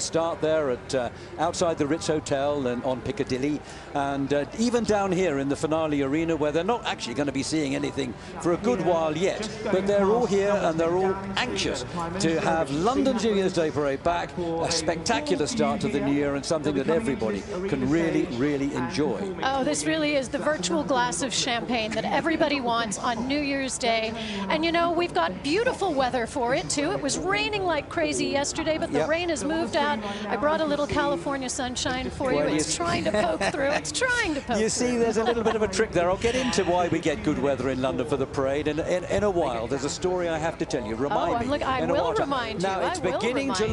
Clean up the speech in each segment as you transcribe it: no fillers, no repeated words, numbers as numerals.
start there at outside the Ritz Hotel and on Piccadilly, and even down here in the finale arena, where they're not actually going to be seeing anything for a good while yet, but they're all here and they're all anxious to have London's New Year's Day parade back, a spectacular start to the new year, and something that everybody can really enjoy. Oh, this really is the virtual glass of champagne that everybody wants on New Year's Day. And you know, we've got beautiful weather for it too. It was raining like crazy yesterday, but the rain has moved out. I brought a little California sunshine for you. It's trying to poke through. It's trying to poke through. You see, there's a little bit of a trick there. I'll get into why we get good weather in London for the parade in a while. There's a story I have to tell you. Remind me. I will remind you. Now, it's beginning to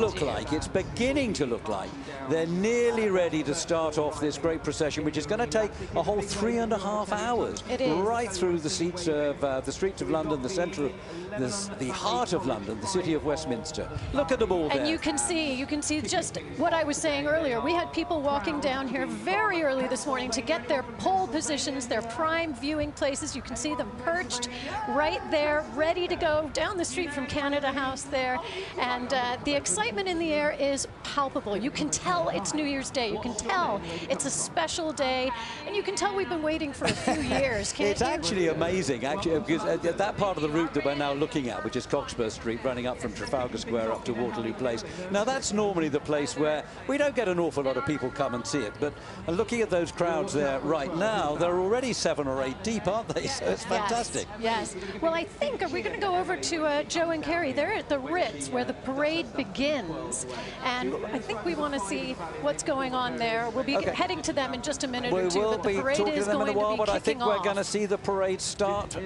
look like they're nearly ready to start off this great procession, which is going to take a whole 3.5 hours. It is. Right through the streets of London, the centre of the heart of London, the city of Westminster. Look at them all there. And you can see just what I was saying earlier. We had people walking down here very early this morning to get their pole positions, their prime viewing places. You can see them perched right there, ready to go down the street from Canada House there. And the excitement in the air is palpable. You can tell it's New Year's Day. You can tell it's a special day. And you can tell we've been waiting for a few years, can't It's you? actually amazing, because that part of the route that we're now looking at, which is Cockspur Street, running up from Trafalgar Square up to Waterloo Place. Now, that's normally the place where we don't get an awful lot of people come and see it, but looking at those crowds there right now, they're already 7 or 8 deep, aren't they? So it's fantastic. Yes. Well, I think, are we going to go over to Joe and Carrie? They're at the Ritz, where the parade begins, and I think we want to see what's going on there. We'll be heading to them in just a minute or two, but the parade is going to be kicking off. But I think we're going to see the parade start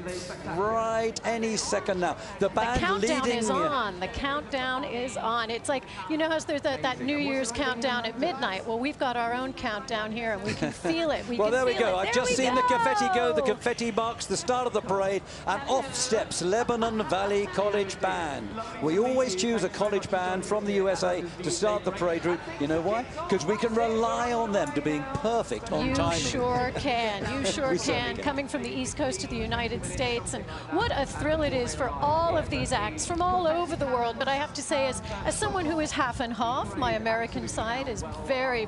right any second now. The band countdown is on. The countdown is on. It's like, you know, as there's that New Year's countdown at midnight. Well, we've got our own countdown here, and we can feel it. Well, there we go. I've just seen the confetti go. The confetti marks the start of the parade, and off steps Lebanon Valley College Band. We always choose a college band from the USA to start the parade route. You know why? Because we can rely on them to being perfect on timing. You sure can. You sure can. Coming from the East Coast of the United States, and what a thrill it is for all of these acts from all over the world. But I have to say, as someone who is half and half, my American side is very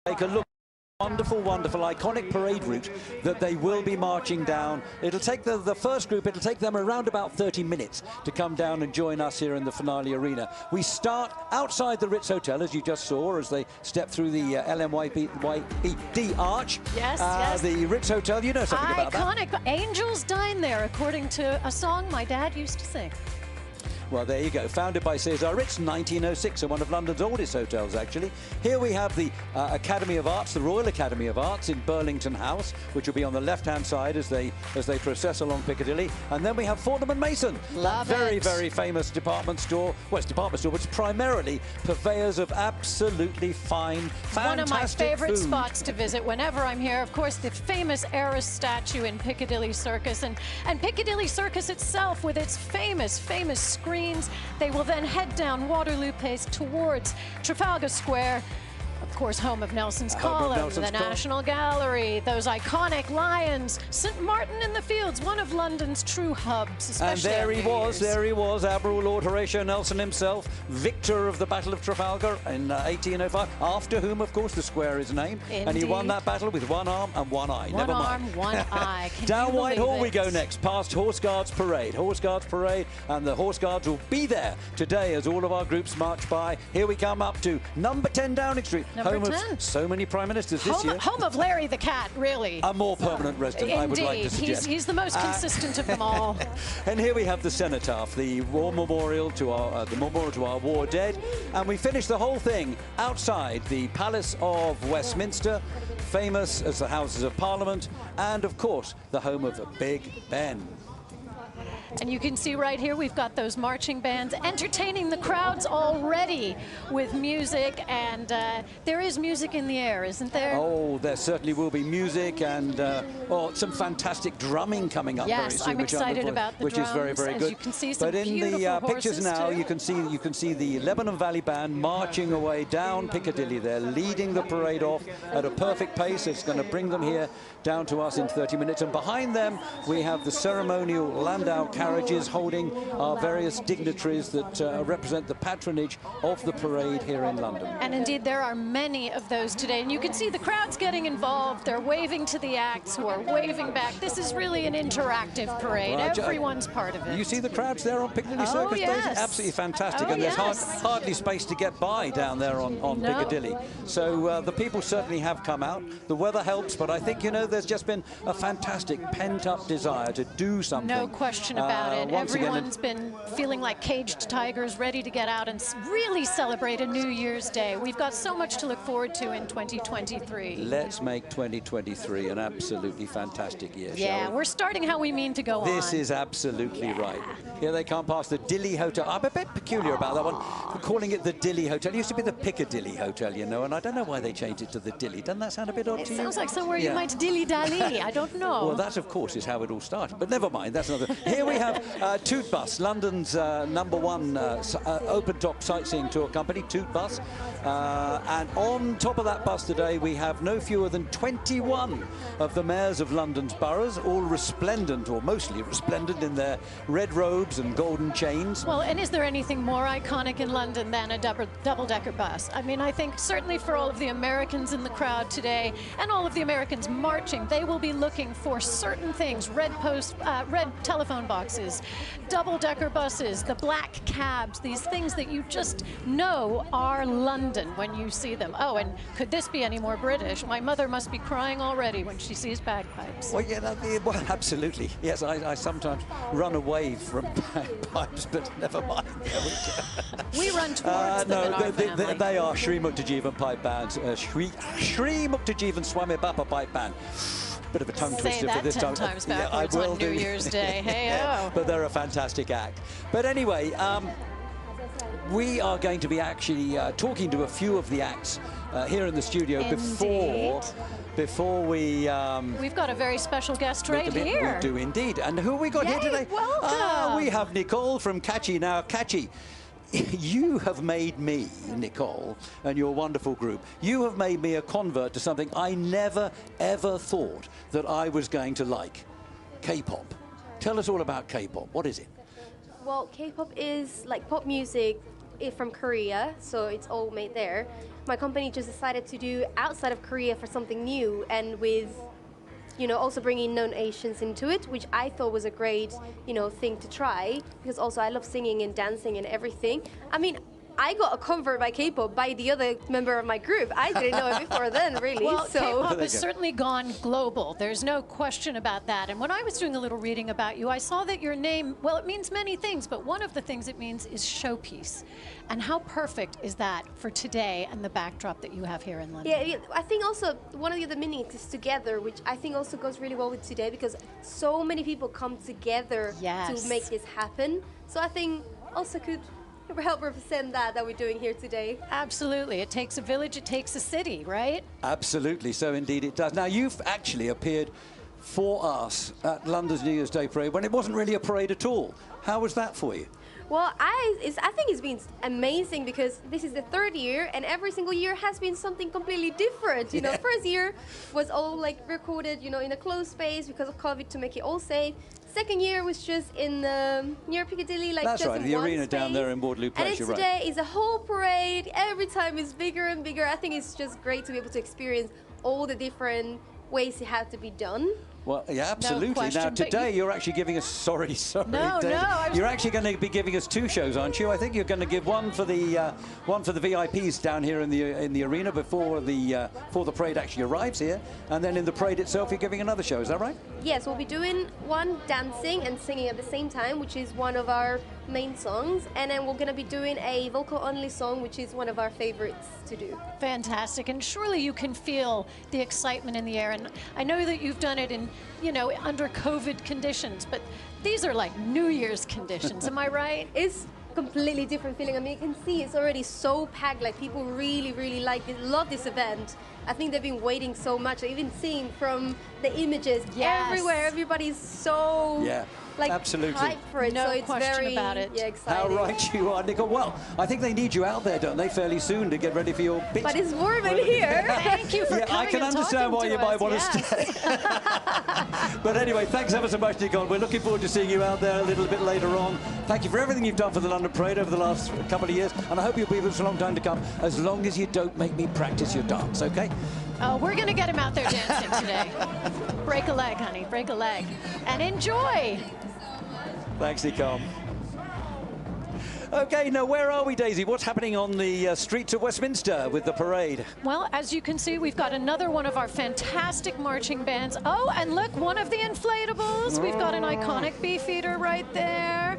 Take a look. Wonderful, iconic parade route that they will be marching down. It'll take the first group, it'll take them around about 30 minutes to come down and join us here in the finale arena. We start outside the Ritz Hotel, as you just saw, as they step through the LMYBD arch. Yes. The Ritz Hotel, you know something about that. Iconic. Angels dine there, according to a song my dad used to sing. Well, there you go. Founded by Cesar Ritz, 1906, and one of London's oldest hotels, actually. Here we have the Academy of Arts, the Royal Academy of Arts in Burlington House, which will be on the left-hand side as they process along Piccadilly. And then we have Fortnum & Mason, very famous department store. Well, it's a department store, but it's primarily purveyors of absolutely fine, fantastic One of my favorite food. spots to visit whenever I'm here, of course, the famous Eris statue in Piccadilly Circus, and Piccadilly Circus itself with its famous screen. They will then head down Waterloo Place towards Trafalgar Square, of course, home of Nelson's Column, the National Gallery, those iconic lions, St. Martin in the Fields, one of London's true hubs, especially. And there he was, Admiral Lord Horatio Nelson himself, victor of the Battle of Trafalgar in 1805, after whom, of course, the square is named. Indeed. And he won that battle with one arm and one eye. One arm, one eye. Down Whitehall we go next, past Horse Guards Parade. Horse Guards Parade, and the Horse Guards will be there today as all of our groups march by. Here we come up to number 10 Downing Street. Home of so many prime ministers this year. Home of Larry the Cat, really. A more permanent resident, Indeed. I would like to suggest. He's the most consistent of them all. And here we have the cenotaph, the war memorial to our war dead, and we finish the whole thing outside the Palace of Westminster, famous as the Houses of Parliament, and of course the home of Big Ben. And you can see right here, we've got those marching bands entertaining the crowds already with music, and there is music in the air, isn't there? Oh, there certainly will be music and some fantastic drumming coming up very soon. I'm excited about the which drums, is very, very good. You can see some but in the pictures now, you can see the Lebanon Valley Band marching away down Piccadilly. They're leading the parade off at a perfect pace. It's going to bring them here down to us in 30 minutes. And behind them, we have the ceremonial landau carriages holding our various dignitaries that represent the patronage of the parade here in London. And indeed, there are many of those today. And you can see the crowds getting involved. They're waving to the acts who are waving back. This is really an interactive parade. Well, everyone's part of it. You see the crowds there on Piccadilly Circus yes. Station? Absolutely fantastic. And there's hardly space to get by down there on Piccadilly. So the people certainly have come out. The weather helps, but I think, you know, there's just been a fantastic pent-up desire to do something. No question about it. Everyone's been feeling like caged tigers, ready to get out and really celebrate a New Year's Day. We've got so much to look forward to in 2023. Let's make 2023 an absolutely fantastic year, yeah, we're starting how we mean to go on. This is absolutely right. Here they come past the Dilly Hotel. I'm a bit peculiar about that one. We're calling it the Dilly Hotel. It used to be the Piccadilly Hotel, you know, and I don't know why they changed it to the Dilly. Doesn't that sound a bit odd to you? It sounds like somewhere you might dilly-dally. I don't know. Well, that, of course, is how it all started. But never mind, that's another. Here we have Toot Bus, London's #1 open-top sightseeing tour company, Toot Bus. And on top of that bus today, we have no fewer than 21 of the mayors of London's boroughs, all resplendent, or mostly resplendent, in their red robes and golden chains. Well, and is there anything more iconic in London than a double-decker bus? I mean, I think certainly for all of the Americans in the crowd today, and all of the Americans marching, they will be looking for certain things: red telephone boxes, double-decker buses, the black cabs, these things that you just know are London when you see them. Oh, and could this be any more British? My mother must be crying already when she sees bagpipes. Well, yeah, well, absolutely. Yes, I sometimes run away from bagpipes, but never mind. We run towards them in our family. They are Shri Muktajivan pipe bands, Shri Muktajivan Swami Bappa pipe band. Bit of a tongue twister for this time. Say that 10 times backwards on New Year's Day. Hey-oh. But they're a fantastic act. But anyway, we are going to be actually talking to a few of the acts here in the studio before we... We've got a very special guest right here. We do indeed. And who have we got here today? Welcome. We have Nicole from Catchy. Now, Catchy, you have made me, Nicole, and your wonderful group, you have made me a convert to something I never, ever thought that I was going to like. K-pop. Tell us all about K-pop. What is it? Well, K-pop is like pop music from Korea, so it's all made there. My company just decided to do outside of Korea for something new, and with, you know, also bringing known Asians into it, which I thought was a great, you know, thing to try, because also I love singing and dancing and everything. I mean, I got a convert by K-pop by the other member of my group. I didn't know it before then, really. Well, K-pop has certainly gone global. There's no question about that. And when I was doing a little reading about you, I saw that your name, well, it means many things, but one of the things it means is showpiece. And how perfect is that for today and the backdrop that you have here in London? Yeah, I think also one of the other meanings is together, which I think also goes really well with today, because so many people come together to make this happen. So I think also could help represent that we're doing here today. Absolutely. It takes a village, it takes a city, right? Absolutely. So indeed it does. Now, you've actually appeared for us at London's New Year's Day parade when it wasn't really a parade at all. How was that for you? Well, I think it's been amazing, because this is the third year, and every single year has been something completely different. You know, first year was all like recorded, you know, in a closed space because of COVID to make it all safe. Second year was just in near Piccadilly, like that's just right, in the one arena space. down there in Waterloo Place. And then today is a whole parade. Every time it's bigger and bigger. I think it's just great to be able to experience all the different ways it had to be done. Well, yeah, absolutely. No question, now, today you're actually giving us, sorry. No, you're actually going to be giving us two shows, aren't you? I think you're going to give one for the VIPs down here in the arena before the parade actually arrives here, and then in the parade itself you're giving another show. Is that right? Yes, we'll be doing one dancing and singing at the same time, which is one of our main songs, and then we're going to be doing a vocal-only song, which is one of our favorites to do. Fantastic, and surely you can feel the excitement in the air. And I know that you've done it in, you know, under COVID conditions, but these are like New Year's conditions. Am I right? It's completely different feeling. I mean, you can see it's already so packed. Like, people really, really love this event. I think they've been waiting so much. I've even seen from the images everywhere. Everybody's so like absolutely hyped for it. No so it's question very about it. exciting. How right you are, Nicole. Well, I think they need you out there, don't they, fairly soon to get ready for your pitch. But it's warm in here. Thank you for coming I can and understand why talking you to might us. want to stay. But anyway, thanks ever so much, Nicole. We're looking forward to seeing you out there a little bit later on. Thank you for everything you've done for the London Parade over the last couple of years, and I hope you'll be with us for a long time to come, as long as you don't make me practice your dance, okay? Oh, we're going to get him out there dancing today. Break a leg, honey, break a leg. And enjoy. Thanks, Nicole. Okay, now where are we, Daisy? What's happening on the streets of Westminster with the parade? Well, as you can see, we've got another one of our fantastic marching bands. Oh, and look, one of the inflatables. We've got an iconic beefeater right there.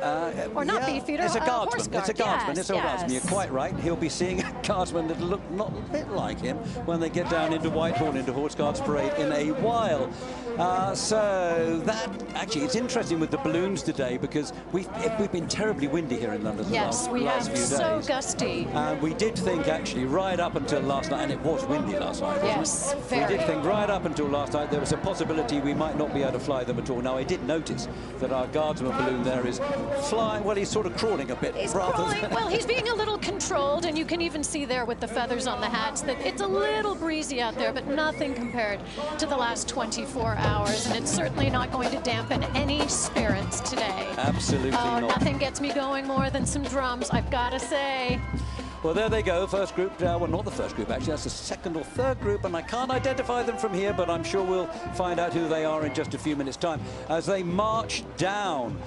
Or not beefeater, it's a guardsman. horse guard. It's a guardsman. Yes, It's a guardsman. You're quite right. He'll be seeing a guardsman that look not a bit like him when they get down into Whitehall, into Horse Guards Parade in a while. So that, actually, it's interesting with the balloons today, because we've been terribly windy here in London. Yes, we have. few days. So gusty. And we did think, actually, right up until last night, and it was windy last night, wasn't Yes, it? very. We did think right up until last night there was a possibility we might not be able to fly them at all. Now, I did notice that our guardsman balloon there is flying, well, he's sort of crawling a bit. He's rather crawling. than Well, he's being a little controlled, and you can even see there with the feathers on the hats that it's a little breezy out there, but nothing compared to the last 24 hours, and it's certainly not going to dampen any spirits today. Absolutely not. Nothing gets me going more than some drums, I've got to say. Well, there they go, first group, well, not the first group, actually, that's the second or third group, and I can't identify them from here, but I'm sure we'll find out who they are in just a few minutes' time, as they march down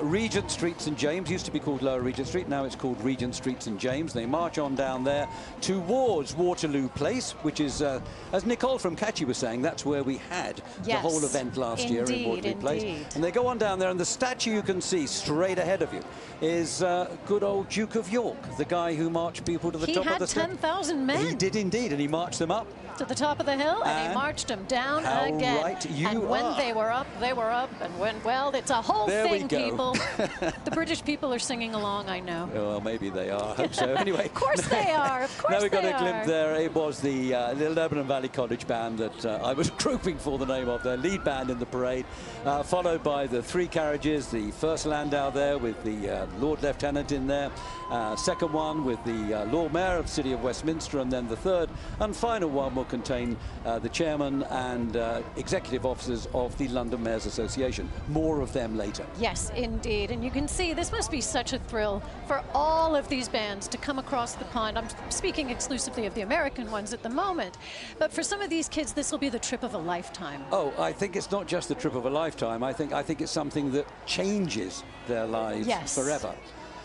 Regent Street, St James, used to be called Lower Regent Street, now it's called Regent Street, St James. They march on down there towards Waterloo Place, which is, as Nicole from Catchy was saying, that's where we had the whole event last year in Waterloo Place. And they go on down there, and the statue you can see straight ahead of you is good old Duke of York, the guy who marched people to the top of the He had 10,000 men. He did indeed, and he marched them up to the top of the hill, and he marched them down again. Right you and when are. they were up, and when, well, it's a whole There thing, we go. people. The British people are singing along, I know. Well, maybe they are. I hope so. Anyway. Of course they are. Of course now we got they a glimpse are. there. It was the Lebanon Valley College band that I was groping for the name of, their lead band in the parade, followed by the three carriages, the first landau there with the Lord Lieutenant in there, second one with the Lord Mayor of the City of Westminster, and then the third and final one will contain the chairman and executive officers of the London Mayors Association. More of them later. Yes, indeed. And you can see this must be such a thrill for all of these bands to come across the pond. I'm speaking exclusively of the American ones at the moment. But for some of these kids, this will be the trip of a lifetime. Oh, I think it's not just the trip of a lifetime. I think it's something that changes their lives forever.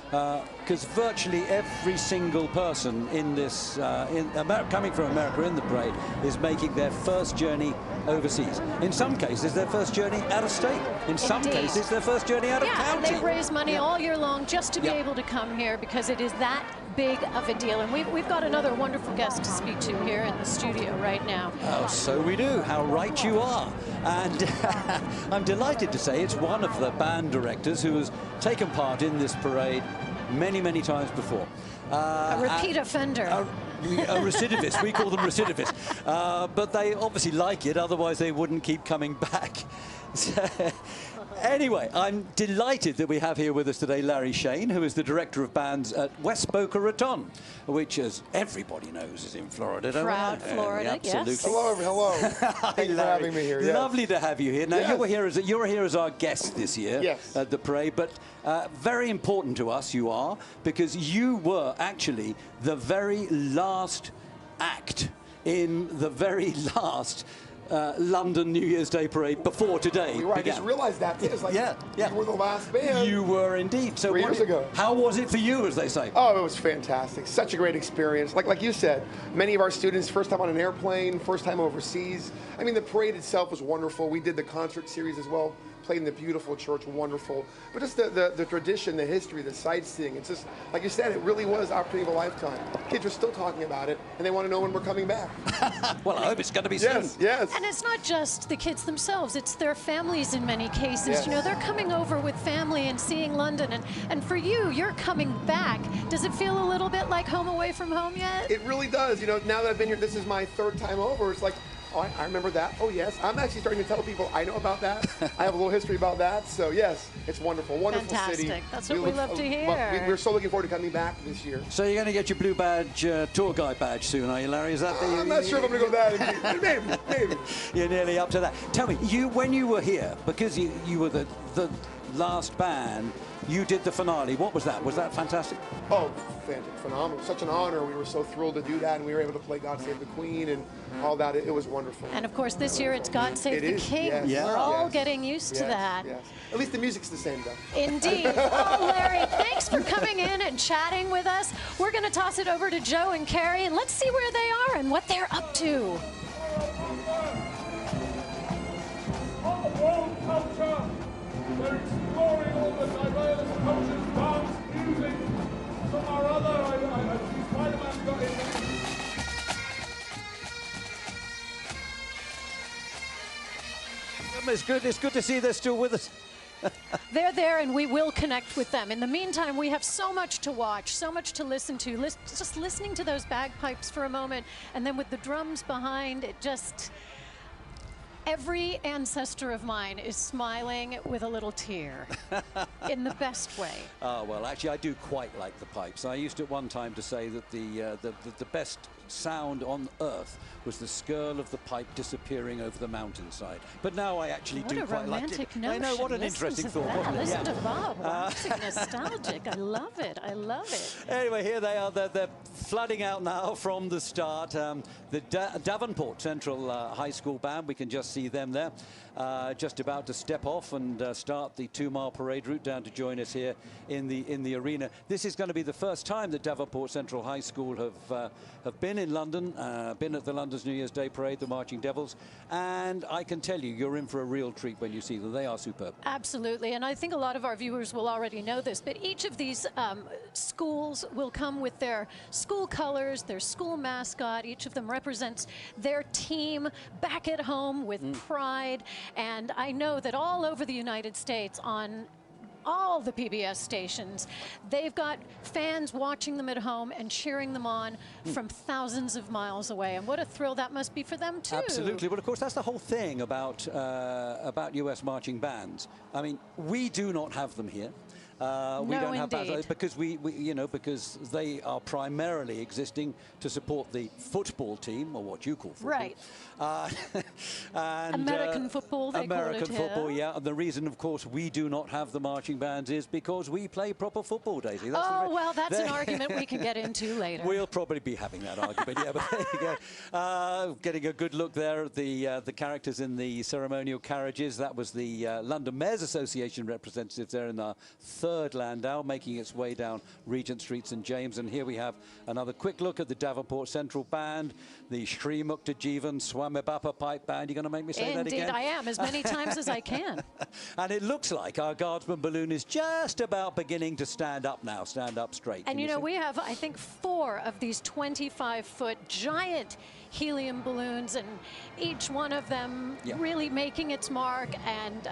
Because virtually every single person in this, coming from America in the parade, is making their first journey overseas. In some cases, their first journey out of state. In some cases, their first journey out of county. And they raise money all year long just to be able to come here, because it is that big of a deal. And we've got another wonderful guest to speak to here in the studio right now. Oh, so we do. How right you are. And I'm delighted to say it's one of the band directors who has taken part in this parade many, many times before. A repeat offender. A recidivist. We call them recidivists. But they obviously like it, otherwise they wouldn't keep coming back. Anyway, I'm delighted that we have here with us today Larry Shane, who is the Director of Bands at West Boca Raton, which, as everybody knows, is in Florida. Proud Florida, absolutely. yes. Hello. Thank you for having me here. Yes. Lovely to have you here. Now, you're here as our guest this year at the parade, but very important to us you are, because you were actually the very last act in the very last London New Year's Day parade before today began. I just realized that. It's like you were the last band. You were indeed. So 3 years ago. How was it for you, as they say? Oh, it was fantastic. Such a great experience. Like you said, many of our students, first time on an airplane, first time overseas. I mean, the parade itself was wonderful. We did the concert series as well, played in the beautiful church, wonderful. But just the tradition, the history, the sightseeing, it's just, like you said, it really was opportunity of a lifetime. Kids are still talking about it, and they want to know when we're coming back. Well, I hope it's going to be soon. Yes, yes. And it's not just the kids themselves, it's their families in many cases. Yes. You know, they're coming over with family and seeing London. And for you, you're coming back. Does it feel a little bit like home away from home yet? It really does. You know, now that I've been here, this is my 3rd time over. It's like, oh, I remember that. Oh, yes. I'm actually starting to tell people I know about that. I have a little history about that. So, yes, it's wonderful. Wonderful Fantastic. city. That's what we love to hear. We're so looking forward to coming back this year. So you're going to get your blue badge, tour guide badge soon, are you, Larry? Is that I'm not sure if I'm going to go that. Maybe. You're nearly up to that. Tell me, when you were here, because you were the last band, you did the finale. What was that? Was that fantastic? Oh, fantastic, phenomenal. Such an honor. We were so thrilled to do that, and we were able to play God Save the Queen and all that. It was wonderful. And of course, this year it's God Save the King. Yes, yeah. We're all getting used to that. Yes. At least the music's the same, though. Indeed. Oh, Larry, thanks for coming in and chatting with us. We're going to toss it over to Joe and Carrie, and let's see where they are and what they're up to. World culture. They're exploring all the diverse cultures, dance, music. Some or other, I see Spider-Man got in there. It's good to see they're still with us. They're there, and we will connect with them. In the meantime, we have so much to watch, so much to listen to. Just listening to those bagpipes for a moment, and then with the drums behind, it just... Every ancestor of mine is smiling with a little tear, in the best way. Oh, well, actually, I do quite like the pipes. I used at one time to say that the best sound on earth was the skirl of the pipe disappearing over the mountainside. But now I actually do quite like it. What a romantic notion. I know, what an interesting thought, wasn't it? Listen to Bob. Waxing nostalgic. I love it. I love it. Anyway, here they are. They're flooding out now from the start. The Davenport Central High School Band, we can just see them there, just about to step off and start the 2-mile parade route down to join us here in the arena. This is going to be the first time that Davenport Central High School have been in London, been at the London's New Year's Day Parade, the Marching Devils, and I can tell you, you're in for a real treat when you see them. They are superb. Absolutely, and I think a lot of our viewers will already know this, but each of these schools will come with their school colors, their school mascot. Each of them represents their team back at home with pride, and I know that all over the United States on all the PBS stations, they've got fans watching them at home and cheering them on from thousands of miles away. And what a thrill that must be for them, too. Absolutely. Well, of course, that's the whole thing about U.S. marching bands. I mean, we do not have them here. We don't have that because because they are primarily existing to support the football team, or what you call football. Right. And, American football, they American call it football, here. yeah. And the reason, of course, we do not have the marching bands is because we play proper football, Daisy. That's well, that's an argument we can get into later. We'll probably be having that argument, yeah. But there you go. Getting a good look there at the characters in the ceremonial carriages. That was the London Mayors Association representatives there in our 3rd landau, making its way down Regent Street, St James. And here we have another quick look at the Davenport Central Band, the Sri Mukta Jivan Swamibapa Pipe Band. You're going to make me say that again? Indeed, I am, as many times as I can. And it looks like our Guardsman balloon is just about beginning to stand up now, stand up straight. And you know, we have, I think, 4 of these 25-foot giant helium balloons, and each one of them really making its mark, and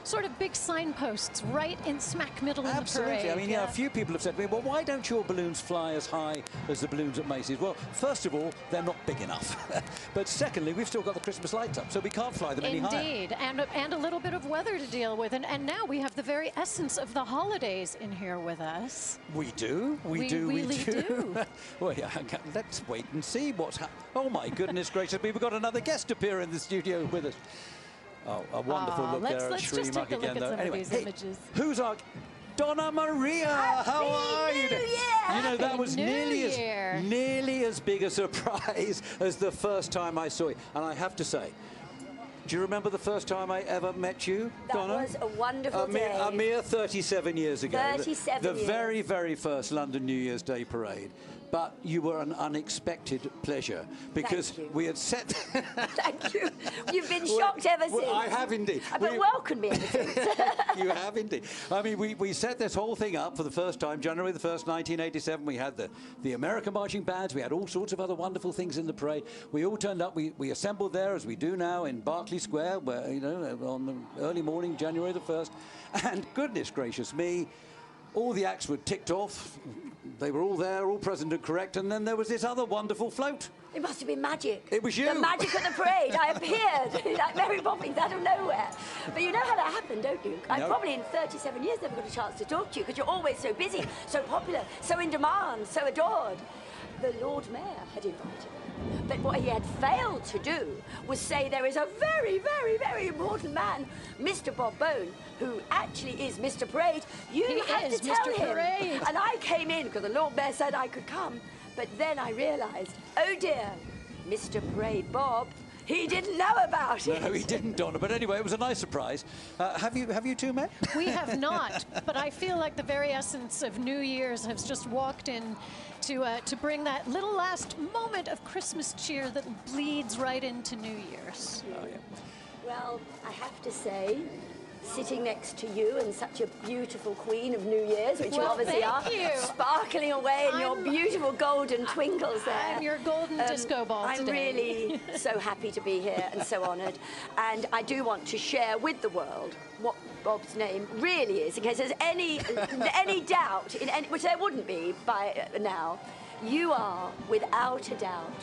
sort of big signposts right in smack middle in the parade. I mean, a few people have said to me, well, why don't your balloons fly as high as the balloons at Macy's? Well, first of all, they're not big enough. But secondly, we've still got the Christmas lights up, so we can't fly them any higher. Indeed, and a little bit of weather to deal with. And now we have the very essence of the holidays in here with us. We do. We really do. Well, yeah, let's wait and see what's happening. Oh, my goodness gracious me, we've got another guest appear in the studio with us. Oh, a wonderful look there at Sri Muk again, though. Anyway, images. Who's our... Donna Maria, how are you? You know, that was nearly as big a surprise as the first time I saw you. And I have to say, do you remember the first time I ever met you, Donna? That was a wonderful day. A mere 37 years ago. 37 the years. very, very first London New Year's Day parade. but you were an unexpected pleasure because we had set... Thank you. You've been shocked ever since. I have indeed. But welcomed me ever since. You have indeed. I mean, we set this whole thing up for the first time, January the 1st, 1987. We had the American marching bands. We had all sorts of other wonderful things in the parade. We all turned up. We assembled there, as we do now, in Berkeley Square, where, you know, on the early morning, January the 1st. And goodness gracious me, all the acts were ticked off. They were all there, all present and correct, and then there was this other wonderful float. It must have been magic. It was you. The magic of the parade. I appeared like Mary Poppins out of nowhere. But you know how that happened, don't you? I probably in 37 years never got a chance to talk to you because you're always so busy, so popular, so in demand, so adored. The Lord Mayor had invited me. But what he had failed to do was say there is a very, very, very important man, Mr. Bob Bone, who actually is Mr. Parade. You have to tell Mr. him. Parade. And I came in because the Lord Mayor said I could come. But then I realised, oh dear, Mr. Parade Bob, he didn't know about it. No, he didn't, Donna. But anyway, it was a nice surprise. Have you two met? We have not, but I feel like the very essence of New Year's has just walked in to bring that little last moment of Christmas cheer that bleeds right into New Year's. Oh, yeah. Well, I have to say, sitting next to you and such a beautiful queen of New Year's, which you obviously are, sparkling away in your beautiful golden twinkles there. I'm your golden disco ball I'm today. really so happy to be here and so honoured. And I do want to share with the world what Bob's name really is, in case there's any doubt, which there wouldn't be by now. You are, without a doubt,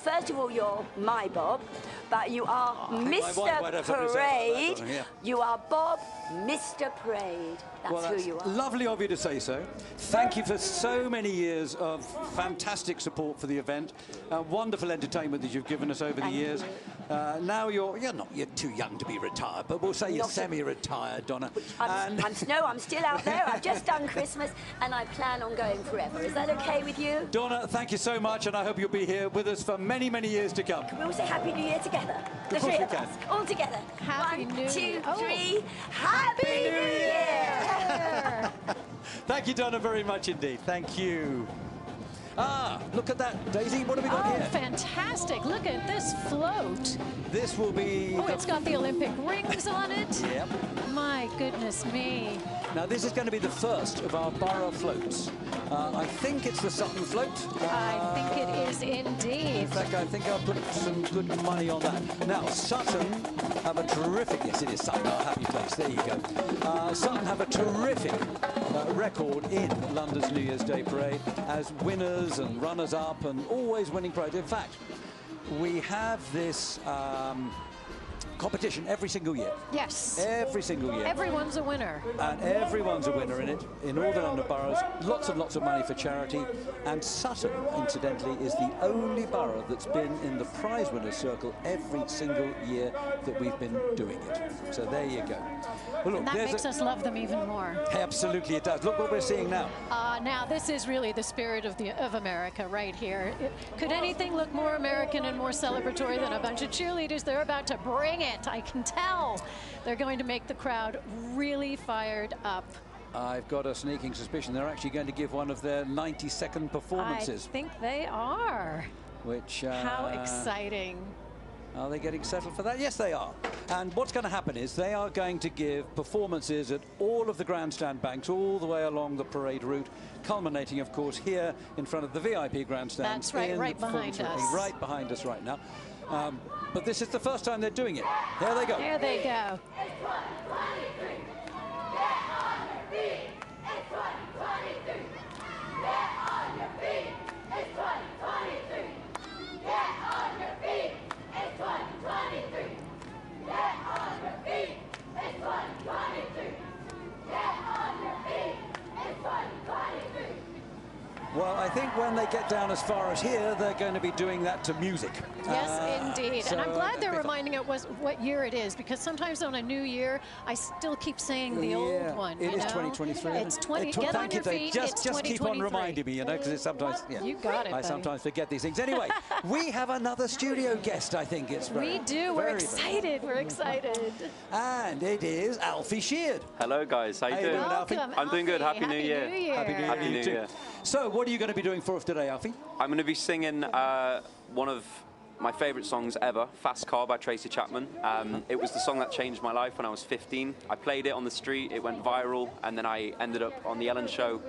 first of all, you're my Bob, but you are Mr. Parade. You are Bob, Mr. Parade. That's who you are. Lovely of you to say so. Thank you for so many years of fantastic support for the event, wonderful entertainment that you've given us over the years. Now you're too young to be retired, but we'll say you're semi-retired, Donna. I'm still out there. I've just done Christmas, and I plan on going forever. Is that okay with you? Donna, thank you so much, and I hope you'll be here with us for many, many years to come. Can we all say Happy New Year together? The three of us, all together. Happy New Year. 1, 2, 3. Happy New Year! Thank you, Donna, very much indeed. Thank you. Ah, look at that, Daisy. What have we got here? Oh, fantastic. Look at this float. This will be... Oh, it's got the Olympic rings on it. Yep. My goodness me. Now, this is going to be the first of our borough floats. I think it's the Sutton float. I think it is indeed. In fact, I think I'll put some good money on that. Now, Sutton have a terrific... Yes, it is Sutton, our happy place. There you go. Sutton have a terrific record in London's New Year's Day parade as winners and runners-up and always winning parades. In fact, we have this competition every single year. Yes. Every single year. Everyone's a winner. And everyone's a winner in it, in all the London boroughs. Lots and lots of money for charity. And Sutton, incidentally, is the only borough that's been in the prize winners' circle every single year that we've been doing it. So there you go. Well, look, And that makes us love them even more. Absolutely it does. Look what we're seeing now. Now, this is really the spirit of America right here. Could anything look more American and more celebratory than a bunch of cheerleaders? They're about to bring it. I can tell. They're going to make the crowd really fired up. I've got a sneaking suspicion they're actually going to give one of their 90-second performances. I think they are. Which... How exciting. Are they getting settled for that? Yes, they are. And what's going to happen is they are going to give performances at all of the grandstand banks all the way along the parade route, culminating, of course, here in front of the VIP grandstand. That's right, right behind us. Right behind us right now. But this is the first time they're doing it. There they go. There they go. Well, I think when they get down as far as here, they're going to be doing that to music. Yes, indeed. And I'm glad they're reminding us what year it is, because sometimes on a new year, I still keep saying the old one. It is 2023. It's 20. Get on your feet. Just keep on reminding me, you know, because it's sometimes. Yeah, you got it. I sometimes forget these things. Anyway, we have another studio guest. I think it's we do. We're excited. We're excited. And it is Alfie Sheard. Hello, guys. How you doing? Welcome, I'm doing good. Happy New Year. Happy New Year. Happy New Year. So, what are you going going to be doing for us today, Alfie? I'm going to be singing one of my favourite songs ever, Fast Car by Tracy Chapman. It was the song that changed my life when I was 15. I played it on the street, it went viral, and then I ended up on the Ellen Show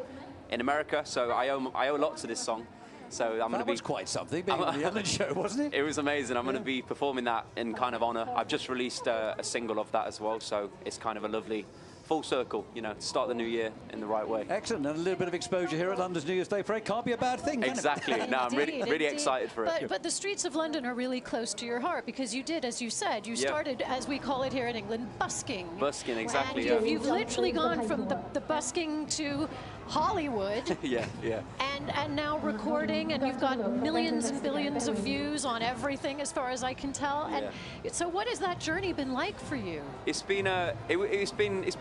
in America, so I owe a lot to this song. So I'm going to be... That was quite something, being on the Ellen Show, wasn't it? It was amazing. I'm going to be performing that in kind of honour. I've just released a single of that as well, so it's kind of a lovely full circle, you know, to start the new year in the right way. Excellent, and a little bit of exposure here at London's New Year's Day Parade can't be a bad thing, can Exactly. it? No, I'm really excited for it. But the streets of London are really close to your heart because you did, as you said, you started, as we call it here in England, busking. Busking, exactly, and you've literally gone from the busking to Hollywood. Yeah. And now recording, and you've got millions and billions of views on everything, as far as I can tell. And so, what has that journey been like for you? It's been a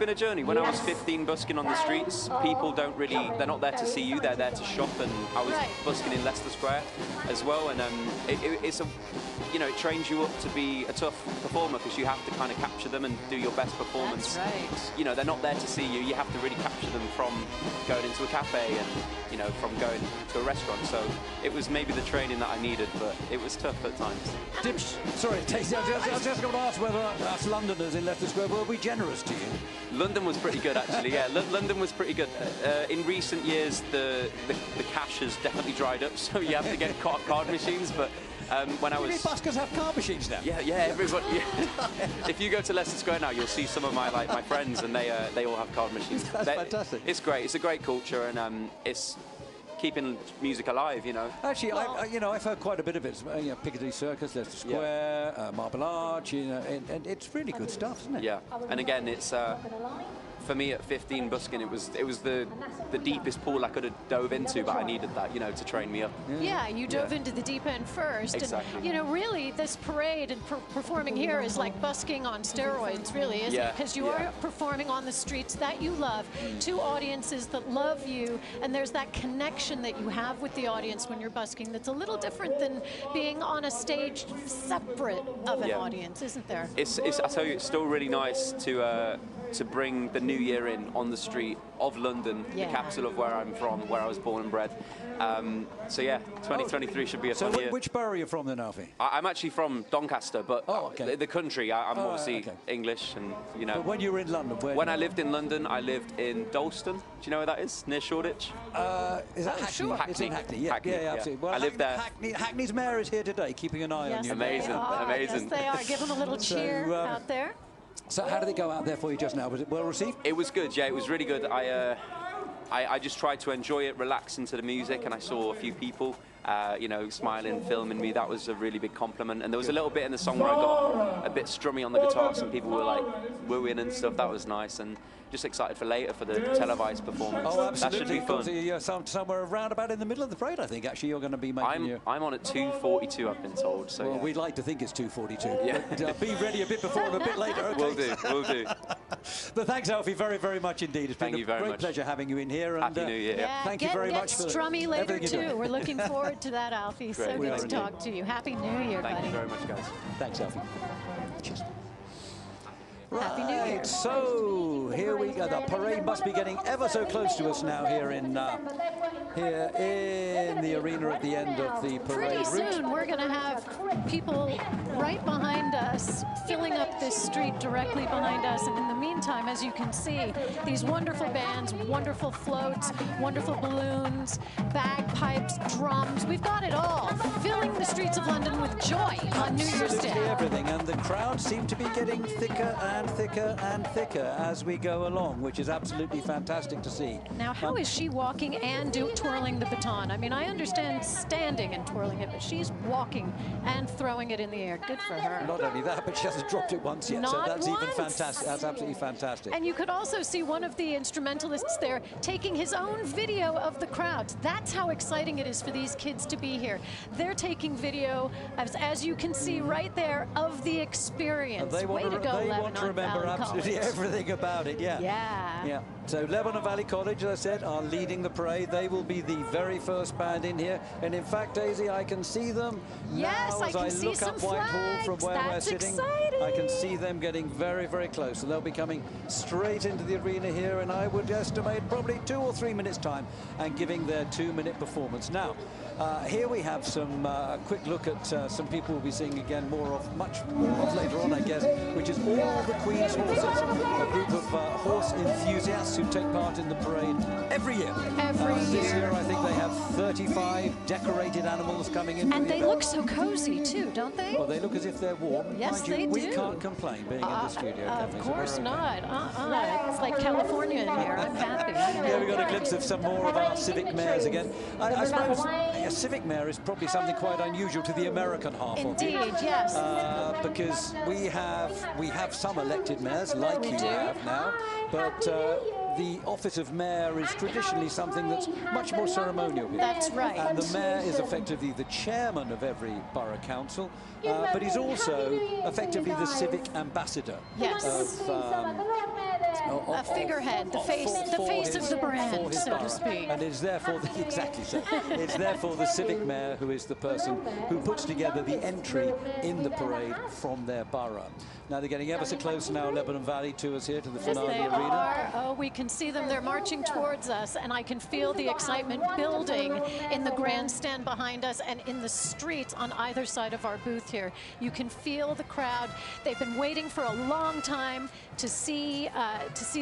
a journey. When I was 15, busking on the streets, people they're not there to see you. They're there to shop. And I was busking in Leicester Square as well. And it's it trains you up to be a tough performer because you have to kind of capture them and do your best performance. That's right. You know, they're not there to see you. You have to really capture them from going into a cafe and from going to a restaurant. So it was maybe the training that I needed, but it was tough at times. Sorry, Stacey, I was just going to ask whether us Londoners in Leicester Square, were we generous to you? London was pretty good, actually. Yeah, London was pretty good. In recent years, the cash has definitely dried up, so you have to get card machines. But when I was, buskers have card machines now. Yeah, everybody. Yeah. If you go to Leicester Square now, you'll see some of my friends, and they all have card machines. That's fantastic. It's great. It's a great culture, and it's keeping music alive, you know. Actually, I've heard quite a bit of it. Piccadilly Circus, Leicester Square, Marble Arch, and it's really good stuff, isn't it? Yeah, and again, it's for me at 15 busking, it was the deepest pool I could have dove into, but I needed that, to train me up. Yeah, you dove into the deep end first. Exactly. And, really, this parade and performing here is like busking on steroids, really, isn't it? Because you are performing on the streets that you love, to audiences that love you, and there's that connection that you have with the audience when you're busking that's a little different than being on a stage separate of an audience, isn't there? I tell you, it's still really nice to bring the new year in on the street of London, the capital of where I'm from, where I was born and bred. So yeah, 2023 should be a fun year. So which borough are you from then, Alfie? I'm actually from Doncaster, but the country, I'm obviously English, and But when you were in London, when I lived in London, I lived in Dalston. Do you know where that is? Near Shoreditch? Is that Hackney? Sure. It's in Hackney. Yeah, Hackney, absolutely. Well, I lived there. Hackney's mayor is here today, keeping an eye on you. Amazing, amazing. Yes, they are. Give them a little cheer out there. So how did it go out there for you just now? Was it well received? It was good, yeah, it was really good. I just tried to enjoy it, relax into the music, and I saw a few people, smiling, filming me. That was a really big compliment. And there was a little bit in the song where I got a bit strummy on the guitar. Some people were like wooing and stuff. That was nice. And just excited for later for the televised performance. Oh, absolutely. That should be fun. You're somewhere around about in the middle of the parade, I think. Actually, you're going to be making I'm on at 2:42, I've been told. So we'd like to think it's 2:42. Yeah. But, be ready a bit before and a bit later. Okay? Will do. But thanks, Alfie, very, very much indeed. It's been a great pleasure having you in here. And, Happy New Year. Thank you very much for strummy later too. We're looking forward to that, Alfie. Great. So good to talk to you. Happy New Year, buddy. Thank you very much, guys. Thanks, Alfie. Cheers. Happy New Year. So here we go. The parade must be getting ever so close to us now here in the arena at the end of the parade. Pretty soon we're going to have people right behind us filling up this street directly behind us. And in the meantime, as you can see, these wonderful bands, wonderful floats, wonderful balloons, bagpipes, drums. We've got it all, filling the streets of London with joy on New Year's Day. Everything, and the crowds seem to be getting thicker and thicker and thicker as we go along, which is absolutely fantastic to see. Now, how is she walking and twirling the baton? I mean, I understand standing and twirling it, but she's walking and throwing it in the air. Good for her. Not only that, but she hasn't dropped it once yet, so that's even fantastic. That's absolutely fantastic. And you could also see one of the instrumentalists there taking his own video of the crowds. That's how exciting it is for these kids to be here. They're taking video, as you can see right there, of the experience. They want to remember absolutely everything about it, Yeah. So Lebanon Valley College, as I said, are leading the parade. They will be the very first band in here. And in fact, Daisy, I can see them yes, now as I look up Whitehall from where we're sitting. Exciting. I can see them getting very, very close. And they'll be coming straight into the arena here, and I would estimate probably 2 or 3 minutes time and giving their 2-minute performance. Now, here we have some quick look at some people we'll be seeing again much more of later on, I guess, which is all the Queen's horses, a group of horse enthusiasts who take part in the parade every year. This year, I think they have 35 decorated animals coming in. And they look so cozy too, don't they? Well, they look as if they're warm. Yes, they do. We can't complain being in the studio. Of course not. It's like California in here. I'm happy. Yeah, we got a glimpse of some more of our civic mayors again. I suppose a civic mayor is probably something quite unusual to the American half of it. Indeed, yes. Because we have some elected mayors, like you have now, but the office of mayor is traditionally something that's much more ceremonial. That's right. And the mayor is effectively the chairman of every borough council, but he's also effectively the civic ambassador. Yes. A figurehead, the face of the brand, so to speak. And it's therefore exactly so. It's therefore the civic mayor who is the person who puts together the entry in the parade from their borough. Now they're getting ever so close now, Lebanon Valley, to us here, to the finale Yes, they arena. are. Oh, we can see them. They're marching towards us, and I can feel the excitement building in the grandstand behind us and in the streets on either side of our booth here. You can feel the crowd. They've been waiting for a long time to see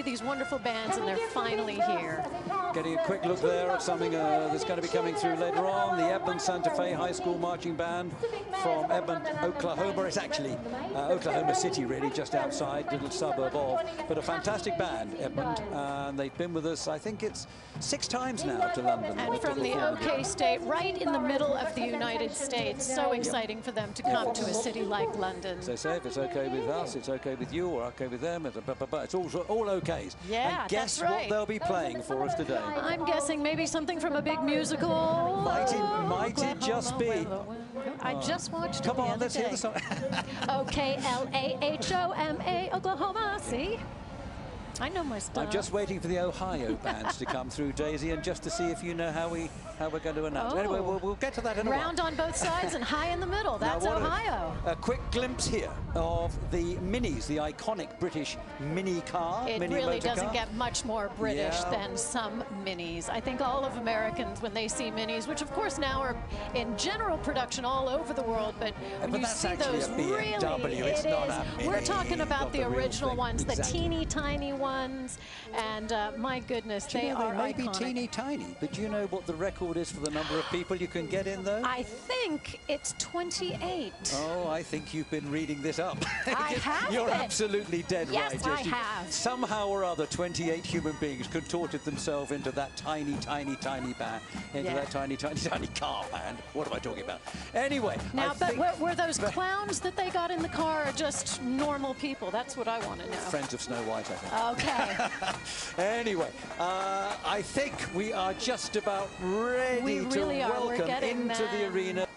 these wonderful bands, and they're finally here. Getting a quick look there at something that's going to be coming through later on. The Edmond Santa Fe High School Marching Band from Edmond, Oklahoma. It's actually Oklahoma City, really, just outside, little suburb of. But a fantastic band, Edmond. And they've been with us, I think it's 6 times now to London. And from the OK State, right in the middle of the United States. So exciting for them to come to a city like London. So say if it's okay with us, it's okay with you, or okay with them. It's all okays. Yeah, and guess that's right. what they'll be playing for us today? I'm guessing maybe something from a big musical. Might it just be? I just watched Come it the on, other let's day. hear the song. Oklahoma, Oklahoma. See? I know my stuff. I'm just waiting for the Ohio bands to come through, Daisy, and just to see if you know how we're going to announce. Oh. Anyway, we'll get to that in a while. Round on both sides and high in the middle. That's Now, Ohio. A quick glimpse here of the Minis, the iconic British mini car. It mini really motor doesn't car. get much more British Yeah. than some minis. I think all of Americans, when they see minis, which of course now are in general production all over the world, but when but you that's see actually those a BMW, really, it's it not is. a mini, We're talking about not the the real original thing. ones, Exactly. the teeny tiny ones, and my goodness, they are They may be iconic. teeny tiny, but do you know what the record is for the number of people you can get in those? I think it's 28. Oh, I think you've been reading this up. I have You're been. absolutely dead Yes, right. I have. Somehow or other, 28 human beings contorted themselves into that tiny band, into Yeah. that tiny car band. What am I talking about? Anyway, Now, I but think were those clowns that they got in the car or just normal people? That's what I want to know. Friends of Snow White, I think. Okay. Anyway, I think we are just about ready We really to are. We're welcome getting into the them. arena.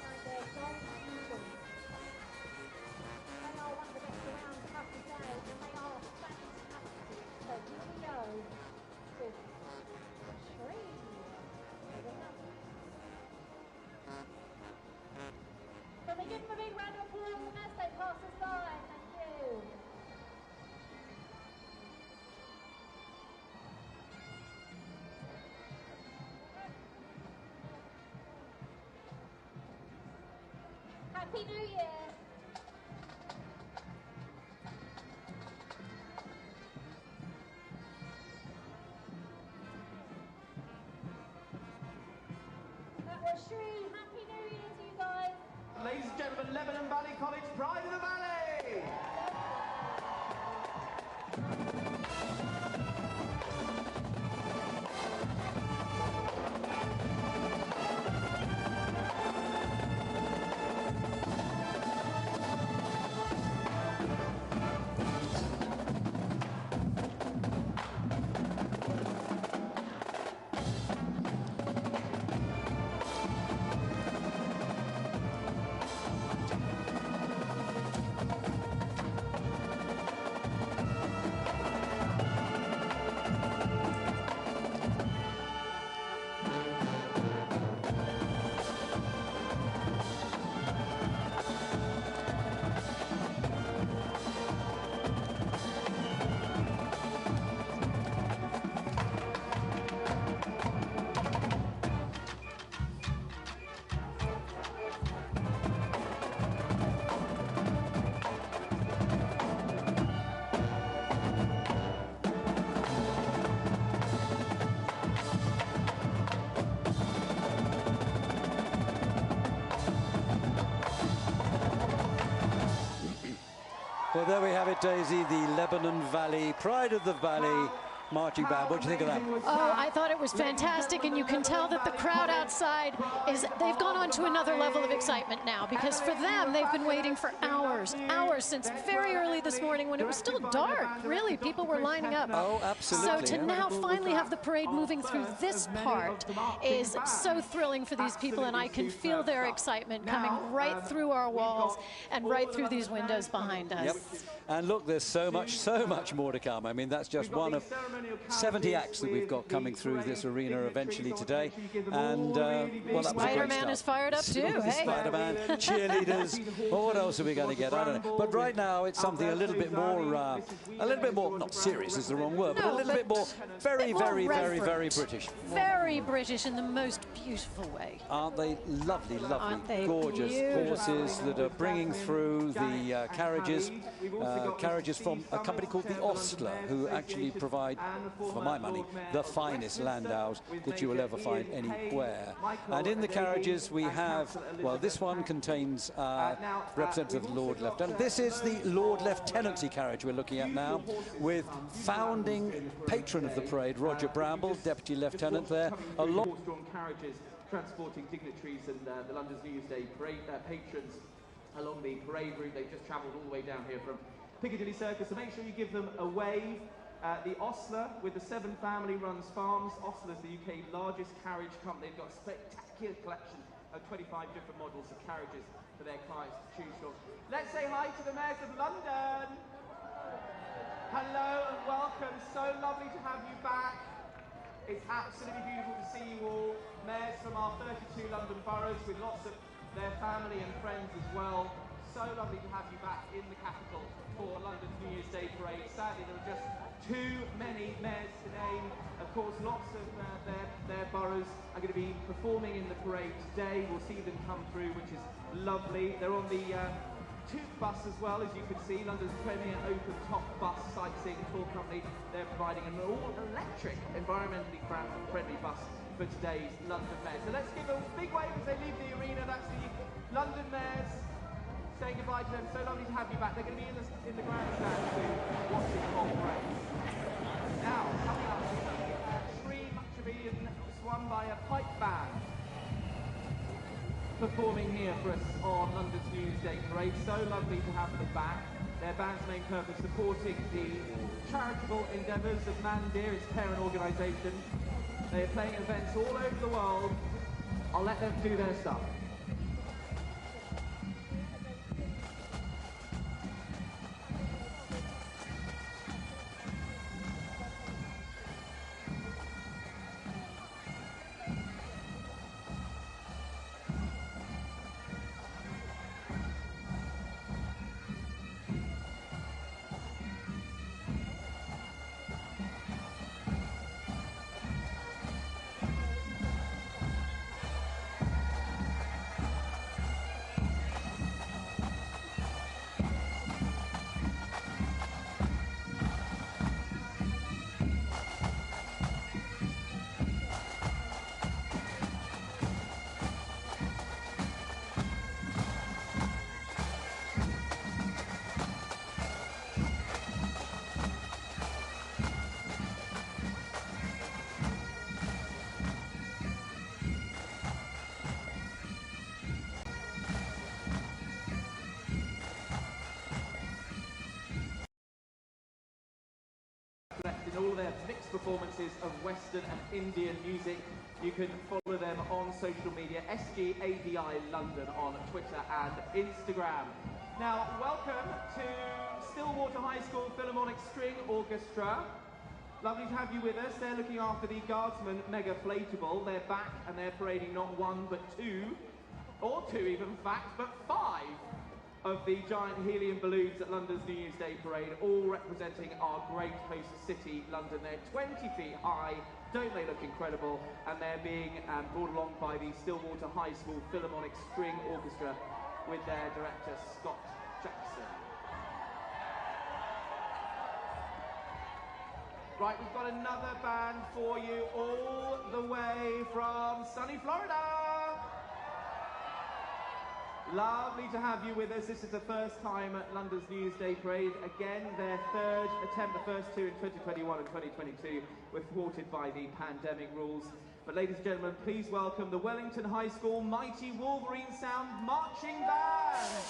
Can we give them a big round of applause as they pass us by? Thank you. Happy New Year. That was Shri. Happy New Year to you guys. Ladies and gentlemen, Lebanon Valley College, Pride of the Valley! Well, there we have it, Daisy, the Lebanon Valley, Pride of the Valley marching band. What do you think of that? Oh, I thought it was fantastic, and you can tell that the crowd outside they've gone on to another level of excitement now, because for them, they've been waiting for hours since very early this morning when it was still dark. Really, people were lining up. Oh, absolutely. So to now finally have the parade moving through this part is so thrilling for these people, and I can feel their excitement coming right through our walls and right through these windows behind us. Yep. And look, there's so much more to come. I mean, that's just one of 70 acts that we've got coming through this arena eventually today. And, well, that was a great Spider-Man is fired up too, hey? Spider-Man, cheerleaders. Well, what else are we going to get? I don't know. But right now, it's something a little bit more, not serious is the wrong word, but a little bit more, very British. Very British in the most beautiful way. Aren't they lovely, Aren't they gorgeous beautiful? horses that are bringing through the carriages from a company called the Ostler, who actually provide, for my money, the finest landaus that you will ever find anywhere. And in the carriages we have, well, this one contains representative Lord Lieutenant. This is the Lord Lieutenancy carriage we're looking at now, with founding patron of the parade, Roger Bramble, Deputy Lieutenant there. Horse-drawn carriages transporting dignitaries and the London's New Year's Day parade patrons along the parade route. They've just travelled all the way down here from Piccadilly Circus, so make sure you give them a wave. The Ostler, with the 7 family-runs farms. Ostler is the UK's largest carriage company. They've got a spectacular collection of 25 different models of carriages for their clients to choose from. Let's say hi to the mayors of London. Hello and welcome. So lovely to have you back. It's absolutely beautiful to see you all. Mayors from our 32 London boroughs with lots of their family and friends as well. So lovely to have you back in the capital for London's New Year's Day parade. Sadly, there are just too many mayors to name. Of course, lots of their boroughs are going to be performing in the parade today. We'll see them come through, which is lovely. They're on the Tube bus as well, as you can see, London's premier open-top bus sightseeing tour company. They're providing an all-electric, environmentally friendly bus for today's London mayors. So let's give a big wave as they leave the arena. That's the London mayors saying goodbye to them. So lovely to have you back. They're going to be in the grandstand too, watching the whole parade. Now, coming up, Stream to be swung by a pipe band, performing here for us on London's New Year's Day parade. So lovely to have them back. Their band's main purpose, supporting the charitable endeavours of Mandir, its parent organisation. They are playing events all over the world. I'll let them do their stuff. In all of their mixed performances of Western and Indian music. You can follow them on social media, SGADI London on Twitter and Instagram. Now, welcome to Stillwater High School Philharmonic String Orchestra. Lovely to have you with us. They're looking after the Guardsman Mega Flatable. They're back and they're parading not 1 but 2, or 2 even in fact, but 5 of the giant helium balloons at London's New Year's Day parade, all representing our great host city, London. They're 20 feet high, don't they look incredible? And they're being brought along by the Stillwater High School Philharmonic String Orchestra with their director, Scott Jackson. Right, we've got another band for you all the way from sunny Florida. Lovely to have you with us. This is the first time at London's New Year's Day Parade. Again, their third attempt. The first two in 2021 and 2022 were thwarted by the pandemic rules. But ladies and gentlemen, please welcome the Wellington High School Mighty Wolverine Sound Marching Band.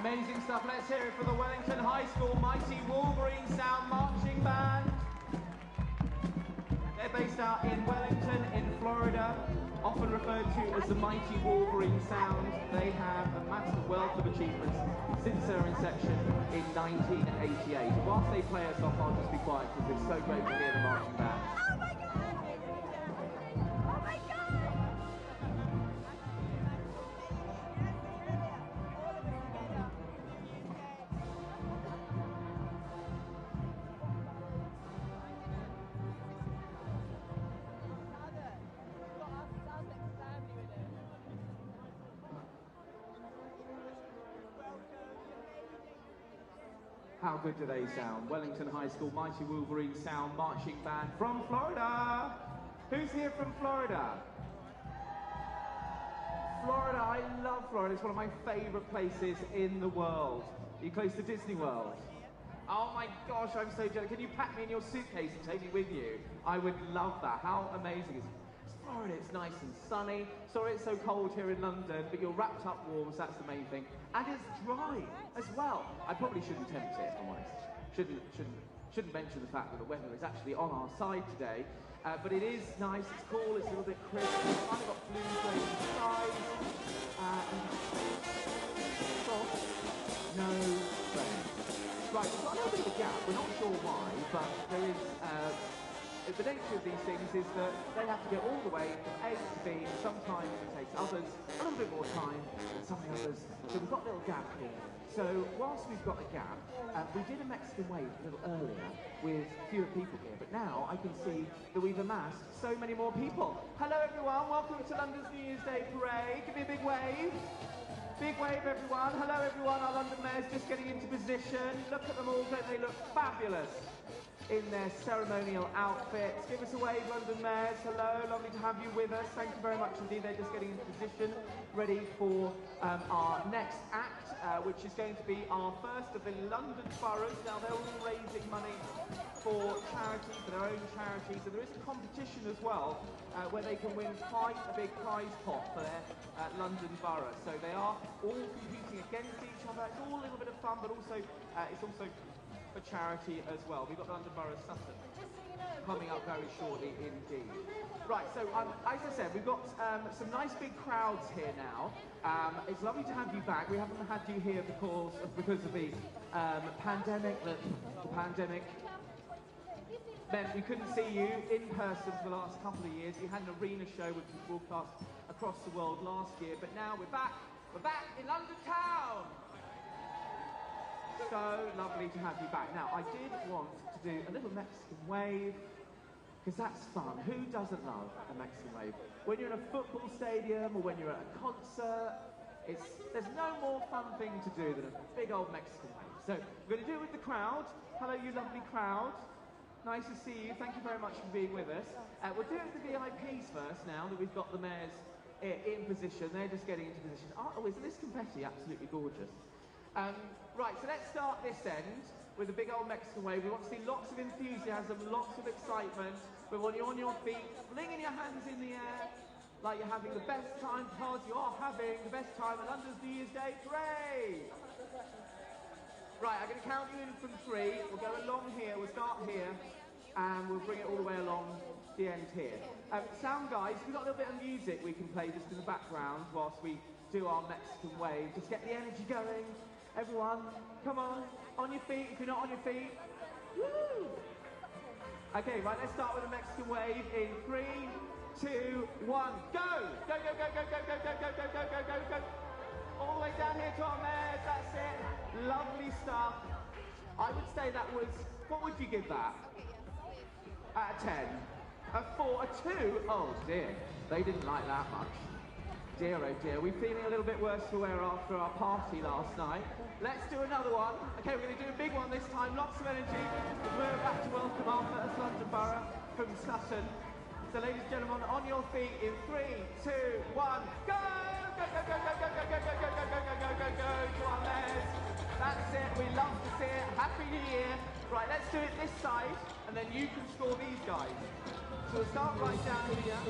Amazing stuff. Let's hear it for the Wellington High School Mighty Wolverine Sound Marching Band. They're based out in Wellington, in Florida, often referred to as the Mighty Wolverine Sound. They have amassed a wealth of achievements since their inception in 1988. Whilst they play us off, I'll just be quiet because it's so great to hear the marching band. Oh my God! Oh my God! How good do they sound? Wellington High School Mighty Wolverine Sound Marching Band from Florida. Who's here from Florida? Florida, I love Florida. It's one of my favorite places in the world. Are you close to Disney World? Oh my gosh, I'm so jealous. Can you pack me in your suitcase and take me with you? I would love that. How amazing is it? Florida, it's nice and sunny. Sorry it's so cold here in London, but you're wrapped up warm, so that's the main thing. And it's dry as well. I probably shouldn't tempt it, if I'm honest. Shouldn't mention the fact that the weather is actually on our side today. But it is nice, it's cool, it's a little bit crisp. We've kind of got blue glazing skies. No rain. Right, we've got a little bit of a gap. We're not sure why, but there is... the nature of these things is that they have to get all the way from A to B. Sometimes it takes others a little bit more time than some others. So we've got a little gap here. So whilst we've got a gap, we did a Mexican wave a little earlier with fewer people here. But now I can see that we've amassed so many more people. Hello everyone, welcome to London's New Year's Day Parade. Give me a big wave. Big wave everyone. Hello everyone, our London Mayor's just getting into position. Look at them all, don't they look fabulous in their ceremonial outfits. Give us a wave, London Mayors. Hello, lovely to have you with us. Thank you very much indeed. They're just getting into position, ready for our next act, which is going to be our first of the London boroughs. Now, they're all raising money for charity, for their own charities, and there is a competition as well, where they can win quite a big prize pot for their London borough. So they are all competing against each other. It's all a little bit of fun, but also it's also for charity as well. We've got the London Borough of Sutton coming up very shortly indeed. Right, so as I said, we've got some nice big crowds here now. It's lovely to have you back. We haven't had you here because of the pandemic. The pandemic meant we couldn't see you in person for the last couple of years. We had an arena show which was broadcast across the world last year, but now we're back. We're back in London town. So lovely to have you back. Now, I did want to do a little Mexican wave, because that's fun. Who doesn't love a Mexican wave? When you're in a football stadium or when you're at a concert, there's no more fun thing to do than a big old Mexican wave. So we're going to do it with the crowd. Hello, you lovely crowd. Nice to see you. Thank you very much for being with us. We'll do it with the VIPs first now that we've got the mayors in position. They're just getting into position. Oh, isn't this confetti absolutely gorgeous? Right, so let's start this end with a big old Mexican wave. We want to see lots of enthusiasm, lots of excitement. We want you on your feet, flinging your hands in the air like you're having the best time, because you are having the best time at London's New Year's Day Parade. Right, I'm going to count you in from 3. We'll go along here, we'll start here, and we'll bring it all the way along the end here. Sound guys, if we've got a little bit of music we can play just in the background whilst we do our Mexican wave. Just get the energy going. Everyone, come on your feet if you're not on your feet. Woo! Okay, right, let's start with the Mexican wave in 3, 2, 1, go! Go, go, go, go, go, go, go, go, go, go, go, go, go, go. All the way down here to our mares, that's it. Lovely stuff. I would say that was, what would you give that? Out of 10? A 4, a 2? Oh dear, they didn't like that much. Dear, oh dear, we're feeling a little bit worse for wear after our party last night. Let's do another one. Okay, we're going to do a big one this time, lots of energy. We're about to welcome our first London Borough from Sutton. So ladies and gentlemen, on your feet in 3, 2, 1, go! Go, go, go, go, go, go, go, go, go, go, go, go, go, go, go, to our mares. That's it, we love to see it. Happy New Year. Right, let's do it this side, and then you can score these guys. So we'll start right down here.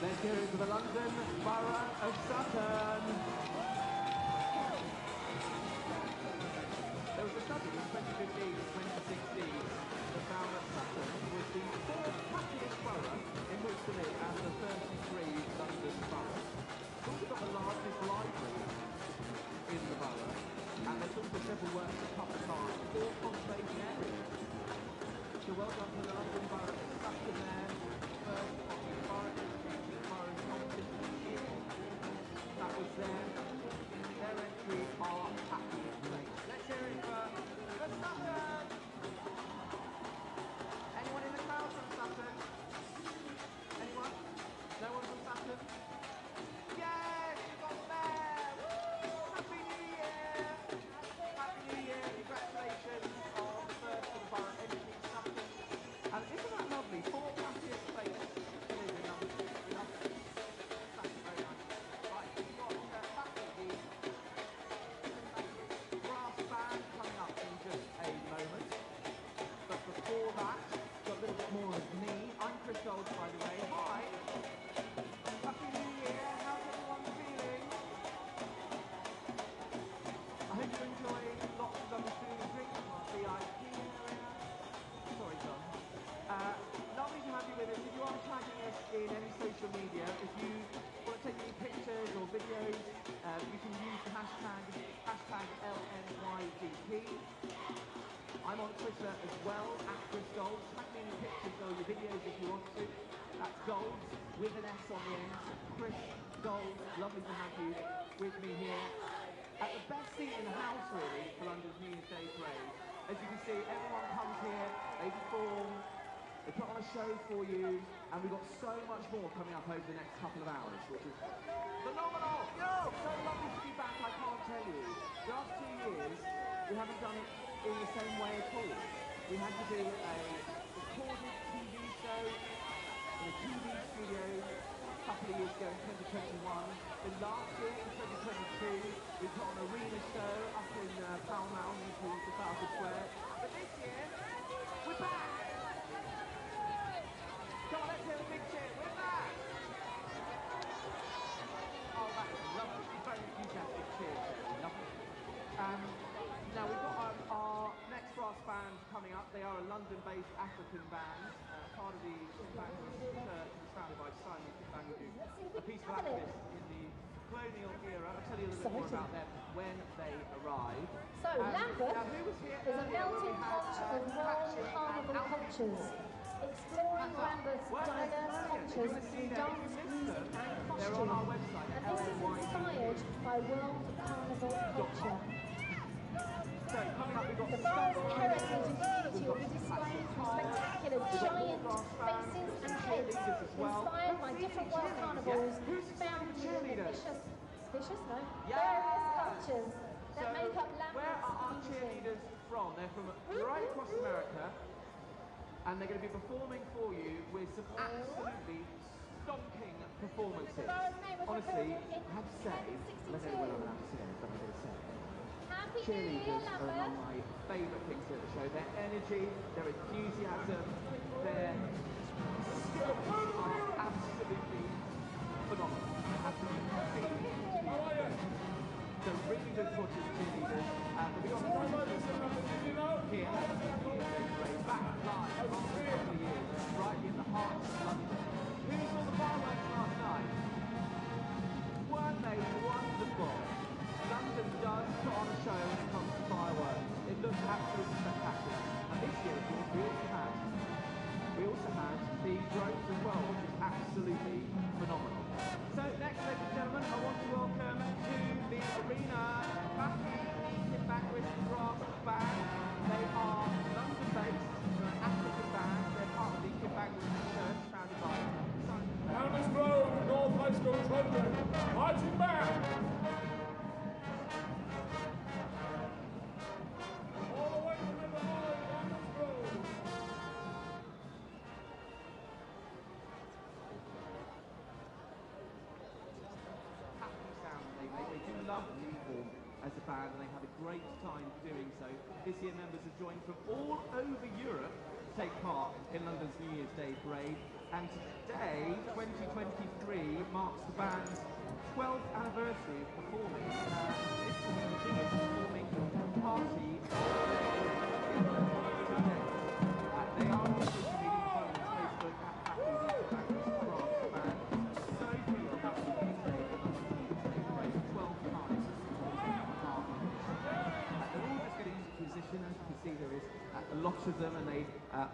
Let's hear it for the London Borough of Sutton. There was a study in 2015 and 2016 that found that Sutton was the 4th happiest borough in which to live out of the 30 on Twitter as well, @ChrisGold. Tag me in your pictures or your videos if you want to. That's Gold with an S on the end. Chris Gold, lovely to have you with me here. At the best seat in the house, really, for London's New Year's Day parade. As you can see, everyone comes here, they perform, they put on a show for you, and we've got so much more coming up over the next couple of hours, which is phenomenal! Yo! So lovely to be back, I can't tell you. The last 2 years, we haven't done it in the same way at all. We had to do a recorded TV show in a TV studio a couple of years ago in 2021. Then last year, in 2022, we put on an arena show up in Pall Mall, in Trafalgar Square. But this year, we're back! Come on, let's hear a big cheer. We're back! Oh, that is lovely. Very enthusiastic cheers there. Lovely. Now, we've got our next brass band coming up. They are a London-based African band, part of the Bangladesh Church, founded by Simon Bangladesh, a peaceful activist in the colonial era. I'll tell you a little bit more about them when they arrive. So, Lambeth now, who was here is a melting pot of world carnival cultures, exploring Lambeth's diverse cultures through dance, music and costume. And this is inspired by world carnival culture. So, coming up, we've got the vast heritage and community will be displayed through spectacular giant faces and heads inspired by different world carnivals found within the various cultures that make up Lambeth's where are our community. cheerleaders from? They're from right across America, and they're going to be performing for you with some absolutely stonking performances. Honestly, I have to say, I don't know what I'm allowed to say, but I'm going to say. Cheerleaders are among my favourite things at the show. Their energy, their enthusiasm, their skills are absolutely phenomenal. So really good to watch these cheerleaders. We've got here at the parade, back live after a couple of years, right in the heart of London. Who saw the fireworks last night? Weren't they wonderful? London does put on a show when it comes to fireworks. It looks absolutely spectacular. And this year, of course, we also had the drones as well, which is absolutely phenomenal. So next, ladies and gentlemen, I want to welcome to the arena Backy Kimbangwis Brass Band. They are London-based, they're an African band. They're part of the Kimbangwis Church, founded by Simon. Down this road, North High School, London, marching band. As a band, and they had a great time doing so. This year members have joined from all over Europe to take part in London's New Year's Day parade, and today, 2023, marks the band's 12th anniversary of performing. This is the biggest performing party today. They are on social media on Facebook at Happy Bangladesh Brass Band. So pleased to have you today. 12 times. They're all just getting into position. As you can see, there is a lot of them, and they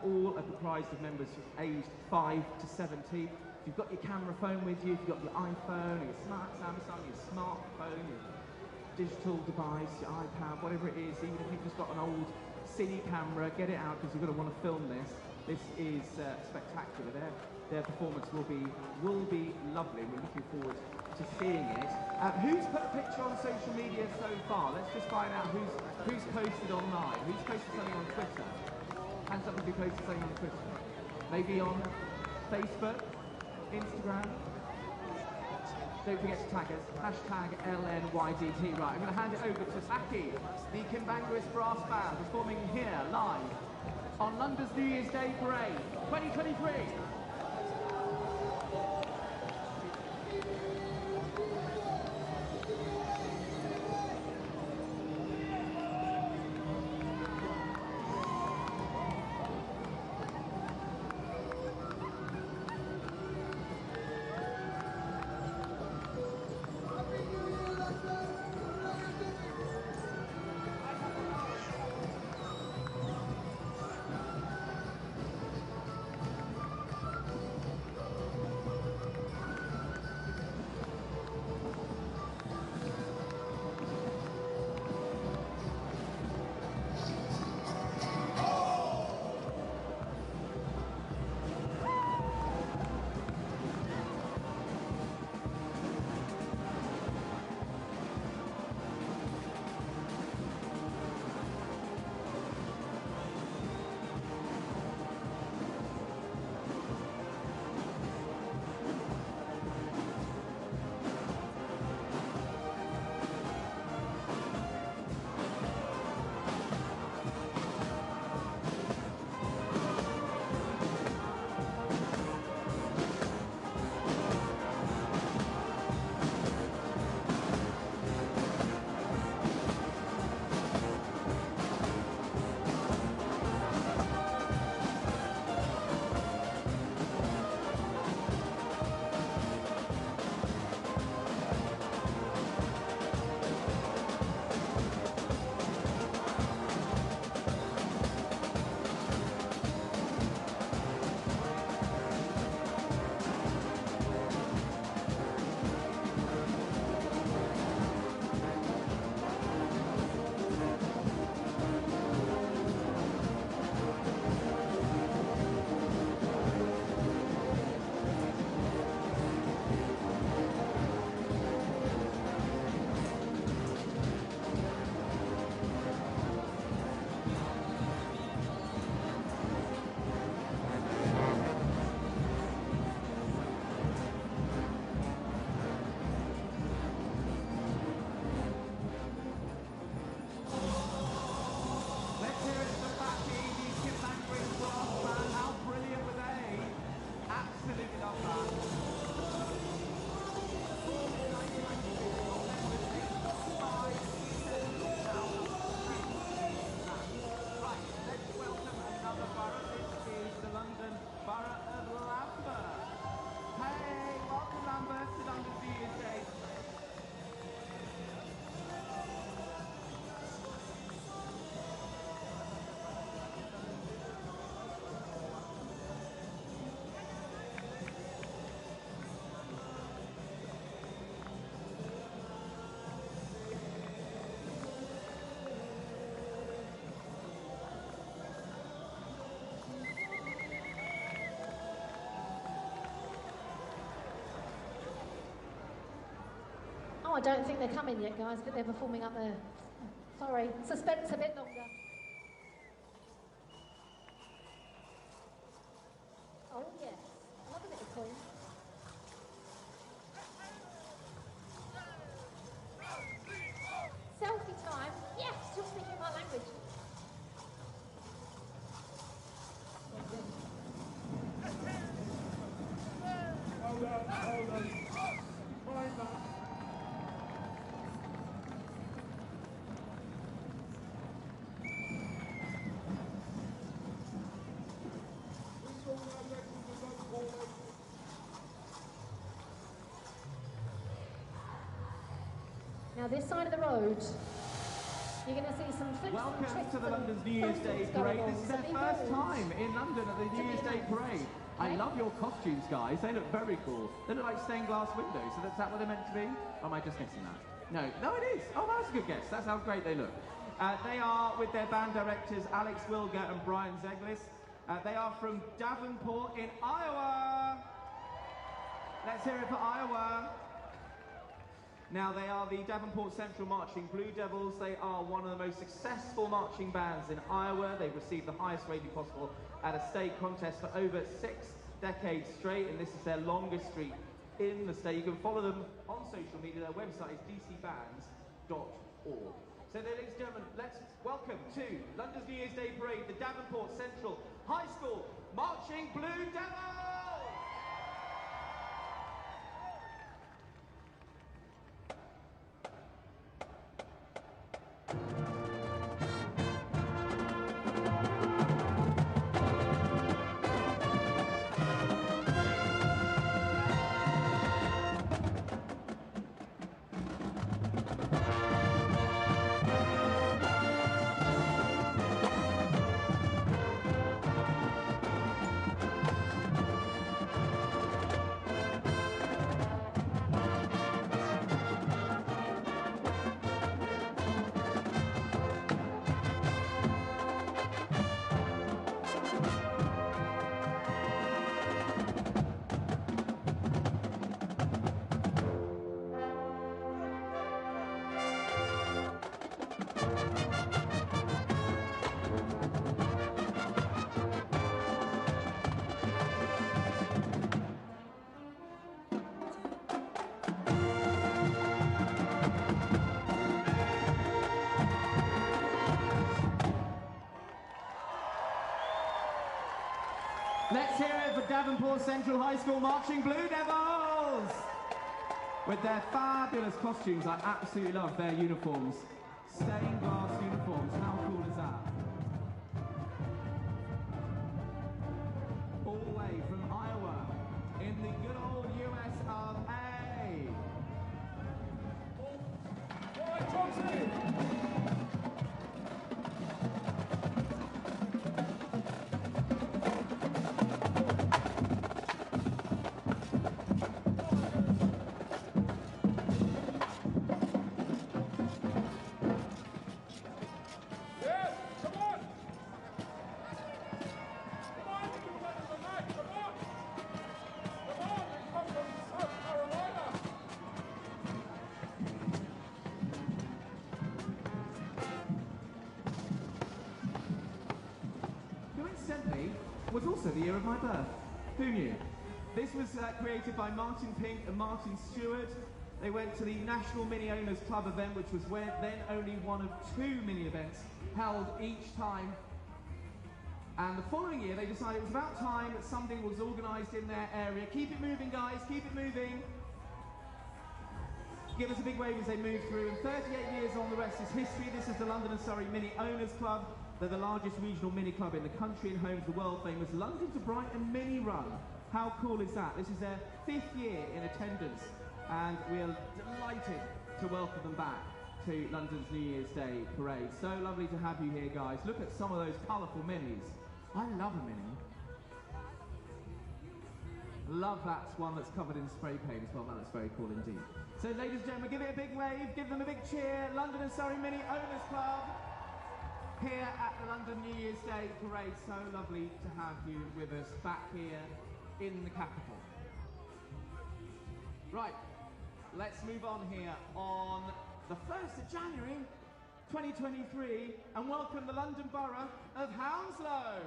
all are comprised of members aged 5 to 70. If you've got your camera phone with you, if you've got your iPhone, your smart Samsung, your smartphone, your digital device, your iPad, whatever it is, even if you've just got an old cine camera, get it out because you're going to want to film this. This is spectacular. Their performance will be lovely. We're looking forward to seeing it. Who's put a picture on social media so far? Let's just find out who's posted online. Who's posted something on Twitter? Hands up if you posted something on Twitter. Maybe on Facebook, Instagram. Don't forget to tag us. Hashtag LNYDT. Right, I'm going to hand it over to Backy, the Kimbangwis Brass Band, performing here live on London's New Year's Day Parade 2023. I don't think they're coming yet, guys. I think they're performing up there. Sorry, suspense a bit longer. Oh yes, love a bit of Queen. Selfie time. Yes, you're speaking my language. Hold on. Fine back. Now this side of the road, you're going to see some flips. Welcome to the London's New Year's Day Parade. This is their first time in London at the New Year's Day Parade. I love your costumes, guys. They look very cool. They look like stained glass windows. So is that what they're meant to be? Or am I just guessing that? No, it is. Oh, that's a good guess. That's how great they look. They are with their band directors, Alex Wilger and Brian Zeglis. They are from Davenport in Iowa. Let's hear it for Iowa. Now, they are the Davenport Central Marching Blue Devils. They are one of the most successful marching bands in Iowa. They've received the highest rating possible at a state contest for over 6 decades straight, and this is their longest streak in the state. You can follow them on social media. Their website is dcbands.org. So, ladies and gentlemen, let's welcome to London's New Year's Day Parade, the Davenport Central High School Marching Blue Devils! Let's hear it for Davenport Central High School Marching Blue Devils! With their fabulous costumes, I absolutely love their uniforms. Stained glass uniforms, how cool is that? All the way from Iowa, in the good old US of A. All right, Chauncey! Was also the year of my birth. Who knew? This was created by Martin Pink and Martin Stewart. They went to the National Mini Owners Club event, which was then only one of 2 mini events held each time. And the following year, they decided it was about time that something was organised in their area. Keep it moving, guys, keep it moving. Give us a big wave as they move through. And 38 years on, the rest is history. This is the London and Surrey Mini Owners Club. They're the largest regional mini club in the country and home to the world-famous London to Brighton Mini Run. How cool is that? This is their 5th year in attendance, and we are delighted to welcome them back to London's New Year's Day Parade. So lovely to have you here, guys. Look at some of those colourful minis. I love a mini. Love that one that's covered in spray paint as well. That looks very cool indeed. So, ladies and gentlemen, give it a big wave, give them a big cheer. London and Surrey Mini Owners Club. Here at the London New Year's Day Parade, so lovely to have you with us back here in the capital. Right, let's move on here on the 1st of January 2023 and welcome the London Borough of Hounslow.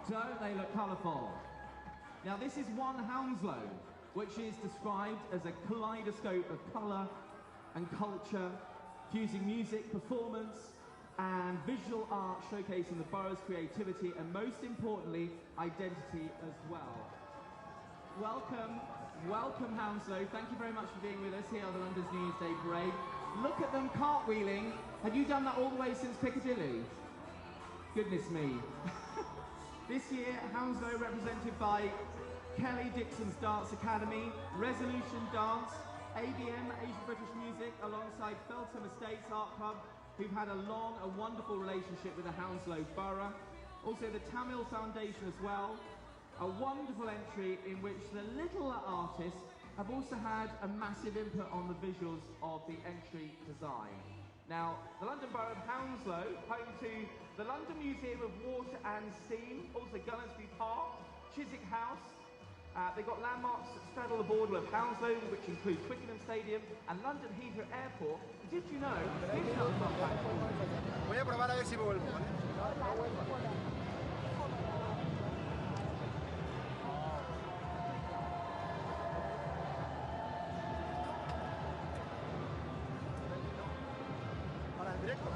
Don't they look colourful? Now this is one Hounslow, which is described as a kaleidoscope of colour and culture, fusing music, performance and visual art, showcasing the borough's creativity and most importantly, identity as well. Welcome, welcome Hounslow. Thank you very much for being with us here on the London's New Year's Day Parade. Look at them cartwheeling. Have you done that all the way since Piccadilly? Goodness me. This year, Hounslow represented by Kelly Dixon's Dance Academy, Resolution Dance, ABM, Asian British Music, alongside Feltham Estates Art Club, who've had a long and wonderful relationship with the Hounslow Borough. Also the Tamil Foundation as well. A wonderful entry in which the little artists have also had a massive input on the visuals of the entry design. Now, the London Borough of Hounslow, home to the London Museum of Water and Steam, also Gunnersbury Park, Chiswick House. They've got landmarks that straddle the border of Hounslow, which include Twickenham Stadium and London Heathrow Airport. Did you know? Here's another fun fact. Voy a probar a ver si me vuelvo, ¿vale? Para el directo.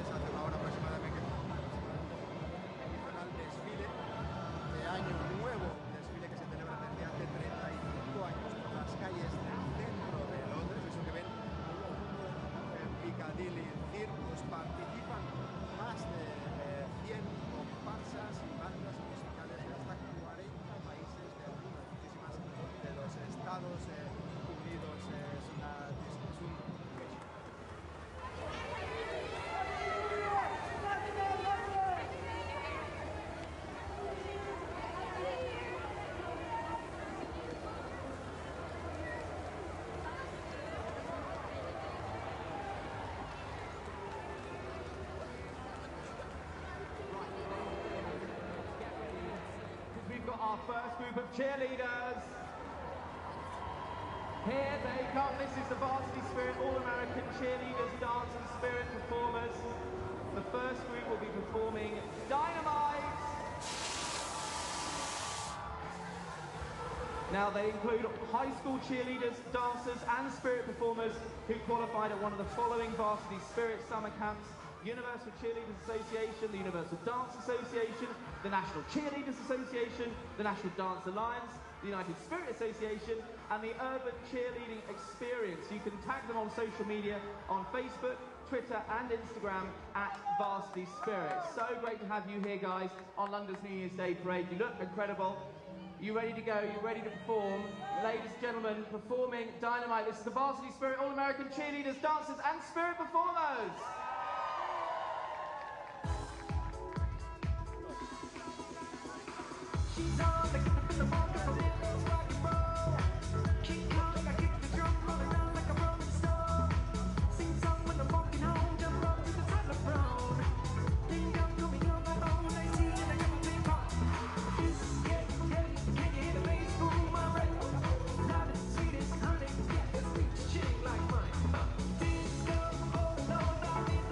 Hace una hora aproximadamente hizo el desfile de Año Nuevo, un desfile que se celebra desde hace 35 años por las calles del centro de Londres. Eso que ven en Piccadilly Circus, participan más de 100 comparsas y bandas musicales de hasta 40 países del mundo, muchísimas de los Estados Unidos. Es un We've got our first group of cheerleaders. Here they come. This is the Varsity Spirit All-American Cheerleaders Dance and Spirit Performers. The first group will be performing Dynamite. Now they include high school cheerleaders, dancers and spirit performers who qualified at one of the following Varsity Spirit summer camps: Universal Cheerleaders Association, the Universal Dance Association, the National Cheerleaders Association, the National Dance Alliance, the United Spirit Association, and the Urban Cheerleading Experience. You can tag them on social media on Facebook, Twitter and Instagram at Varsity Spirit. So great to have you here, guys, on London's New Year's Day Parade. You look incredible. You ready to go? You ready to perform? Ladies and gentlemen, performing Dynamite. This is the Varsity Spirit All-American Cheerleaders, Dancers and Spirit Performers. She's on the rock and roll. Keep calling, I kick the drum, roll around like a rolling stone. Sing song when I'm walking home, jump up to the telephone. Think I'm coming on my own, I see and I got my big heart. Can you hear the bass boom, my right? Loud and sweet as honey, yeah, the sweet chick like mine. Disco, oh Lord, I'm in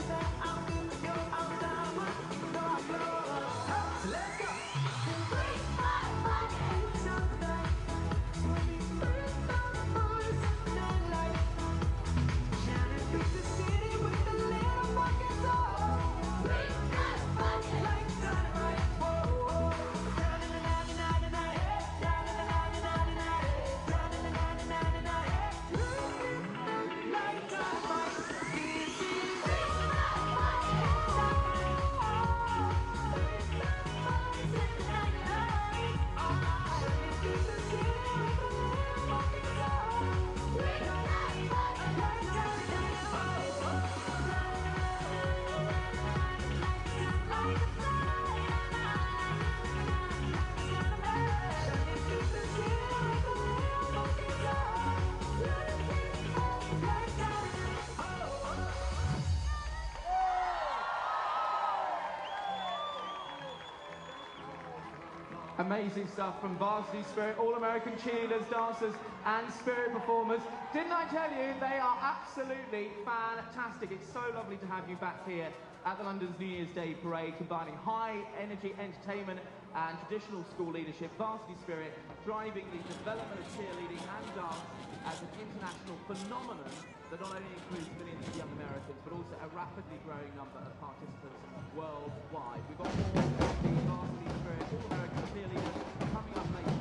Amazing stuff from Varsity Spirit, all-American cheerleaders, dancers, and spirit performers. Didn't I tell you, they are absolutely fantastic. It's so lovely to have you back here at the London's New Year's Day Parade, combining high-energy entertainment and traditional school leadership. Varsity Spirit driving the development of cheerleading and dance as an international phenomenon that not only includes millions of young Americans, but also a rapidly growing number of participants worldwide. We've got more of the Varsity Spirit, all-American cheerleaders coming up later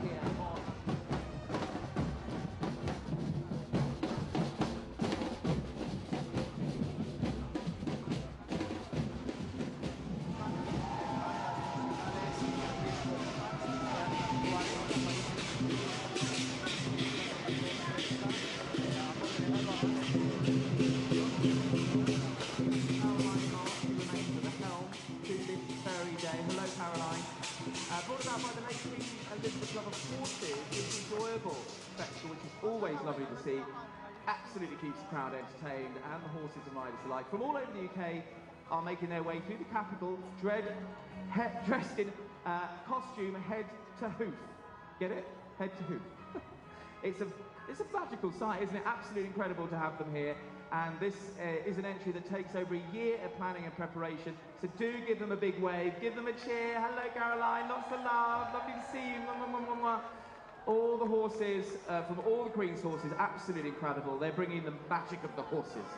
here on brought about by the late Queen Elizabeth Club of Horses. It's an enjoyable spectacle, which is always lovely to see. Absolutely keeps the crowd entertained, and the horses and riders alike from all over the UK are making their way through the capital, dressed in costume head to hoof. Get it? Head to hoof. It's a magical sight, isn't it? Absolutely incredible to have them here. And this is an entry that takes over a year of planning and preparation. So do give them a big wave, give them a cheer. Hello, Caroline, lots of love, lovely to see you. Mwah, mwah, mwah, mwah. All the horses, from all the Queen's horses, absolutely incredible. They're bringing the magic of the horses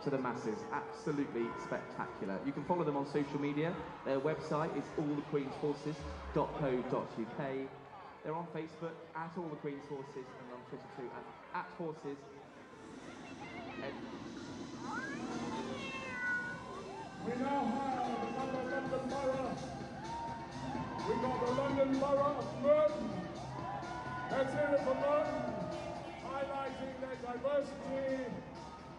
to the masses. Absolutely spectacular. You can follow them on social media. Their website is allthequeenshorses.co.uk. They're on Facebook, at All the Queen's Horses, and on Twitter too, at Horses. We now have another London Borough. We got the London Borough of Merton. Let's hear it for Merton, highlighting their diversity,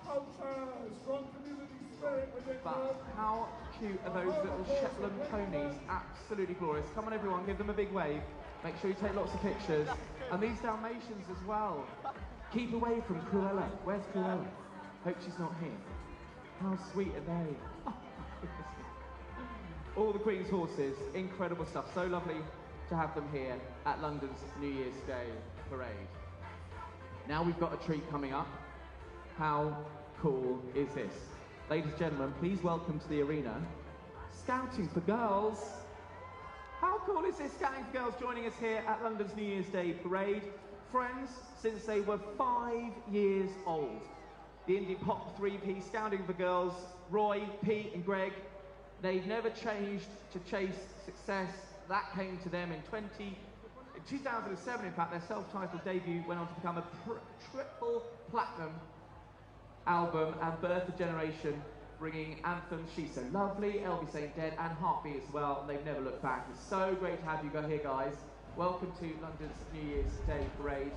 culture, strong community spirit within Merton. How cute are those little Shetland ponies? Absolutely glorious. Come on everyone, give them a big wave. Make sure you take lots of pictures. And these Dalmatians as well. Keep away from Cruella. Where's Cruella? Hope she's not here. How sweet are they? All the Queen's horses, incredible stuff. So lovely to have them here at London's New Year's Day Parade. Now we've got a treat coming up. How cool is this? Ladies and gentlemen, please welcome to the arena, Scouting for Girls. How cool is this? Scouting for Girls joining us here at London's New Year's Day Parade. Friends since they were 5 years old. The indie pop three-piece Scouting for Girls, Roy, Pete and Greg, they've never changed to chase success. That came to them in 2007, in fact, their self-titled debut went on to become a triple platinum album and birth a generation, bringing anthems She's So Lovely, Elvis Ain't Dead and Heartbeat as well, and they've never looked back. It's so great to have you here, guys. Welcome to London's New Year's Day Parade.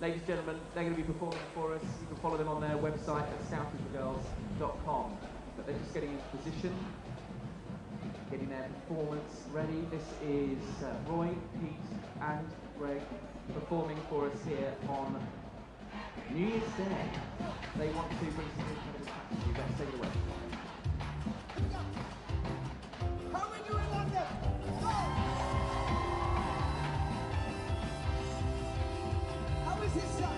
Ladies and gentlemen, they're going to be performing for us. You can follow them on their website at scoutingforgirls.com. But they're just getting into position, getting their performance ready. This is Roy, Pete and Greg performing for us here on New Year's Day. They want to bring some incredible facts to you. Let's take it away. How we doing, London? Go! How is his son?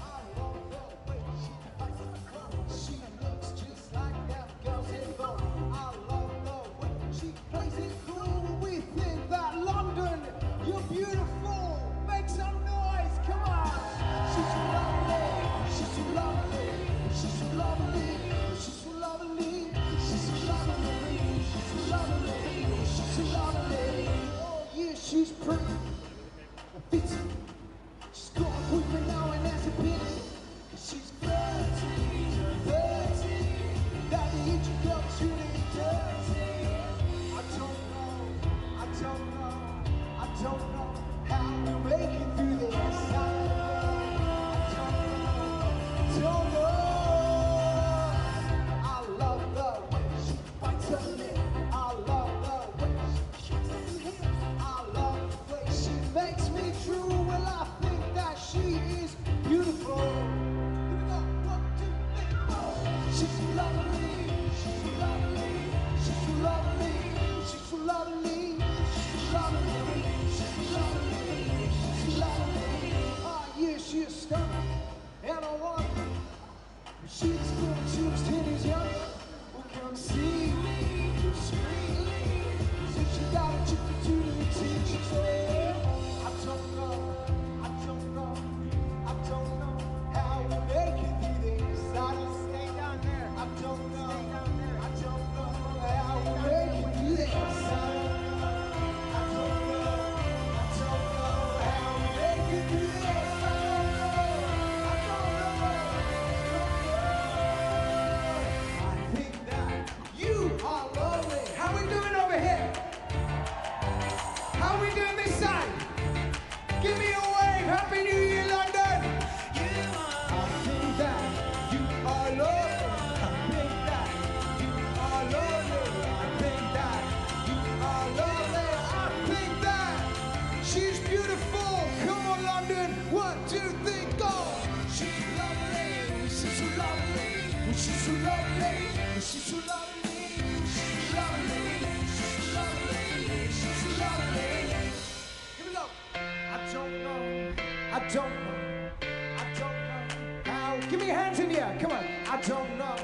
I don't know where she fights in the club. She looks just like that girl's in love. I love the way she plays it cool. We think that London, you're beautiful. Make some noise, come on. She's so lovely, she's so lovely, she's so lovely, she's so lovely. stomach, and I wonder if she's going to his titties young. Well, come see me, just scream. So she got a chicken to the teeth. She said, I don't know, I don't know, I don't know how we make it through this. I just stay down there. I don't know, I don't know how we make it through this. I don't know how we make it through this. Give me a wave, Happy New Year, London! I think that you are lovely. I think that you are lovely. I think that you are lovely. I think that she's beautiful. Come on, London. 1, 2, 3, go! She's lovely. She's so lovely. She's so lovely. She's so lovely. She's lovely. She's lovely. She's lovely. Here we go. I don't know, I don't know, I don't know how. Give me your hands in the air, come on. I don't know,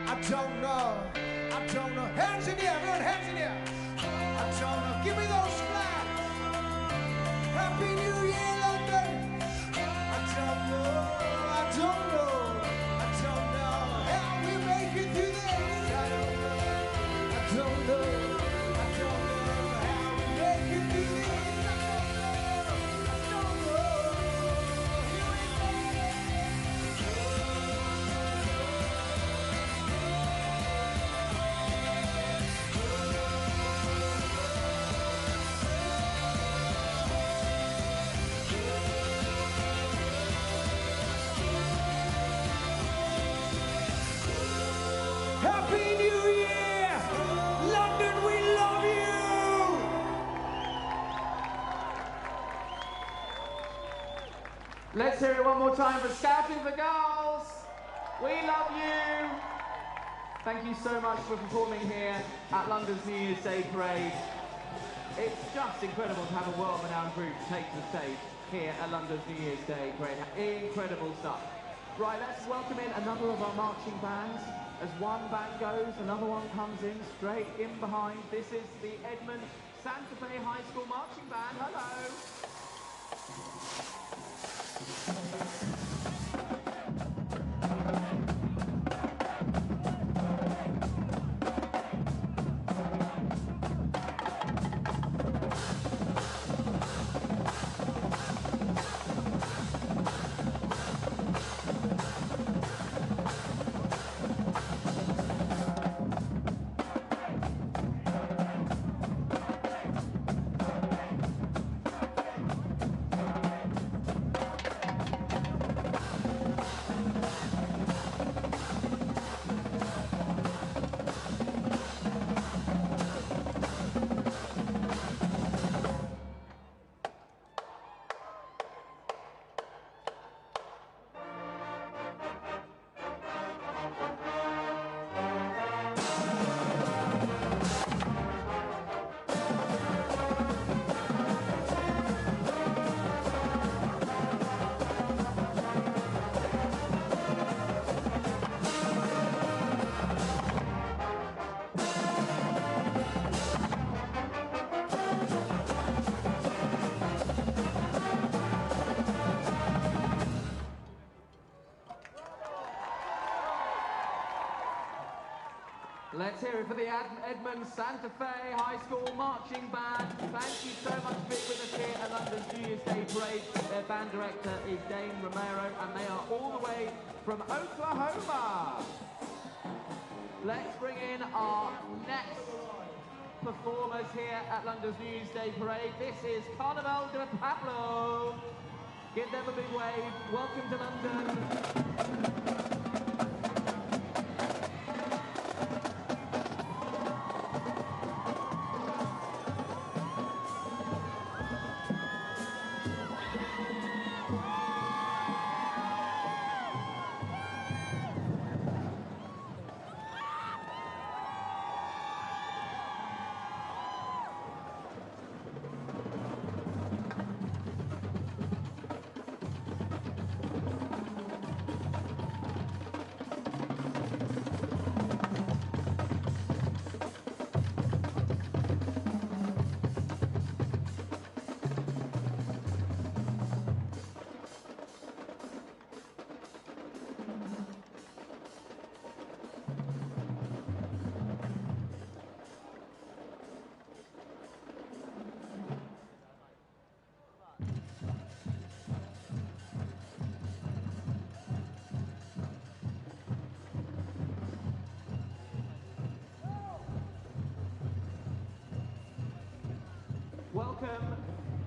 I don't know, I don't know. Hands in the air, everyone, hands in the air. I don't know, give me those flags. Happy New Year, London. I don't know, I don't know, I don't know how we make it through this. I don't know, I don't know, I don't know how we make it through this. Happy New Year! London, we love you! Let's hear it one more time for Scouting for Girls. We love you. Thank you so much for performing here at London's New Year's Day Parade. It's just incredible to have a world-renowned group take the stage here at London's New Year's Day Parade. Incredible stuff. Right, let's welcome in another of our marching bands. As one band goes, another one comes in straight in behind. This is the Edmund Santa Fe High School Marching Band. Hello. Let's hear it for the Edmund Santa Fe High School Marching Band. Thank you so much for being with us here at London's New Year's Day Parade. Their band director is Dane Romero, and they are all the way from Oklahoma. Let's bring in our next performers here at London's New Year's Day Parade. This is Carnival de Pablo. Give them a big wave. Welcome to London.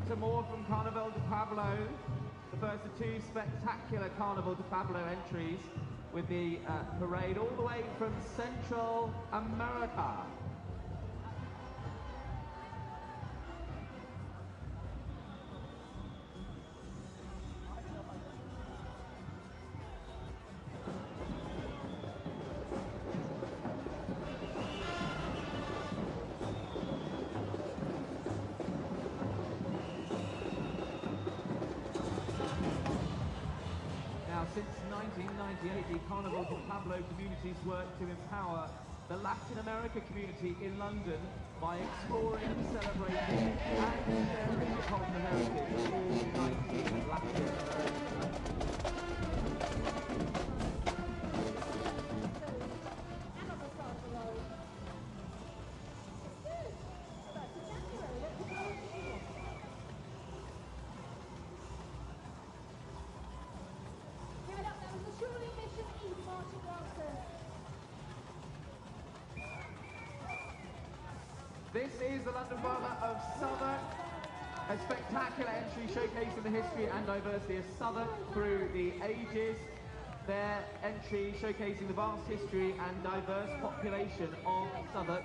to more from Carnaval de Pablo, the first of two spectacular Carnaval de Pablo entries with the parade all the way from Central America. Since 1998, the Carnaval de Pablo community's worked to empower the Latin America community in London by exploring, celebrating and sharing the cultural heritage of all 19 Latin Americans. This is the London Borough of Southwark, a spectacular entry showcasing the history and diversity of Southwark through the ages. Their entry showcasing the vast history and diverse population of Southwark,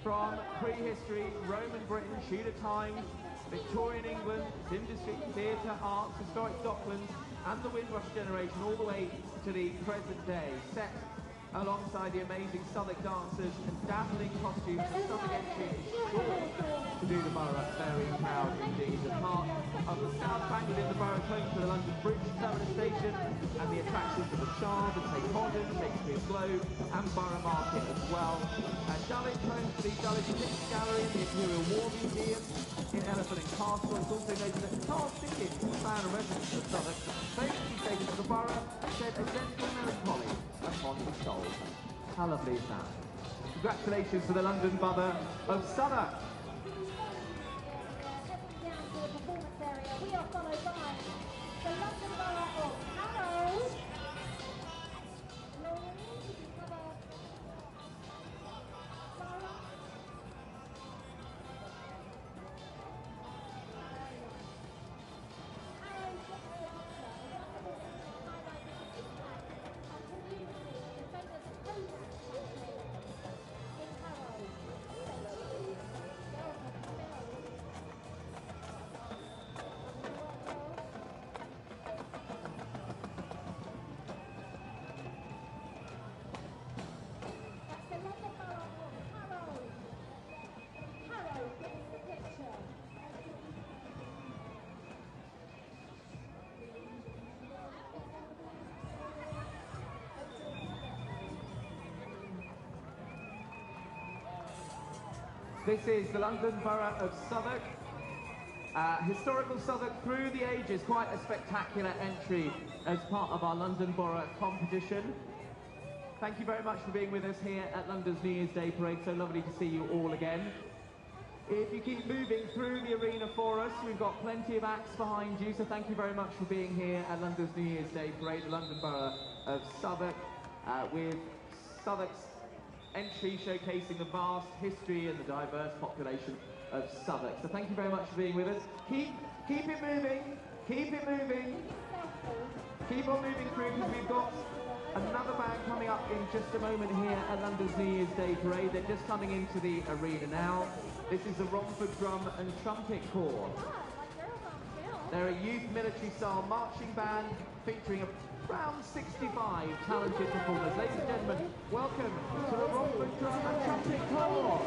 from prehistory, Roman Britain, Tudor times, Victorian England, its industry, theatre, arts, historic Docklands, and the Windrush generation, all the way to the present day, set alongside the amazing Southwark dancers and dazzling costumes. The Southwark entry is sure to do the borough very proud indeed. As part of the South Bank within the borough's home to the London Bridge Terminus Station and the attractions of the Shard, the Tate Modern, Shakespeare's Globe and Borough Market as well. Dulwich home to the Dulwich Picture Gallery and the Imperial War Museum in Elephant and Castle. It's also noted that Charles Dickens, fan and resident of Southwark, famously stated to the borough, said a gentle melancholy upon his soul. How lovely is that? Congratulations to the London Borough of Southwark. We are followed by the London Borough of Harrow. This is the London Borough of Southwark. Historical Southwark through the ages, quite a spectacular entry as part of our London Borough competition. Thank you very much for being with us here at London's New Year's Day Parade. So lovely to see you all again. If you keep moving through the arena for us, we've got plenty of acts behind you, so thank you very much for being here at London's New Year's Day Parade, the London Borough of Southwark, with Southwark's entry showcasing the vast history and the diverse population of Southwark. So thank you very much for being with us. Keep it moving, keep it moving. Keep on moving through, because we've got another band coming up in just a moment here at London's New Year's Day Parade. They're just coming into the arena now. This is the Romford Drum and Trumpet Corps. They're a youth military-style marching band featuring around 65 talented performers. Ladies and gentlemen, welcome to the Romford Drum and Trumpet Corps.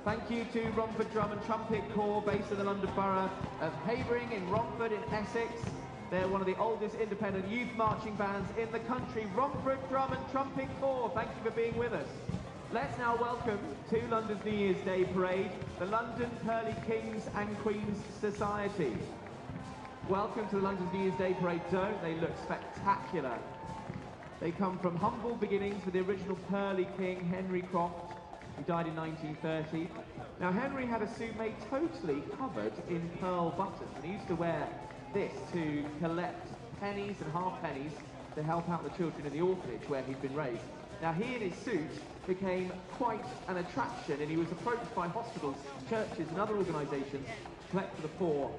Thank you to Romford Drum and Trumpet Corps, based in the London Borough of Havering in Romford in Essex. They're one of the oldest independent youth marching bands in the country. Romford Drum and Trumping Corps, thank you for being with us. Let's now welcome to London's New Year's Day Parade, the London Pearly Kings and Queens Society. Welcome to the London's New Year's Day Parade. Don't they look spectacular? They come from humble beginnings with the original Pearly King, Henry Croft, who died in 1930. Now, Henry had a suit made totally covered in pearl buttons, and he used to wear this to collect pennies and half pennies to help out the children in the orphanage where he'd been raised. Now, he and his suit became quite an attraction, and he was approached by hospitals, churches and other organisations to collect for the poor,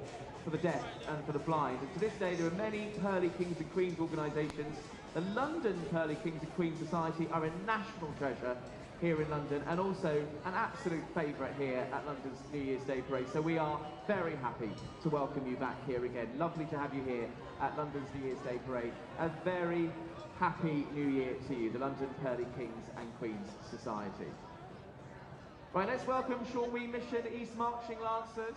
for the deaf and for the blind. And to this day, there are many Pearly Kings and Queens organisations. The London Pearly Kings and Queens Society are a national treasure here in London, and also an absolute favourite here at London's New Year's Day Parade. So we are very happy to welcome you back here again. Lovely to have you here at London's New Year's Day Parade. A very happy New Year to you, the London Pearly Kings and Queens Society. Right, let's welcome Shall We Mission East Marching Lancers.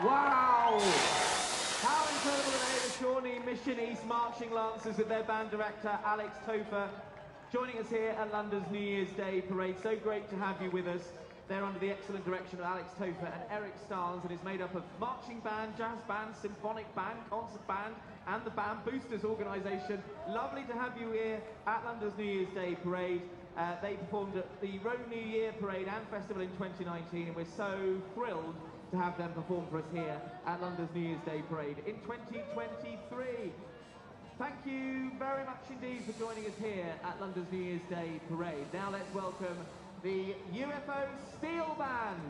Wow! How incredible are they, the Shawnee Mission East Marching Lancers with their band director, Alex Topher, joining us here at London's New Year's Day Parade. So great to have you with us. They're under the excellent direction of Alex Topher and Eric Starnes, and is made up of marching band, jazz band, symphonic band, concert band, and the Band Boosters organisation. Lovely to have you here at London's New Year's Day Parade. They performed at the Rome New Year Parade and Festival in 2019, and we're so thrilled to have them perform for us here at London's New Year's Day Parade in 2023. Thank you very much indeed for joining us here at London's New Year's Day Parade. Now let's welcome the UFO Steel Band.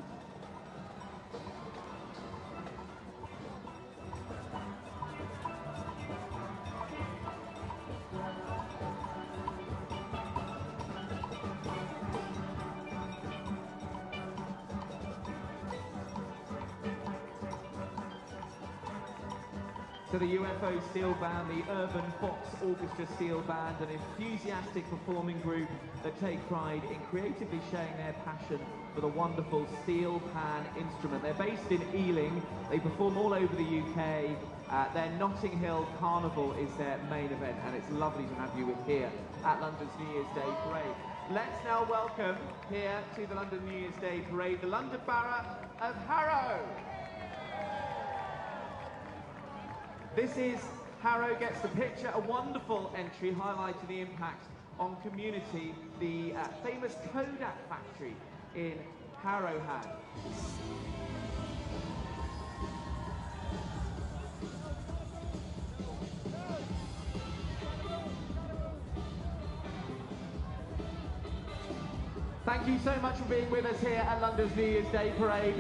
So the UFO Steel Band, the Urban Fox Orchestra Steel Band, an enthusiastic performing group that take pride in creatively sharing their passion for the wonderful steel pan instrument. They're based in Ealing. They perform all over the UK. Their Notting Hill Carnival is their main event, and it's lovely to have you here at London's New Year's Day Parade. Let's now welcome here to the London New Year's Day Parade, the London Borough of Harrow. This is Harrow Gets the Picture, a wonderful entry highlighting the impact on community the famous Kodak factory in Harrow had. Thank you so much for being with us here at London's New Year's Day Parade.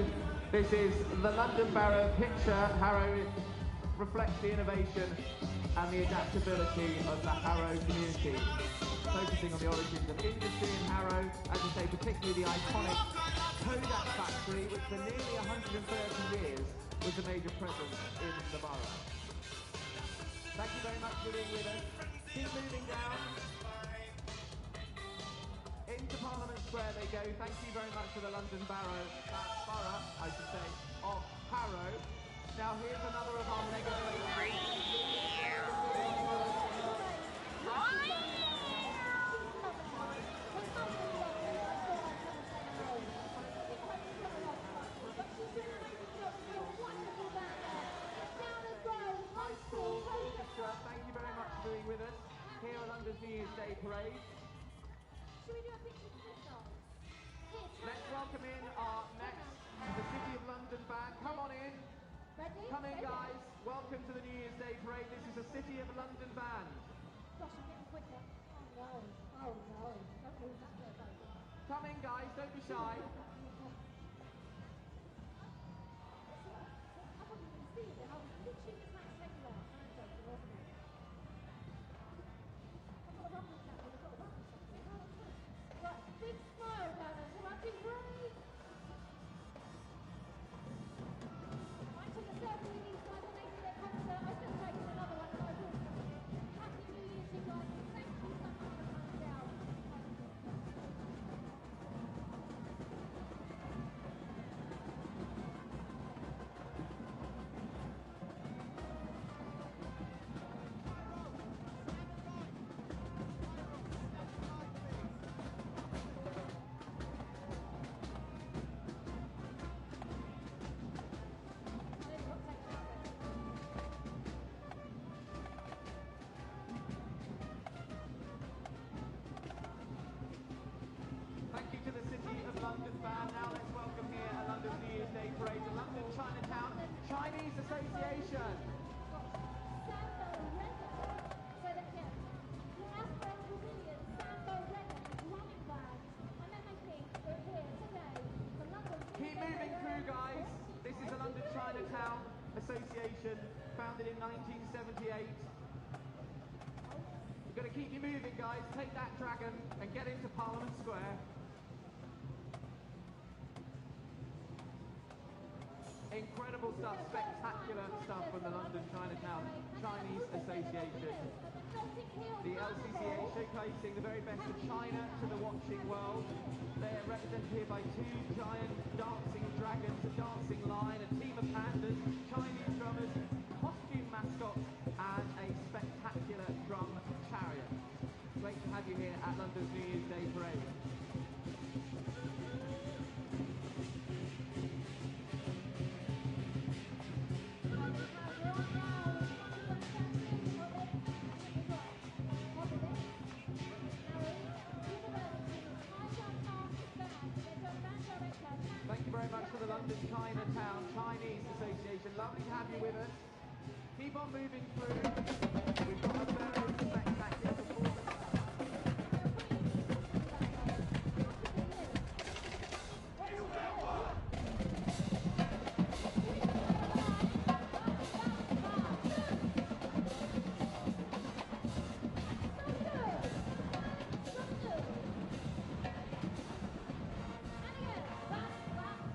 This is the London Borough picture. Harrow reflects the innovation and the adaptability of the Harrow community, focusing on the origins of industry in Harrow, as I say, particularly the iconic Kodak factory, which for nearly 130 years was a major presence in the borough. Thank you very much for being with us. Keep moving down. Into Parliament Square they go. Thank you very much to the London Borough, I should say, of Harrow. Now here's another of our mega Thank you very much for being with us here at London's New Year's Day Parade. Should we do a picture of this song? Let's welcome in our next, the City of London band. Come on in. Ready? Come in, guys. Welcome to the New Year's Day Parade. This is the City of London band. Gosh, I'm getting quicker. Oh no. Oh no. Don't move that way, baby. Come in, guys. Don't be shy. I thought you could see it. I was literally just like taking off. Wasn't it? I've got a rubber cap. I've got a rubber cap. Right, big smile, Banners. All right, big breathe. Right to the circle in these guys. When they do their concert, I just taken another one. And I will. Happy New Year to you guys. Thank you so much for coming down. Thank you to the City of London band. Now let's welcome here at London's New Year's Day Parade the London Chinatown Chinese Association. Sambo Reggae. Say that again. The Afro-Brazilian Sambo Reggae drumming band. And then they think we're here today for London. Keep moving through, guys. This is the London Chinatown Association, founded in 1978. We're going to keep you moving, guys. Take that dragon and get into Parliament Square. Incredible stuff, spectacular stuff from the London Chinatown Chinese Association. The LCCA showcasing the very best of China to the watching world. They're represented here by two giant dancing dragons, a dancing lion, a team of pandas, Chinese drummers, costume mascots, and a spectacular drum chariot. Great to have you here at London's New Year's Day Parade. Thank you very much to the London Chinatown Chinese Association. Lovely to have you with us. Keep on moving through. We've got a very spectacular performance.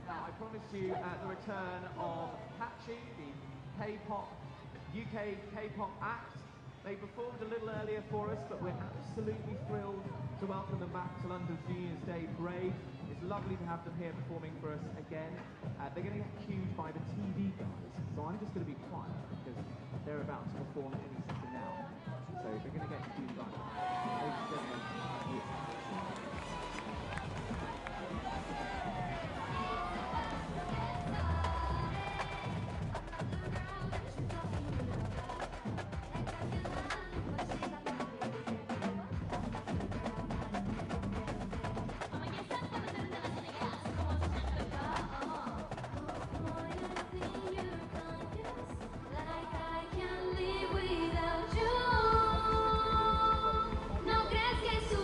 Now, I promised you the return of Patchy, the K-pop, UK K-pop act. They performed a little earlier for us, but we're absolutely thrilled to welcome them back to London's New Year's Day Parade. It's lovely to have them here performing for us again. They're going to get cued by the TV guys, so I'm just going to be quiet because they're about to perform any second now. So they're going to get cued by them. Ladies and gentlemen, No crees que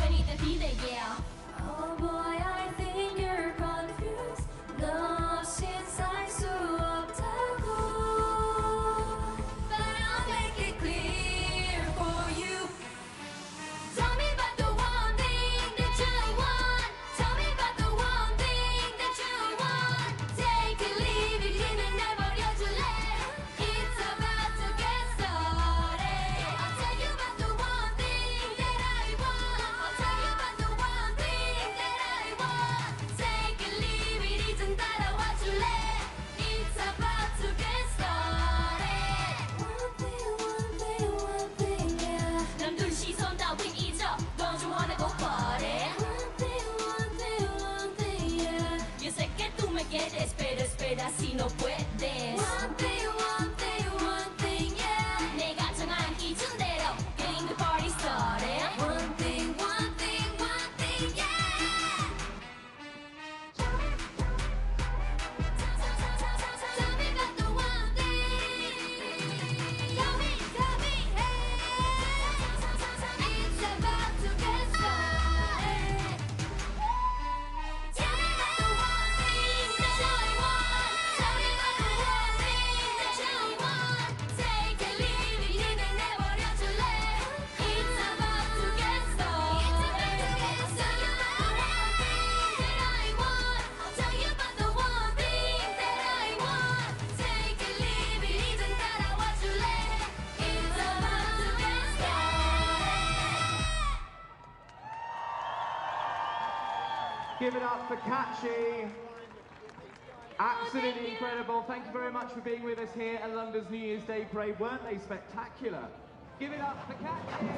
I need to feel it, yeah. Oh boy, I think you're confused. Love since I saw up but I'll make it clear for you. Tell me about the one thing that you want. Tell me about the one thing that you want. Take it, leave it, give it, never get too late. It's about to get started. I'll tell you about the one thing that I want. I'll tell you about the one thing that I want. Take it, leave it, 이젠 따라와 줄래? It's about to get started. One thing, yeah. 남들 시선 따윈 잊어. Don't you wanna go party? One thing, yeah. Yo sé que tú me quieres, pero espera si no puedes. One thing, yeah. 내가 정한 기준대로 getting the party started. One thing, yeah. Tell me about the one thing. Tell me, hey. It's about to get started. Tell me about the one thing that I want. Tell me about the one thing that you want. Take it, leave it, give it, never get too late. It's about to get started. I'll tell you about the one thing that I want. I'll tell you about the one thing that I want. Take it, leave it, 이젠 따라와 줄래? It's about to get started. Give it up for Catchy. Absolutely incredible. Thank you very much for being with us here at London's New Year's Day Parade. Weren't they spectacular? Give it up for Catchy.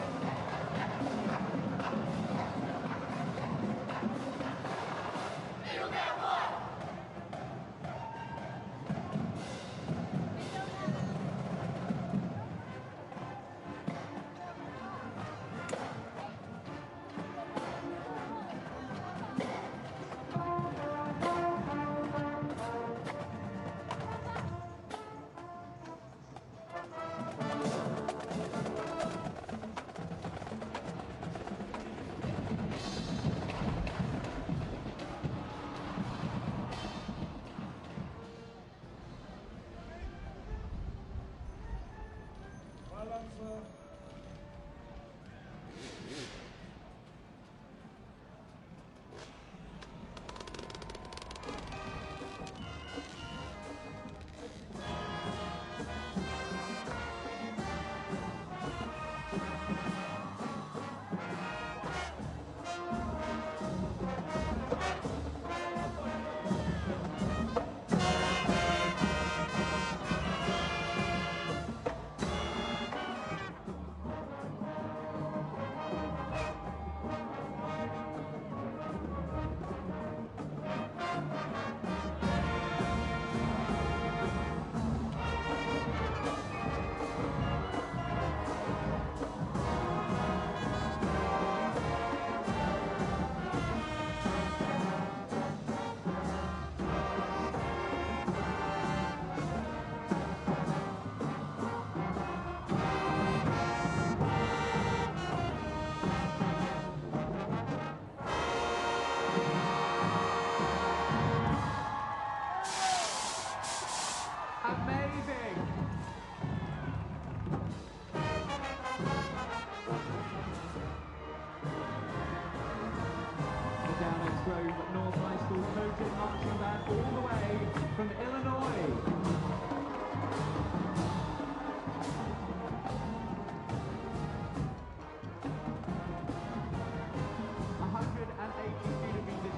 North High School Coaching Marching Band all the way from Illinois.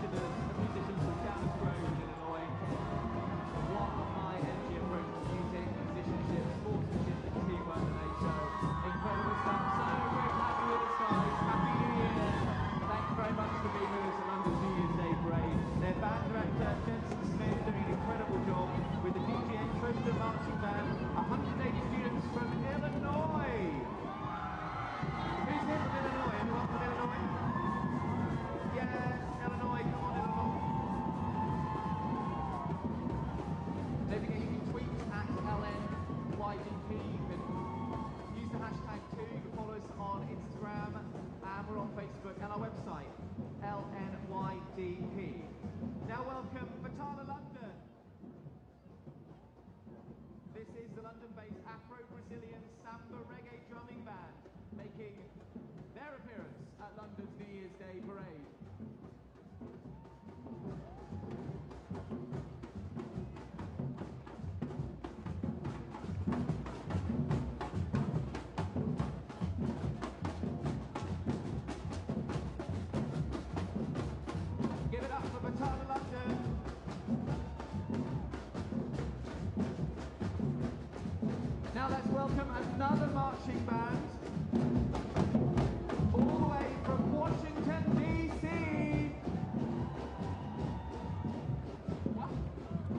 Student musicians from Downers Grove in Illinois. What a high-energy approach to music, musicianship, sportsmanship, and teamwork that they show. Incredible stuff. So great to have you with us, guys. Happy New Year. Thank you very much for being with us at London's New Year's Day Parade. Their band director, Jensen Smith, doing an incredible job. marching band. All the way from Washington, D.C. What?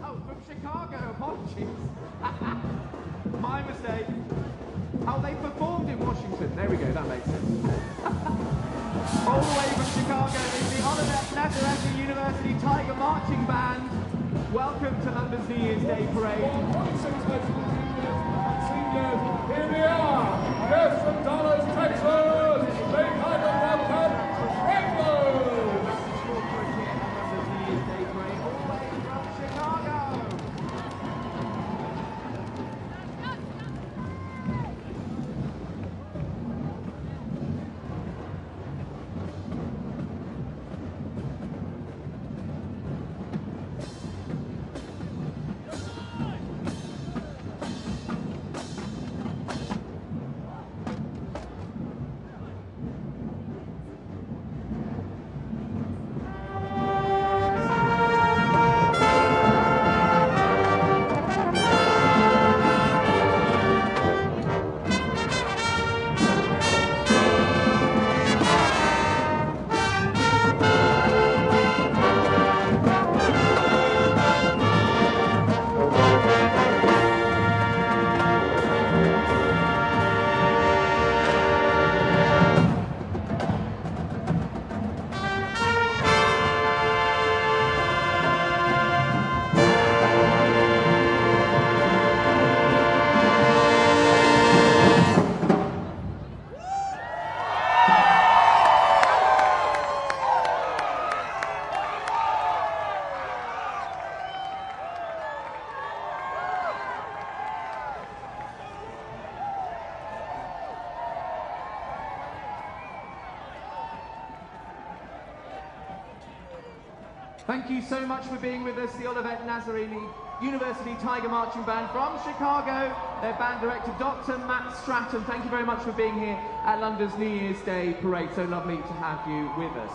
Oh, from Chicago, apologies. My mistake. Oh, they performed in Washington. There we go, that makes sense. All the way from Chicago is the Olivet Nazareth University Tiger Marching Band. Welcome to London's New Year's Day Parade. Here we are! Yes, from Dallas, Texas! They kind of welcome Ramblers! London's New Year's Day Parade, all the way from Chicago. Thank you so much for being with us, the Olivet Nazarene University Tiger Marching Band from Chicago. Their band director, Dr. Matt Stratton. Thank you very much for being here at London's New Year's Day Parade. So lovely to have you with us.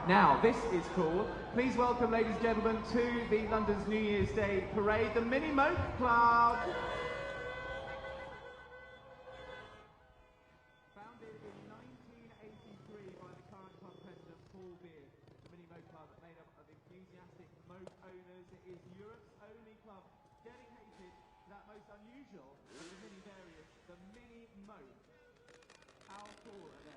Now, this is cool. Please welcome, ladies and gentlemen, to the London's New Year's Day Parade, the Mini Moke Club. Founded in 1983 by the current club president, Paul Beard. The Mini Moke Club, made up of enthusiastic moke owners, it is Europe's only club dedicated to that most unusual of the mini variants, the Mini Moke. How cool are they?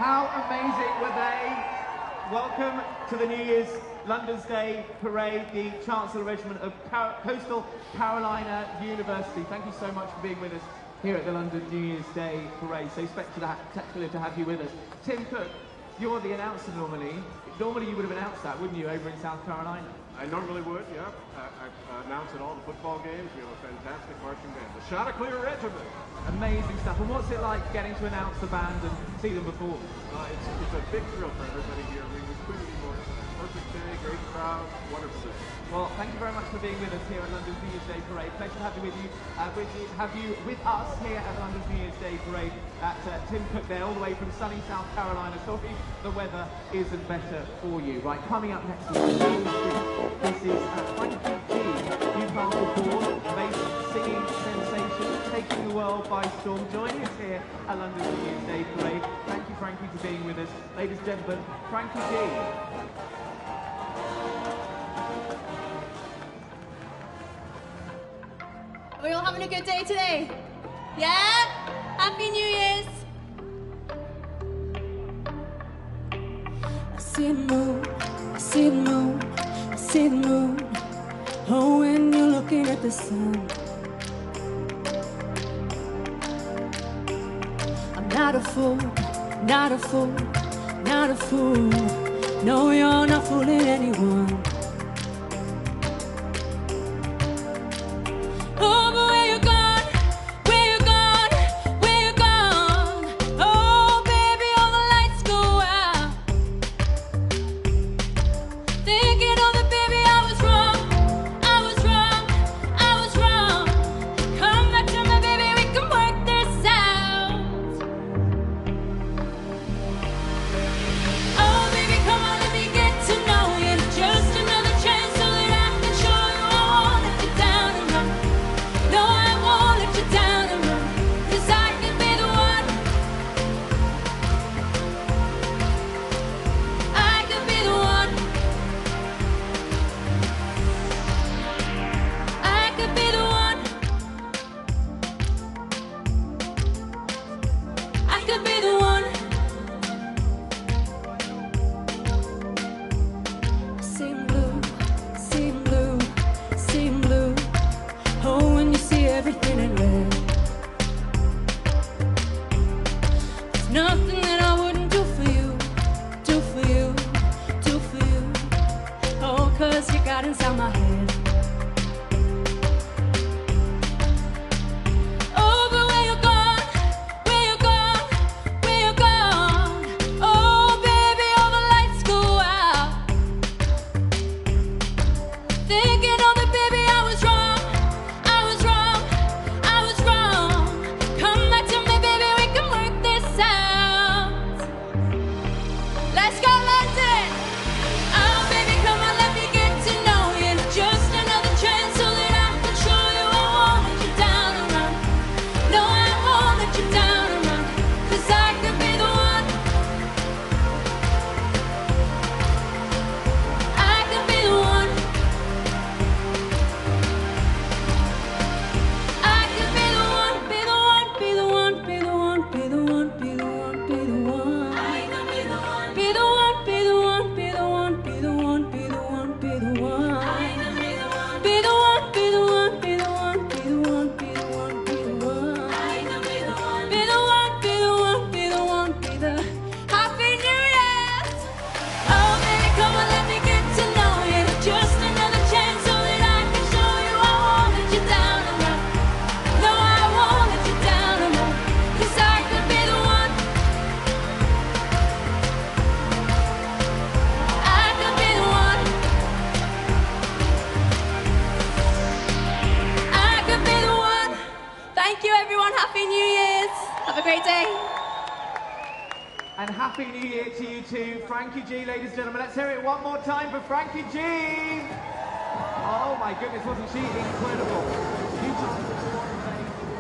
How amazing were they? Welcome to the New Year's London's Day Parade, the Chancellor Regiment of Coastal Carolina University. Thank you so much for being with us here at the London New Year's Day Parade. So spectacular to have you with us. Tim Cook, you're the announcer normally. Normally you would have announced that, wouldn't you, over in South Carolina? I normally would, yeah. I announce at all the football games. We have a fantastic marching band, the Chanticleer Regiment. Amazing stuff. And what's it like getting to announce the band and see them perform? It's a big thrill for everybody here. We couldn't be more excited. Perfect day, great crowd, wonderful. Well, thank you very much for being with us here at London's New Year's Day Parade. Pleasure to have you with us here at London's New Year's Day Parade. Tim Cook there, all the way from sunny South Carolina. Sorry the weather isn't better for you. Right, coming up next is this is Frankie G, Newcastle born, bass singing sensation, taking the world by storm. Joining us here at London's New Year's Day Parade. Thank you, Frankie, for being with us. Ladies and gentlemen, Frankie G. Are we all having a good day today? Yeah? Happy New Year's! I see the moon, I see the moon, I see the moon. Oh, when you're looking at the sun. I'm not a fool, not a fool, not a fool. No, you're not fooling anyone. Oh, but where you gone? Where you gone? Where you gone? Oh, baby, all the lights go out. Thinking of the baby, I was wrong. I was wrong. I was wrong. Come back to me, baby, we can work this out. Oh, baby, come on, let me get to know you. Just another chance so that I can show you I won't let you down and run. No, I won't let you down and run, 'cause I could be the one. I could be the one. I could be the one. I could be the one. Seem blue, seem blue, seem blue. Oh, when you see everything in red. There's nothing that I wouldn't do for you, do for you, do for you. Oh, 'cause you got inside my head. Oh, but where you gone? Where you gone? Where you gone? Oh, baby, all the lights go out. Thinking of the baby, I was wrong. I was wrong. I was wrong. Come back to me, baby, we can work this out. Let's go, London. Oh, baby, come on, let me get to know you. Just another chance so that I can show you I won't let you down and run. No, I won't let you down and run, 'cause I could be the one. I could be the one. I could be the one, be the one, be the one, be the one, be the one, be the one, be the one. I could be the one. Be the one, be the one, be the one, be the one, be the one, be the one. I could be the one. Be the one, be the one, be the one, be the one, be the one, be the one. I could be the one. Be the one, be the one, be the one, be the Happy New Year's. Oh, baby, come on, let me get to know you. Just another chance so that I can show you I won't let you down and run. No, I won't let you down and run, 'cause I could be the one. I could be the one. I could be the one. Thank you, everyone. Happy New Year's. Have a great day. And Happy New Year to you too, Frankie G, ladies and gentlemen. Let's hear it one more time for Frankie G. Oh my goodness, wasn't she incredible? Beautiful performance,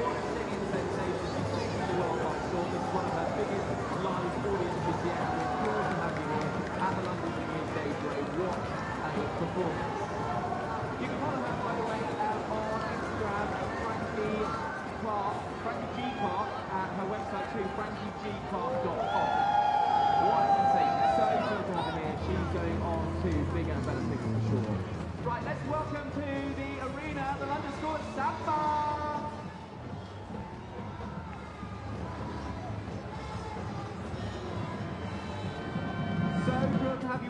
what a singing sensation. She's taking the world by storm. It's one of her biggest live audiences yet. We're thrilled to have you here at the London New Year's Day Parade. What a performance. You can follow her, by the way, on Instagram, Frankie G Clark, at her website too, frankiegclark.com.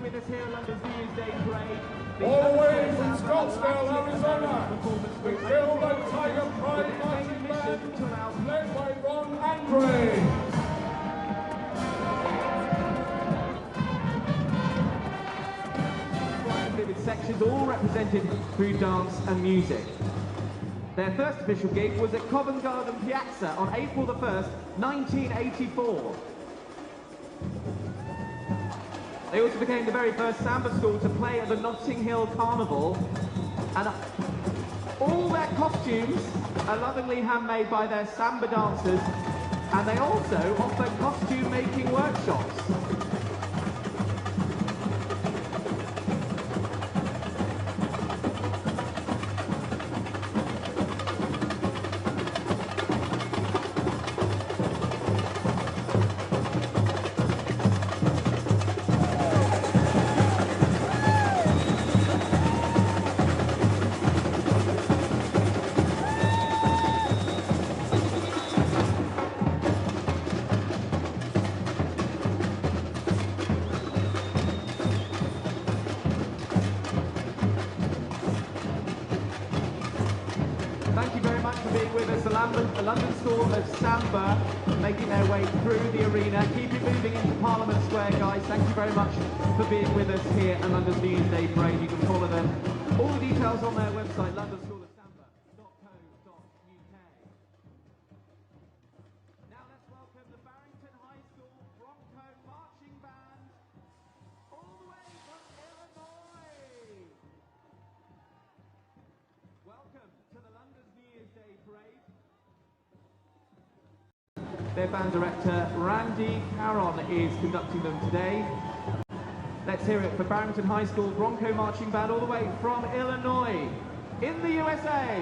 with us here at London's New Year's Day Parade. All the way from Scottsdale, Arizona, the Bill and Tiger Pride Marching Band, led by Ron Andre. Vivid sections all represented through dance and music. Their first official gig was at Covent Garden Piazza on April the 1st, 1984. They also became the very first samba school to play at the Notting Hill Carnival, and all their costumes are lovingly handmade by their samba dancers, and they also offer costume making workshops. Thank you very much for being with us. The London School of Samba making their way through the arena. Keep it moving into Parliament Square, guys. Thank you very much for being with us here at London's New Year's Day Parade. You can follow them. All the details on their website, londonschoolofsamba.co.uk. Now let's welcome the Barrington High School Bronco Marching Band, all the way from Illinois. Welcome to the London's New Year's Day Parade. Their band director, Randy Caron, is conducting them today. Let's hear it for Barrington High School Bronco Marching Band, all the way from Illinois, in the USA.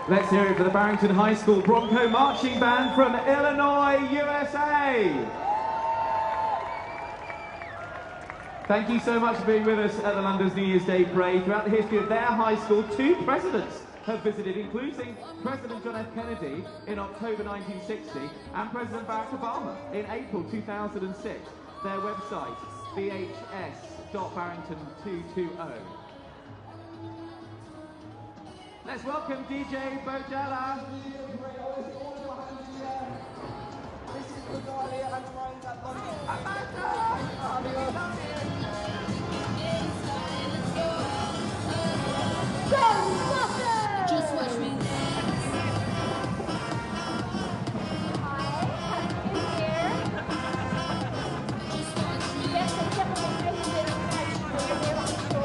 Let's hear it for the Barrington High School Bronco Marching Band from Illinois, USA. Thank you so much for being with us at the London's New Year's Day Parade. Throughout the history of their high school, 2 presidents have visited, including President John F. Kennedy in October 1960 and President Barack Obama in April 2006. Their website, bhs.barrington220. Let's welcome DJ Bojella. This is the guy here and running that London. Just watch me.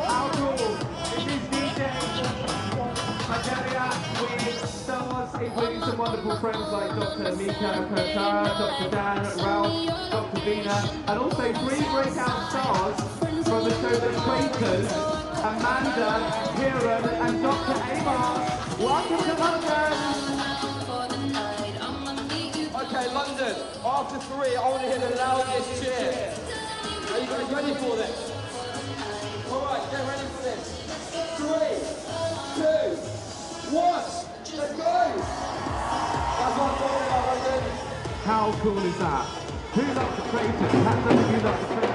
How cool! This is DJ Bojella with stars, including some wonderful friends like Dr. Mika Pertara, Dr. Dan, Ralph, Dr. Vina, and also 3 breakout stars from the show The Quakers, Amanda, Kieran, and Dr. Amar. Welcome to London! Okay, London. three, I want to hear the loudest cheer. Are you guys ready for this? All right, get ready for this. 3, 2, 1, let's go! That's what I'm talking about, London. How cool is that? Who loves the traitors? Hands up if you love the traitors.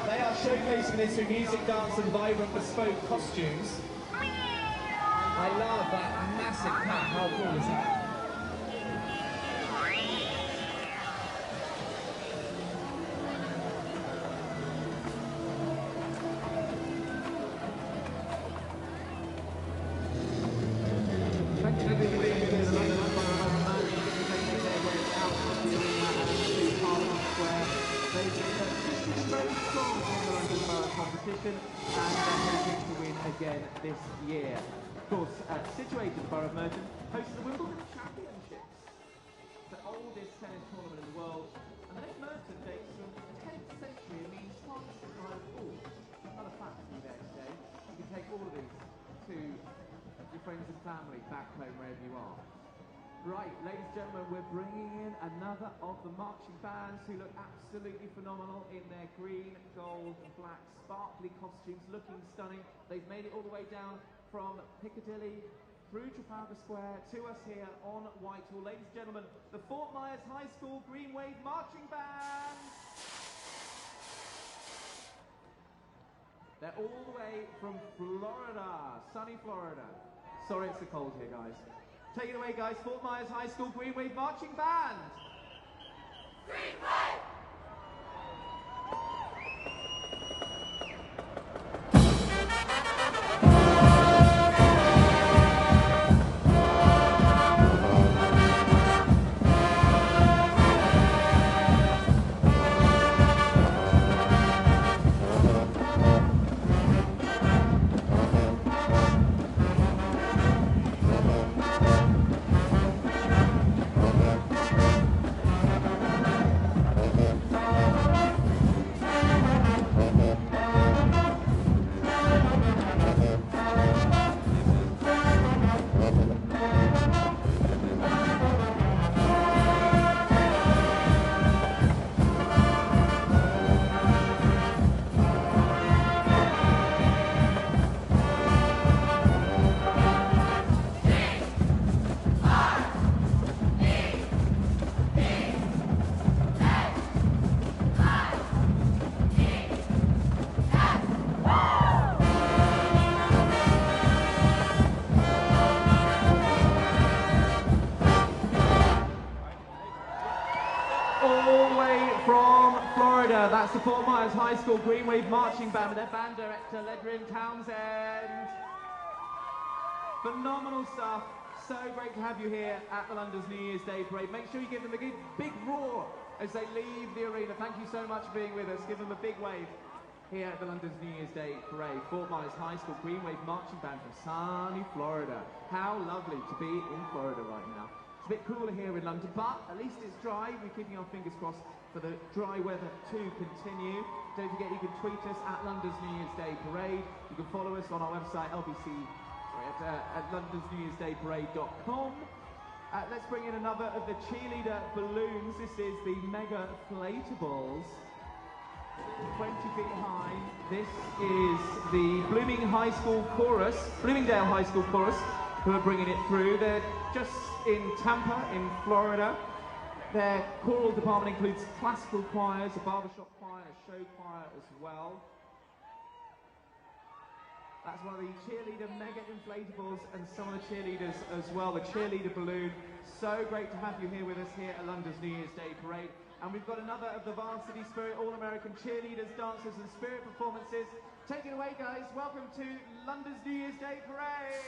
They are showcasing this through music, dance and vibrant bespoke costumes. I love that massive pack. How cool is that? Thank you for being here. The London Borough making their way out of the arena to Parliament Square. They've been very strong in the London Borough competition and they're hoping to win again this year. Of course, situated the Borough of Merton hosts the Wimbledon Championships, the oldest tennis tournament in the world. And the name Merton dates from the 10th century and means once by a fool. Another fact for you there today. You can take all of these to your friends and family back home wherever you are. Right, ladies and gentlemen, we're bringing in another of the marching bands who look absolutely phenomenal in their green, gold and black sparkly costumes, looking stunning. They've made it all the way down from Piccadilly through Trafalgar Square to us here on Whitehall. Ladies and gentlemen, the Fort Myers High School Green Wave Marching Band. They're all the way from Florida, sunny Florida. Sorry it's so cold here, guys. Take it away, guys. Fort Myers High School Green Wave Marching Band. Green Wave! That's the Fort Myers High School Green Wave Marching Band with their band director, Ledrin Townsend. Phenomenal stuff. So great to have you here at the London's New Year's Day Parade. Make sure you give them a big roar as they leave the arena. Thank you so much for being with us. Give them a big wave here at the London's New Year's Day Parade. Fort Myers High School Green Wave Marching Band from sunny Florida. How lovely to be in Florida right now. It's a bit cooler here in London, but at least it's dry. We're keeping our fingers crossed for the dry weather to continue. Don't forget you can tweet us at London's New Year's Day Parade. You can follow us on our website at londonsnewyearsdayparade.com. Let's bring in another of the cheerleader balloons. This is the Mega Inflatables, 20 feet high. This is the Bloomingdale High School Chorus, who are bringing it through. They're just in Tampa, in Florida. Their choral department includes classical choirs, a barbershop choir, a show choir as well. That's one of the cheerleader Mega Inflatables and some of the cheerleaders as well, the cheerleader balloon. So great to have you here with us here at London's New Year's Day Parade. And we've got another of the Varsity Spirit All-American cheerleaders, dancers and spirit performances. Take it away, guys. Welcome to London's New Year's Day Parade.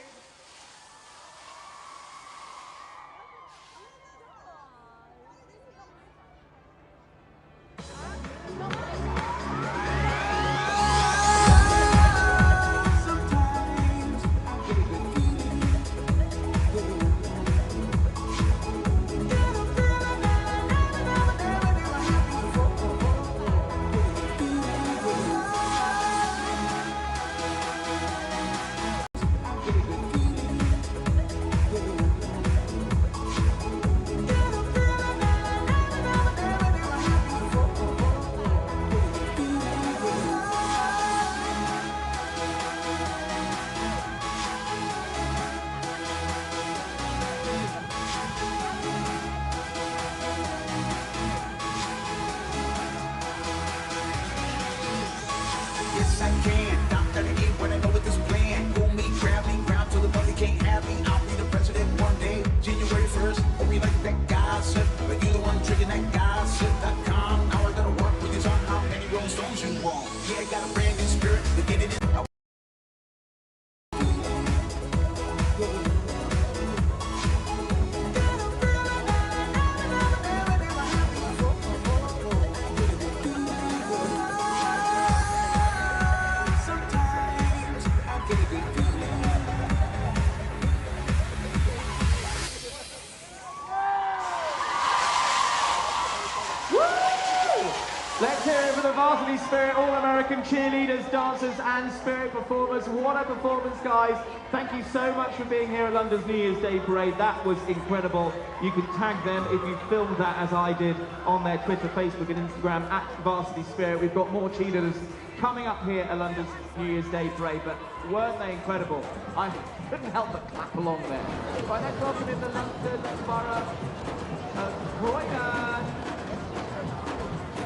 Let's hear it for the Varsity Spirit, All-American cheerleaders, dancers and spirit performers. What a performance, guys. Thank you so much for being here at London's New Year's Day Parade. That was incredible. You can tag them if you filmed that, as I did, on their Twitter, Facebook and Instagram, at Varsity Spirit. We've got more cheerleaders coming up here at London's New Year's Day Parade, but weren't they incredible? I couldn't help but clap along there. Right, let's welcome in the London Borough of Croydon.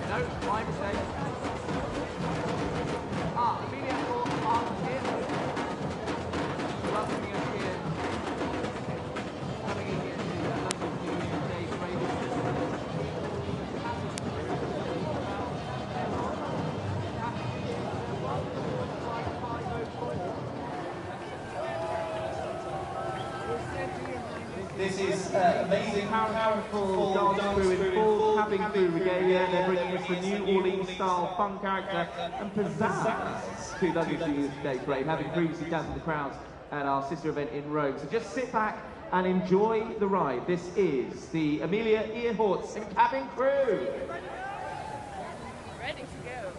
No, my mistake. Amelia are here. Welcoming us here. Coming in here to London's New Year's Day Parade. This is amazing, powerful dance crew in full cabin crew regalia. They're bringing us the New Orleans-style fun character and pizzazz to London's New Year's Day Parade, having previously dazzled the crowds at our sister event in Rome. So just sit back and enjoy the ride. This is the Amelia Earharts and cabin crew. Ready to go.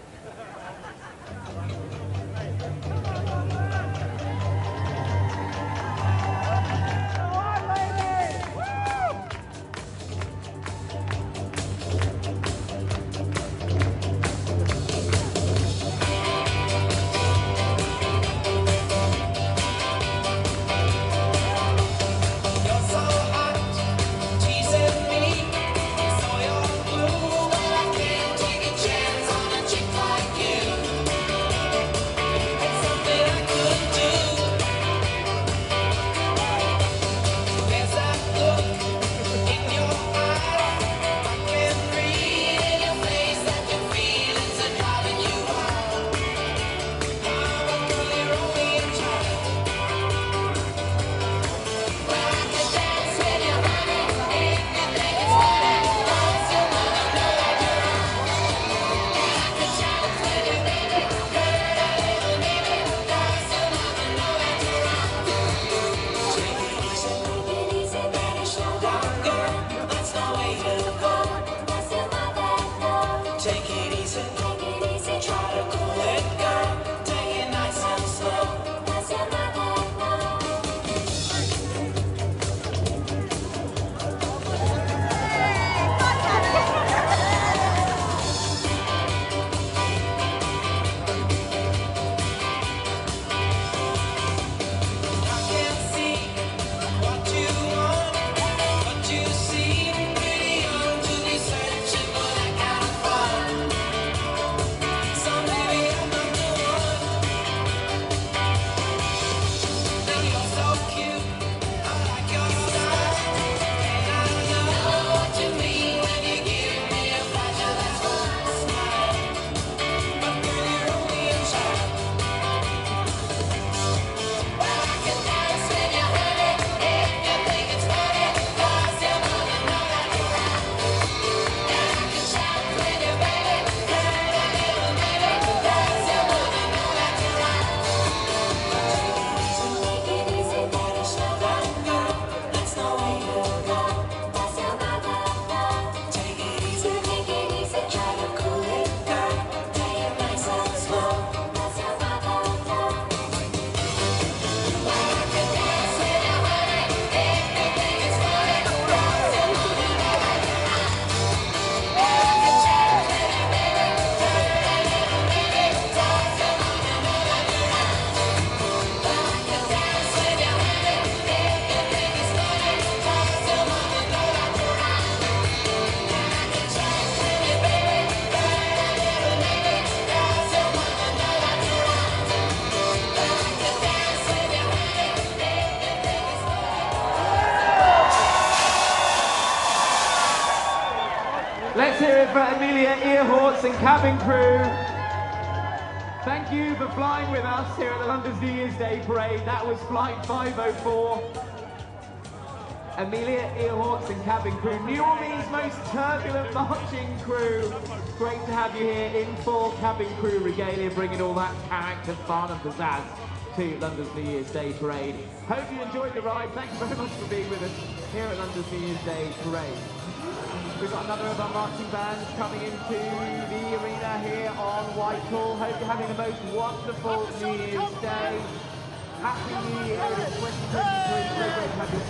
Let's hear it for Amelia Earharts and cabin crew. Thank you for flying with us here at the London's New Year's Day Parade. That was Flight 504. Amelia Earhawks and cabin crew. New Orleans' most turbulent marching crew. Great to have you here in full cabin crew regalia, bringing all that character, fun and pizzazz to London's New Year's Day Parade. Hope you enjoyed the ride. Thank you very much for being with us here at London's New Year's Day Parade. We've got another of our marching bands coming into the arena here on Whitehall. Hope you're having the most wonderful New Year's Day. Happy New Year in 2023. So great to have your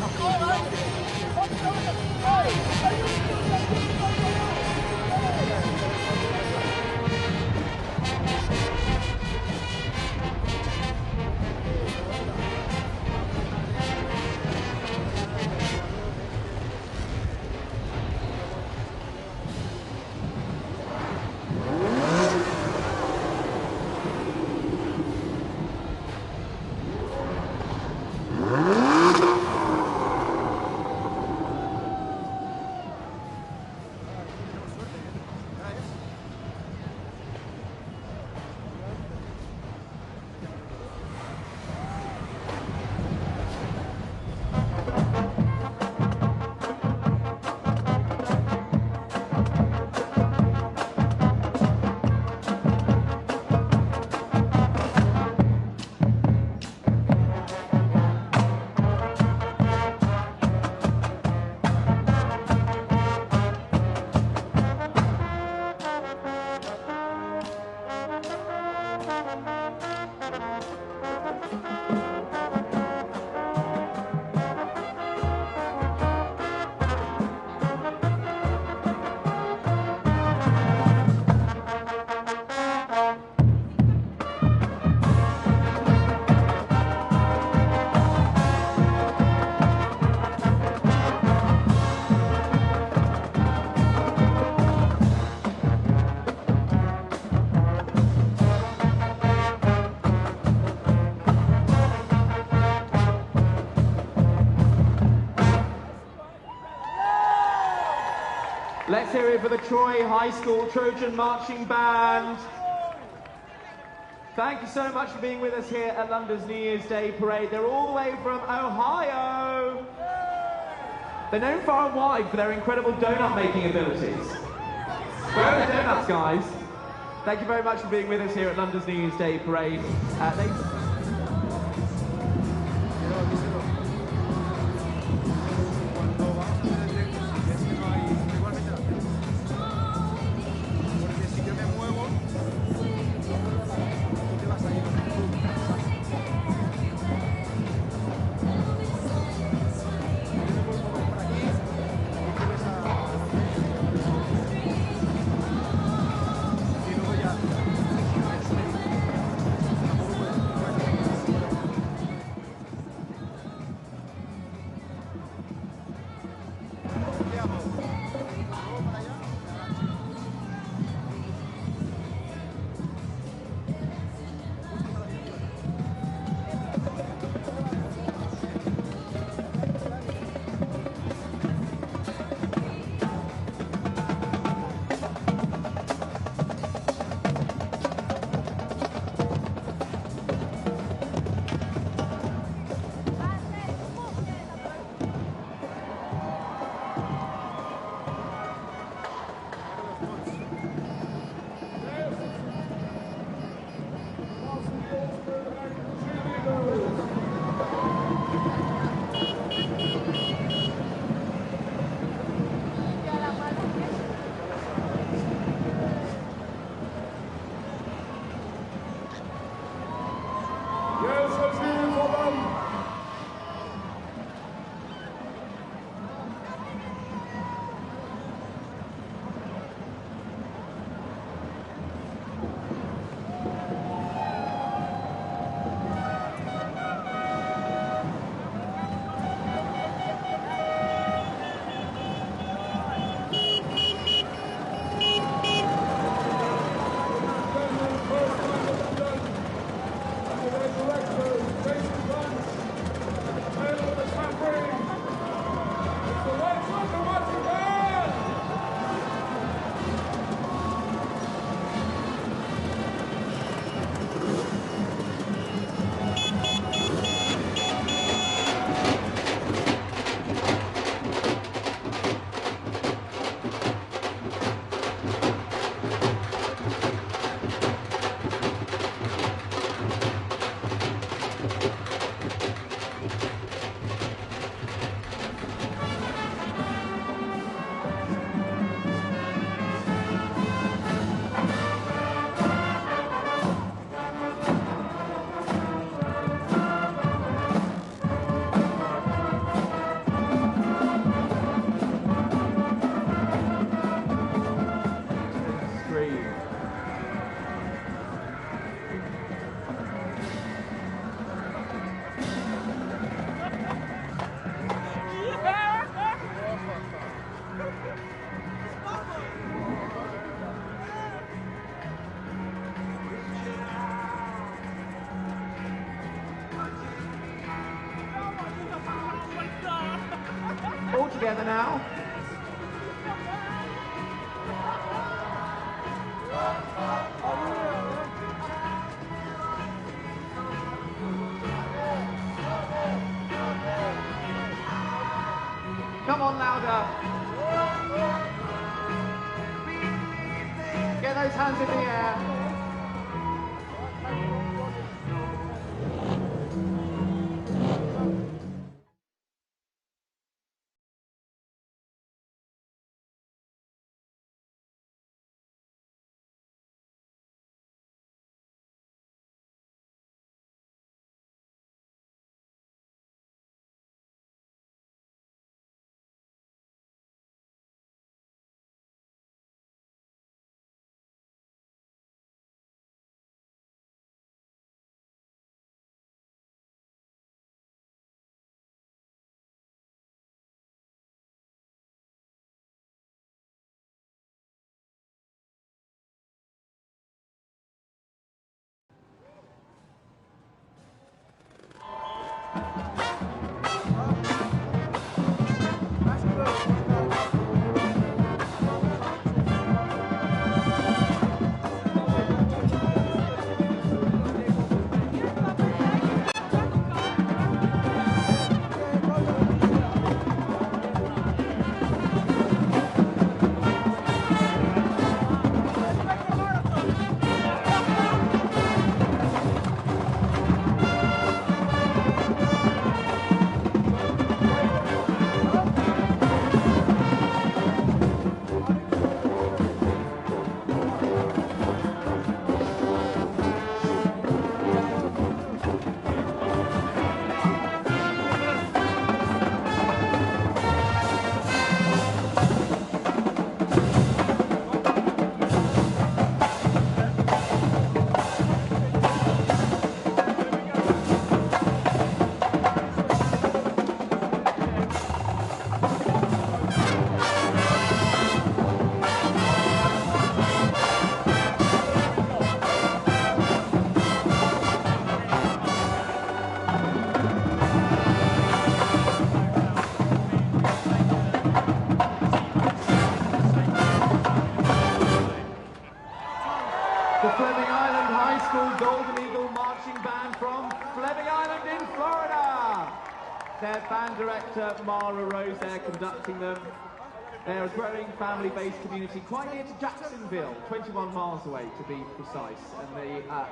Let's hear it for the Troy High School Trojan Marching Band. Thank you so much for being with us here at London's New Year's Day Parade. They're all the way from Ohio. They're known far and wide for their incredible donut making abilities. Where are the donuts, guys? Thank you very much for being with us here at London's New Year's Day Parade. together now. Come on, louder. Get those hands in the air. Their band director, Mara Rose, there conducting them. They're a growing family-based community quite near to Jacksonville, 21 miles away to be precise. And the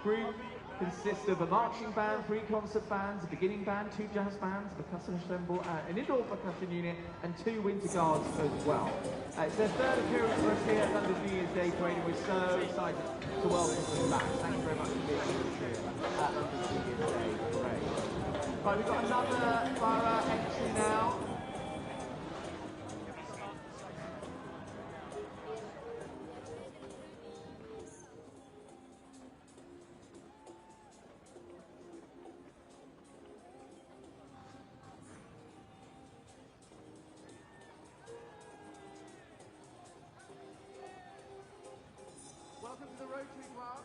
group consists of a marching band, 3 concert bands, a beginning band, 2 jazz bands, a percussion ensemble, an indoor percussion unit, and 2 winter guards as well. It's their 3rd appearance for us here at London's New Year's Day Parade, and we're so excited to welcome them back. Thank you very much for being with us here at London's New Year's Day Parade. Right, we've got another borough entry now. Welcome to the Rotary Club.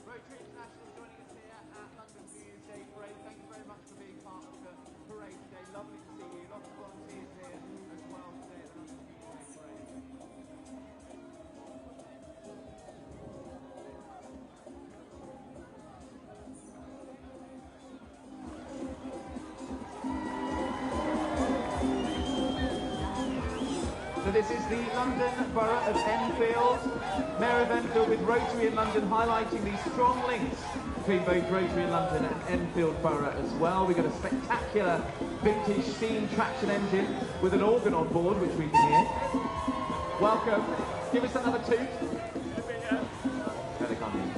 Rotary International joining us here at London's New Year's Day Parade. Thank you very much for being part of the parade today. Lovely to see you. Lots of volunteers here as well today at the London's New Year's Day Parade. So this is the London Borough of Enfield. Mayor of Enfield with Rotary in London, highlighting these strong links between both Rotary in London and Enfield Borough as well. We've got a spectacular vintage steam traction engine with an organ on board, which we can hear. Welcome. Give us another toot. Better come in.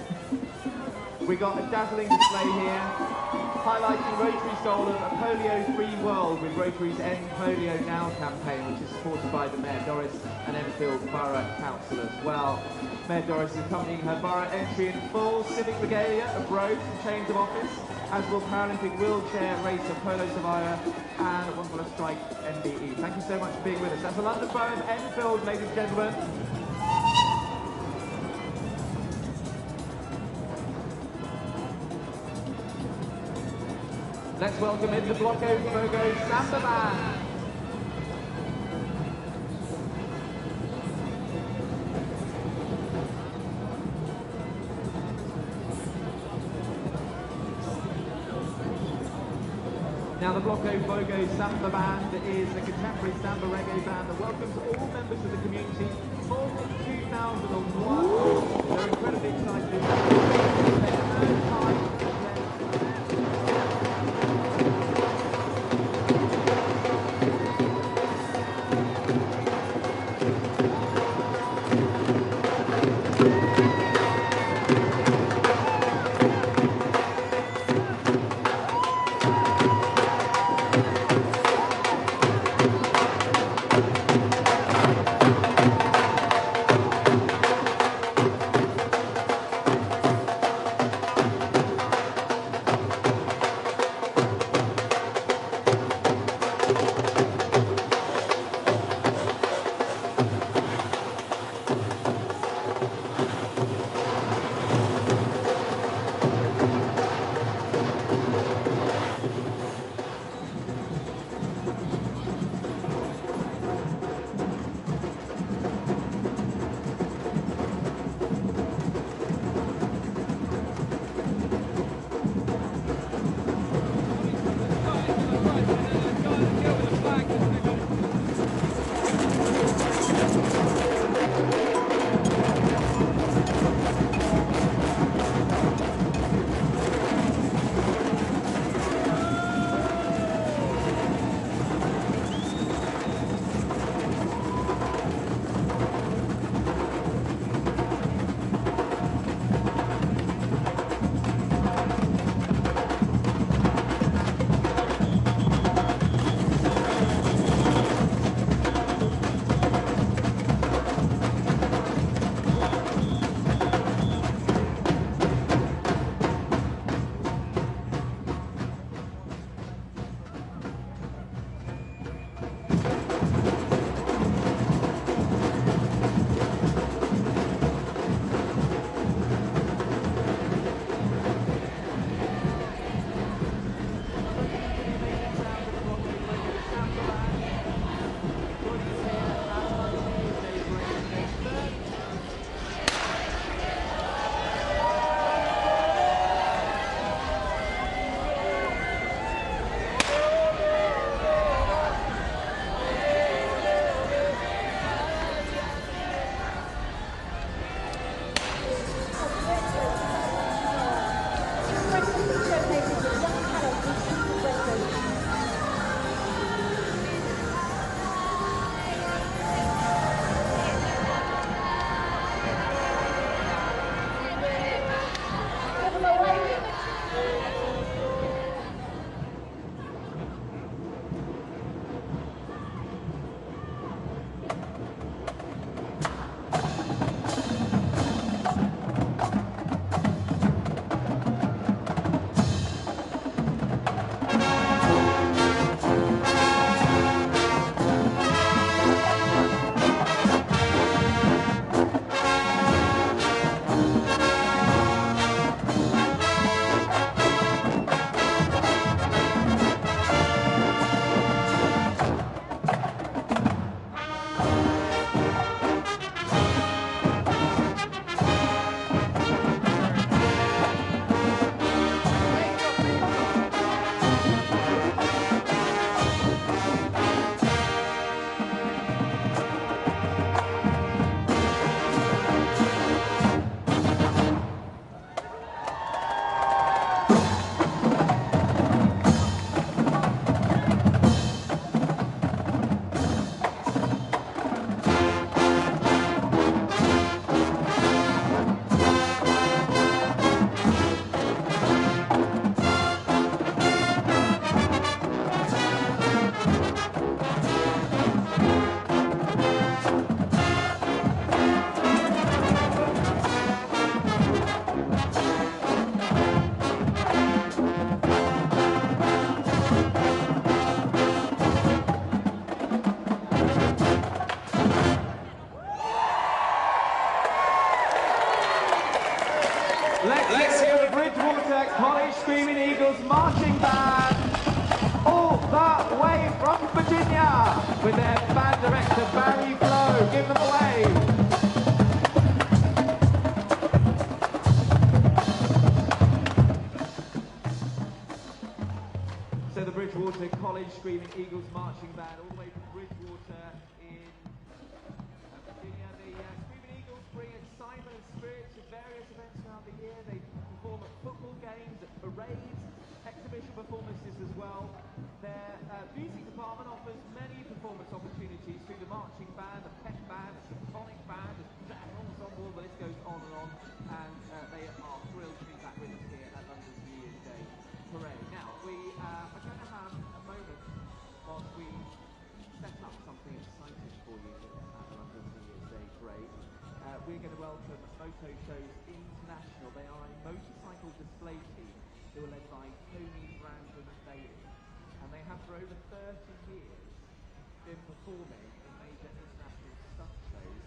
We got a dazzling display here, highlighting Rotary's goal of a polio-free world with Rotary's End Polio Now campaign, which is supported by the Mayor Doris and Enfield Borough Council as well. Mayor Doris is accompanying her borough entry in full civic regalia of robes and chains of office, as will Paralympic wheelchair racer Polo Survivor and One Dollar Strike MBE. Thank you so much for being with us. That's the London Borough of Enfield, ladies and gentlemen. Let's welcome in the Blocko Fogo Samba Band. Now the Blocko Fogo Samba Band is a contemporary samba reggae band that welcomes all members of the community born in 2001. They're incredibly excited. Let's hear the Bridgewater College Screaming Eagles marching band. Virginia with their band director Barry Blow. Give them a wave. So the Bridgewater College Screaming Eagles Marching Band all the way from Bridgewater in Virginia. The Screaming Eagles bring excitement and spirit to various events throughout the year. They perform at football games, at parades, exhibition performances as well. Their music department offers many performance opportunities through the marching band, the pep band, the symphonic band, the jazz ensemble, the list goes on. And they are thrilled to be back with us here at London's New Year's Day Parade. Now, we are going to have a moment whilst we set up something exciting for you here at the London's New Year's Day Parade. We're going to welcome Moto Shows International. They are a motorcycle display team who are led by Tony Brandon Bailey. And they have for over 30 years been performing in major international stunt shows.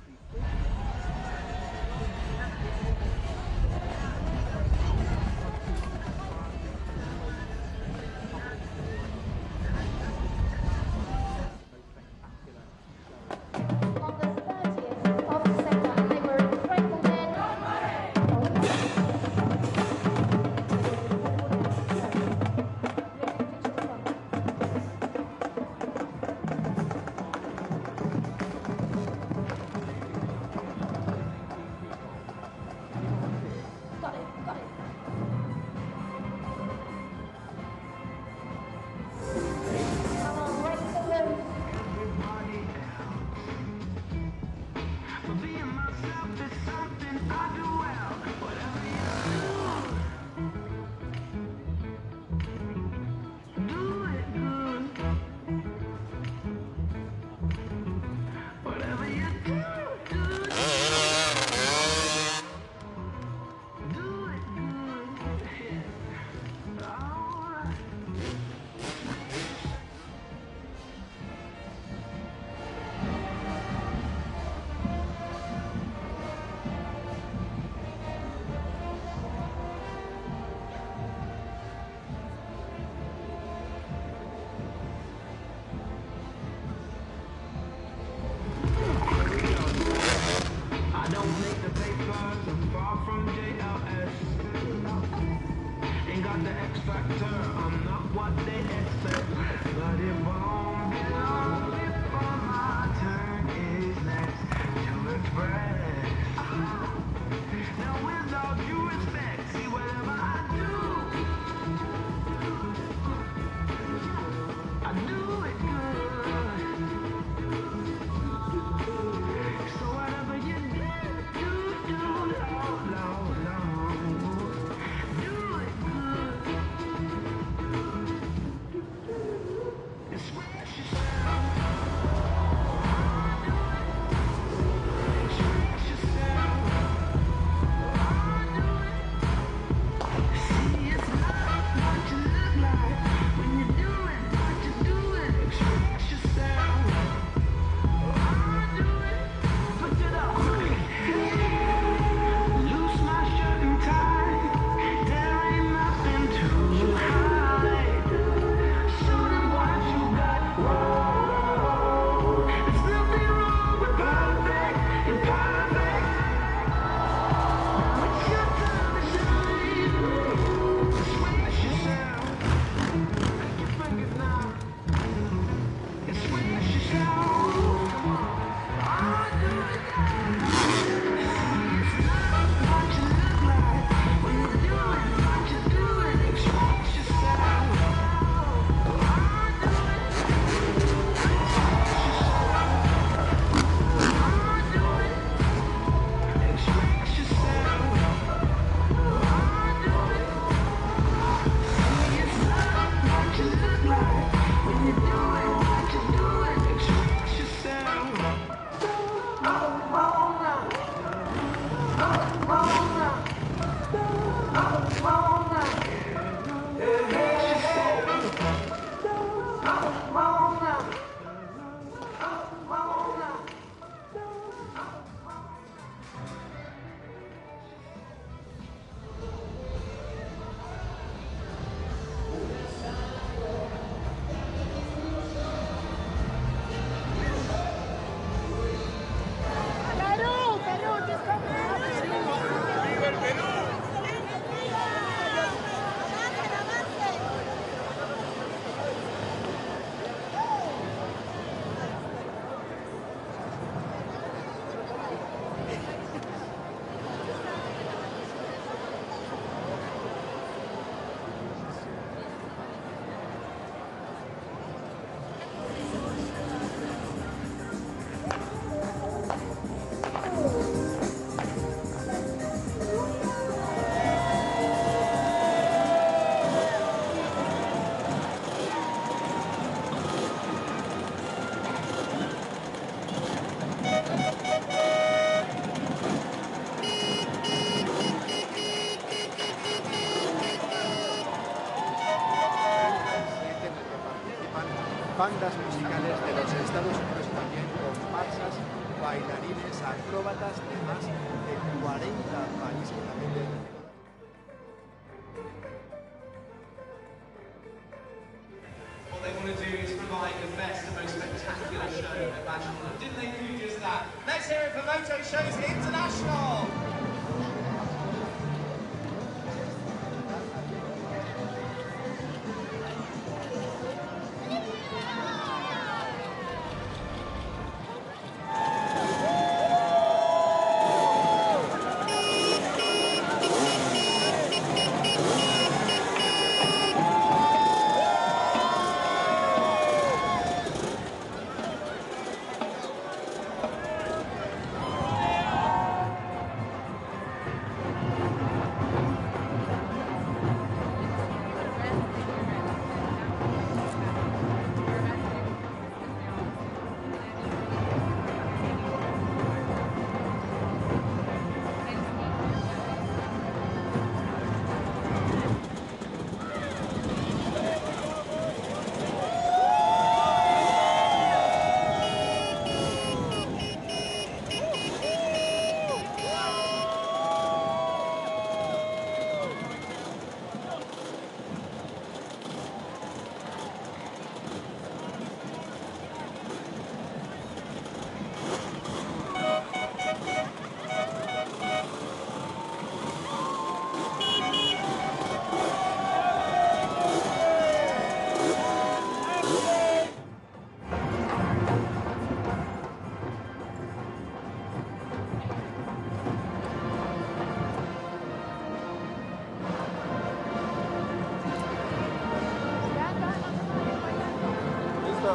bandas musicales de los Estados Unidos y también comparsas, bailarines, acróbatas de más de 40 países también del mundo. What they want to do is provide the best and most spectacular show imaginable. Didn't they do just that? Let's hear it for Moto Shows International!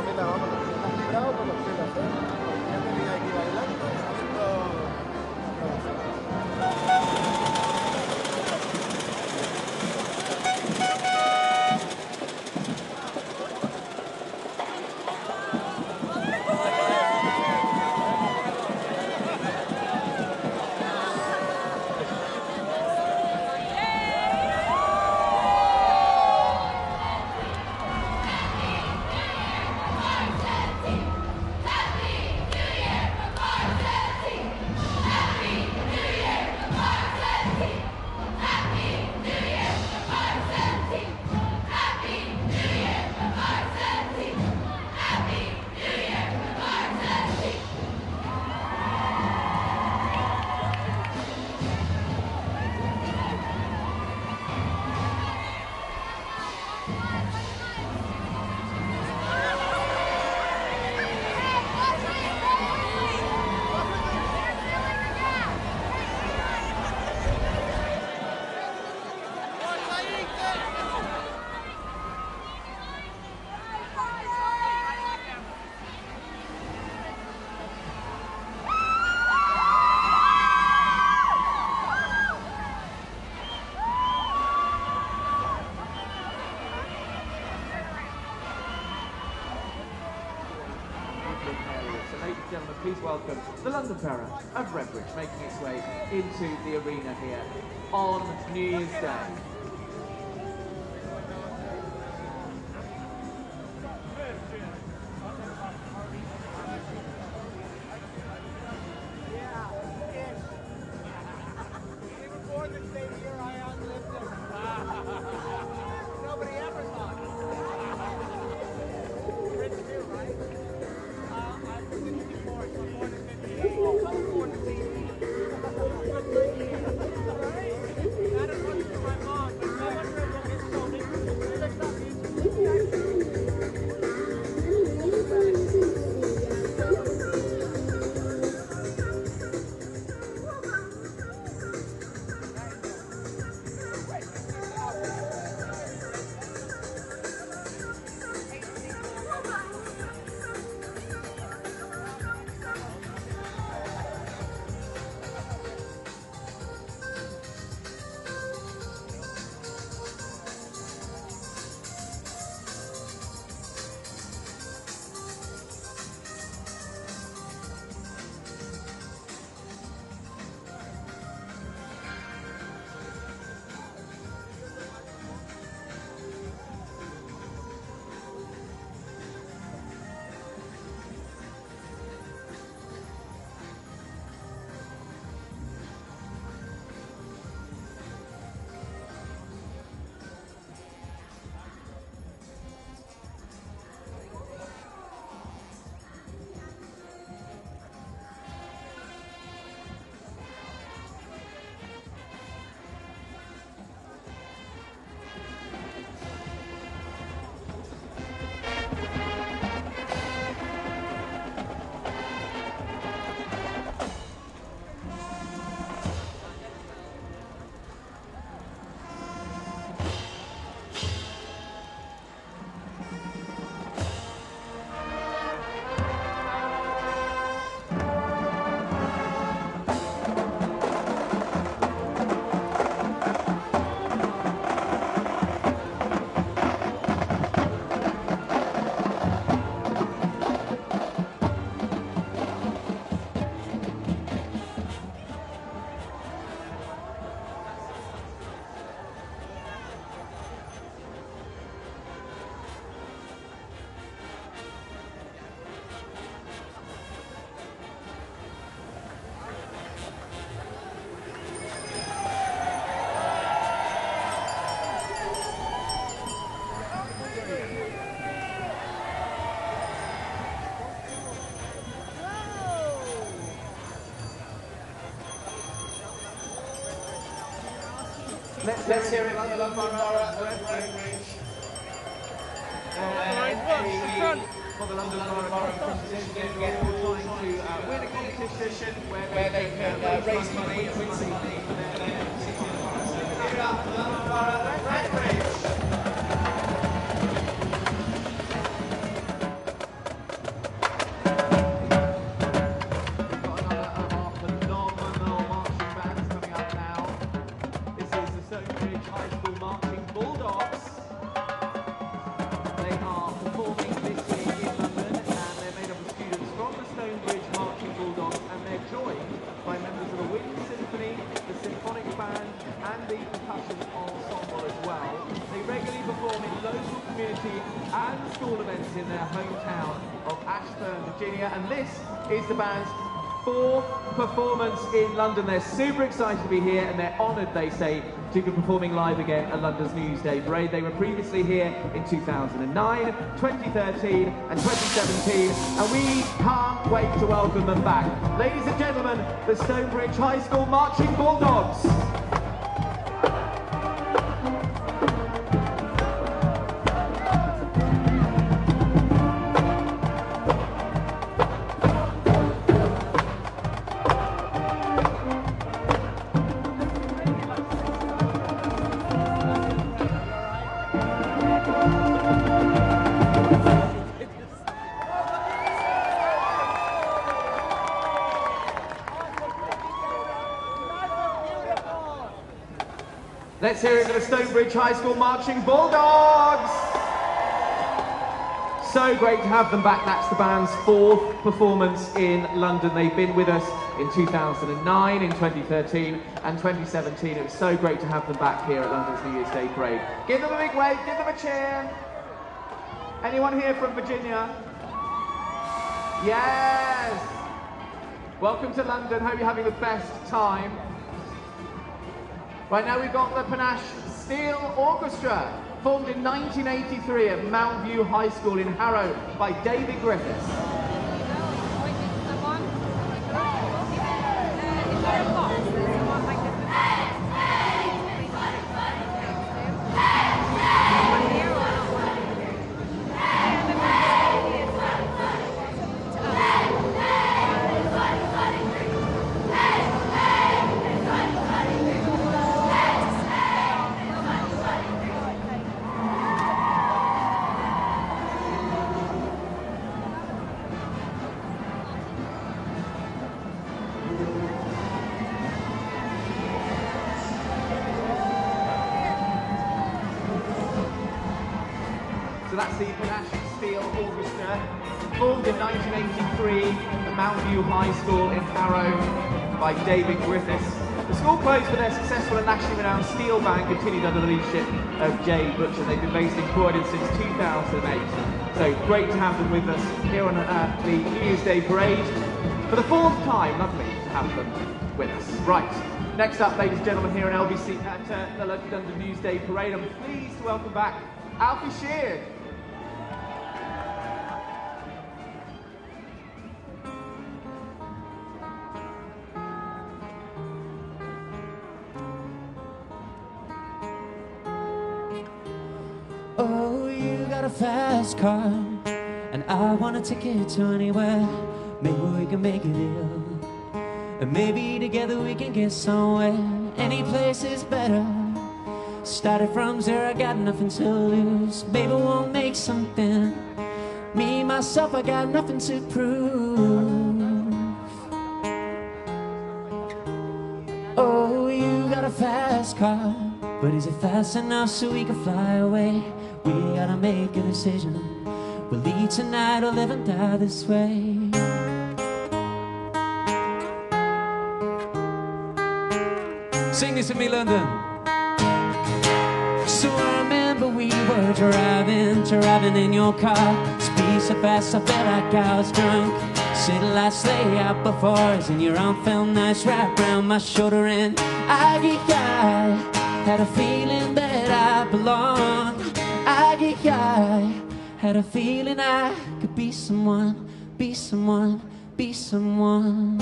Mira, vamos a cuidado con los pelos, ya te vi aquí bailando, haciendo... Please welcome the London Borough of Redbridge making its way into the arena here on New Year's Day. That is what my mom Let's hear it for the London Borough referee. For the London Borough competition, we're trying to win a competition where they can raise money and win something for their Give it up for the London Borough referee. And school events in their hometown of Ashburn, Virginia, and this is the band's 4th performance in London. They're super excited to be here, and they're honoured, they say, to be performing live again at London's New Year's Day Parade. They were previously here in 2009, 2013 and 2017, and we can't wait to welcome them back. Ladies and gentlemen, the Stonebridge High School Marching Bulldogs. Let's hear it for the Stonebridge High School Marching Bulldogs! So great to have them back. That's the band's 4th performance in London. They've been with us in 2009, in 2013 and 2017. It was so great to have them back here at London's New Year's Day Parade. Give them a big wave, give them a cheer. Anyone here from Virginia? Yes! Welcome to London, hope you're having the best time. Right now we've got the Panache Steel Orchestra, formed in 1983 at Mount View High School in Harrow by David Griffiths. So that's the Panache Steel Orchestra, formed in 1983 at Mount View High School in Harrow by David Griffiths. The school closed for their successful and nationally renowned steel band continued under the leadership of Jay Butcher. They've been based in Croydon since 2008. So great to have them with us here on the New Year's Day Parade. For the 4th time, lovely to have them with us. Right, next up, ladies and gentlemen, here on LBC at the London New Year's Day Parade, I'm pleased to welcome back Alfie Sheard. Oh, you got a fast car, and I want a ticket to anywhere. Maybe we can make a deal, and maybe together we can get somewhere. Any place is better. Started from zero, I got nothing to lose. Maybe we'll make something. Me, myself, I got nothing to prove. Oh, you got a fast car, but is it fast enough so we can fly away? We gotta make a decision. We'll leave tonight or live and die this way. Sing this with me, London. So I remember we were driving in your car. Speed so fast I felt like I was drunk. City lights lay out before us, and your arm felt nice wrapped around my shoulder. And I had a feeling that I belonged. I had a feeling I could be someone, be someone, be someone.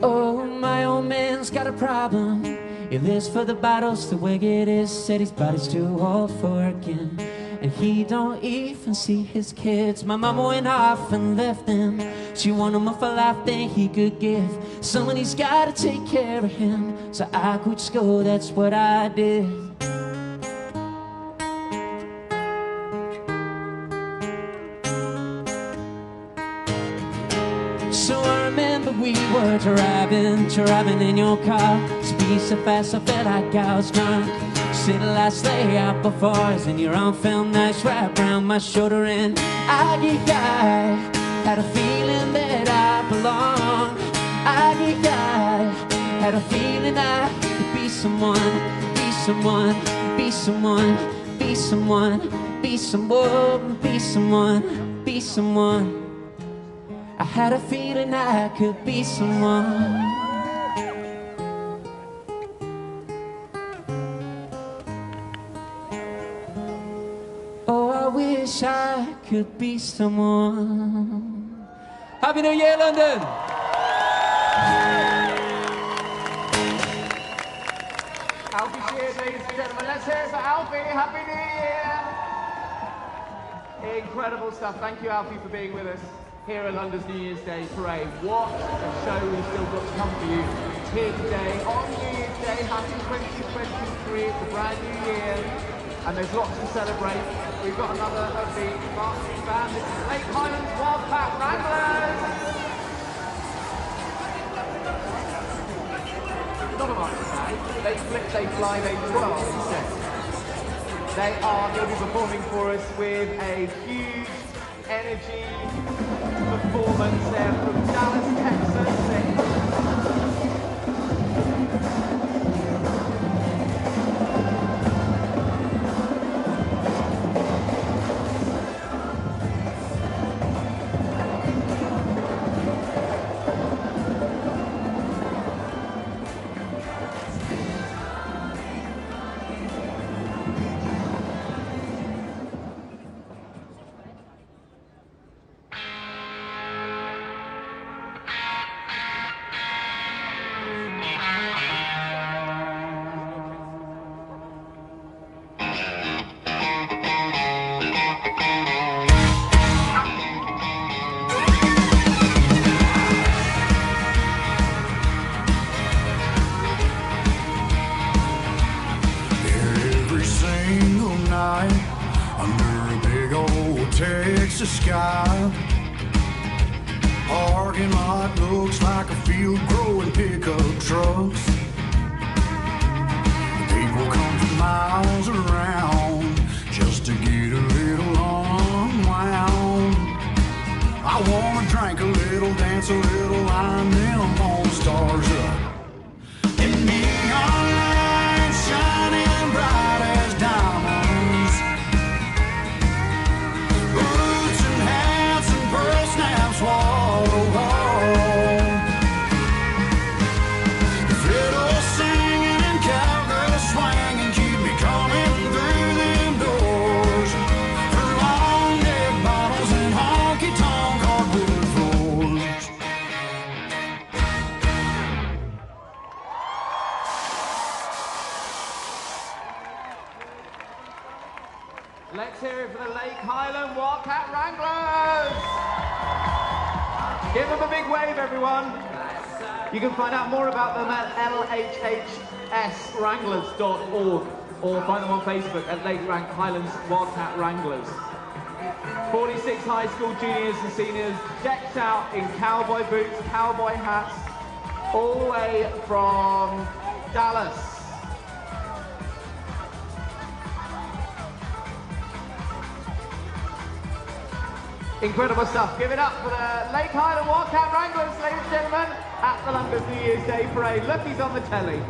Oh, my old man's got a problem. He lives for the battles, the wicked is said his body's too old for working. And he don't even see his kids. My mama went off and left him. She wanted him for life that he could give. Somebody's gotta take care of him. So I quit school, that's what I did. So I remember we were driving in your car. Speed so fast I felt like I was drunk. City lights lay out before us, and your arm felt nice wrapped around my shoulder. And I had a feeling that I belonged. I had a feeling I could be someone, be someone, be someone, be someone, be someone, be someone, be someone. I had a feeling I could be someone. Oh, I wish I could be someone. Happy New Year, London! Alfie cheers, ladies and gentlemen. Let's hear it for Alfie. Happy New Year! Incredible stuff. Thank you, Alfie, for being with us here at London's New Year's Day Parade. What a show we've still got to come for you here today on New Year's Day. Happy 2023. It's a brand new year, and there's lots to celebrate. We've got another of the marching band. This is Lake Highlands Wildcat Wranglers. Not a marching band. They flip, they fly, they twirl instead. They are going to be performing for us with a huge energy performance there from Dallas, Texas. The sky, parking lot looks like a field growing pickup trucks. People come from miles around just to get a little unwound. I wanna drink a little, dance a little, line them all stars up. And neon lights shining bright as diamonds. Wall to wall, fiddle singing and cowgirls swinging keep me coming through them doors. Through long neck bottles and honky tonk hardwood floors. Let's hear it for the Lake Highland Wildcat Wranglers. Give them a big wave, everyone. You can find out more about them at lhhswranglers.org or find them on Facebook at Lake Highlands Wildcat Wranglers. 46 high school juniors and seniors decked out in cowboy boots, cowboy hats, all the way from Dallas. Incredible stuff. Give it up for the Lake Highland Wildcat Wranglers, ladies and gentlemen, at the London New Year's Day Parade. Look, he's on the telly.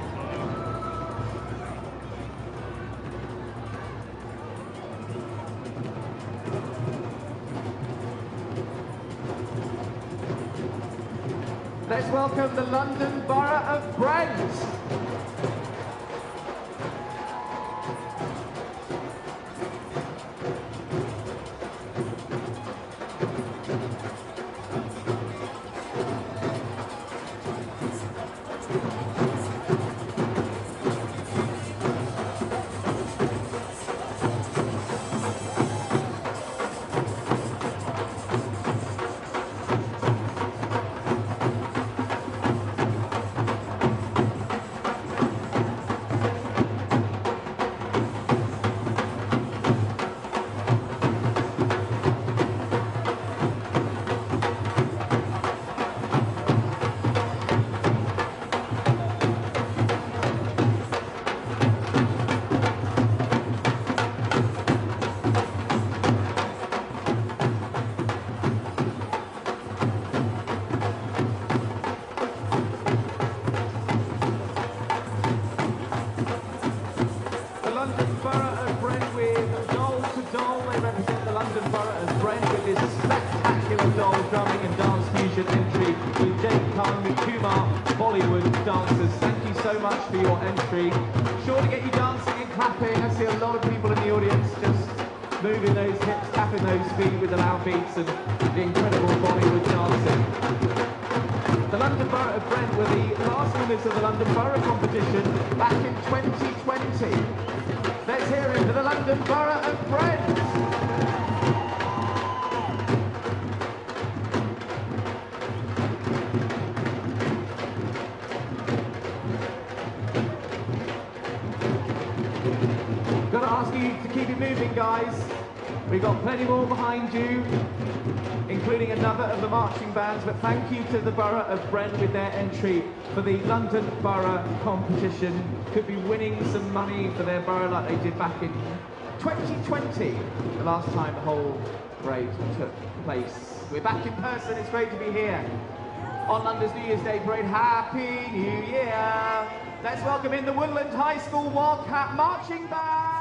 Let's welcome the London Borough of Brent. Bollywood dancers, thank you so much for your entry. Sure to get you dancing and clapping. I see a lot of people in the audience just moving those hips, tapping those feet with the loud beats and the incredible Bollywood dancing. The London Borough of Brent were the last winners of the London Borough competition back in 2020. Let's hear it for the London Borough of Brent. Got to ask you to keep it moving, guys. We've got plenty more behind you, including another of the marching bands, but thank you to the Borough of Brent with their entry for the London Borough competition. Could be winning some money for their borough like they did back in 2020, the last time the whole parade took place. We're back in person, it's great to be here on London's New Year's Day parade. Happy New Year! Let's welcome in the Woodland High School Wildcat Marching Band!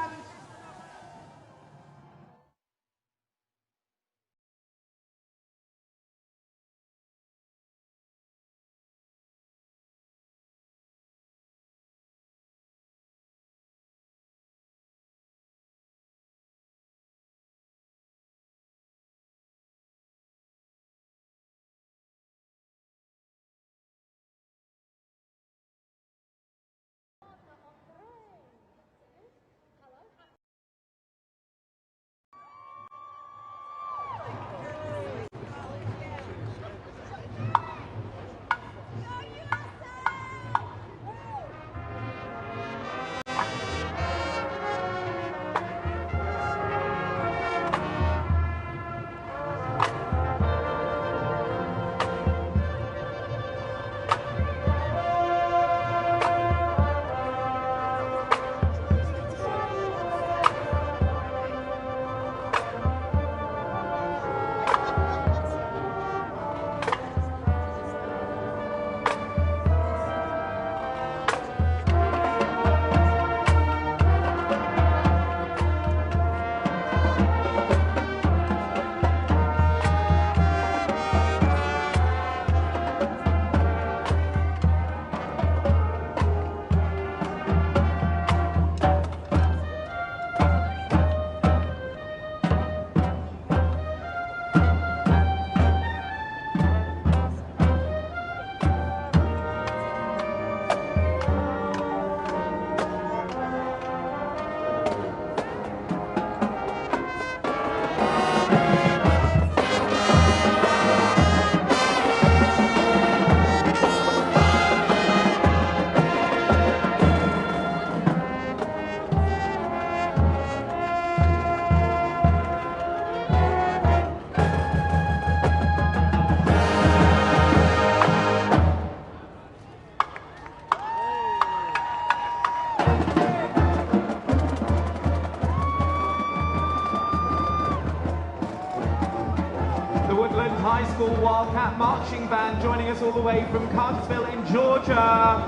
High School Wildcat Marching Band joining us all the way from Cartersville in Georgia.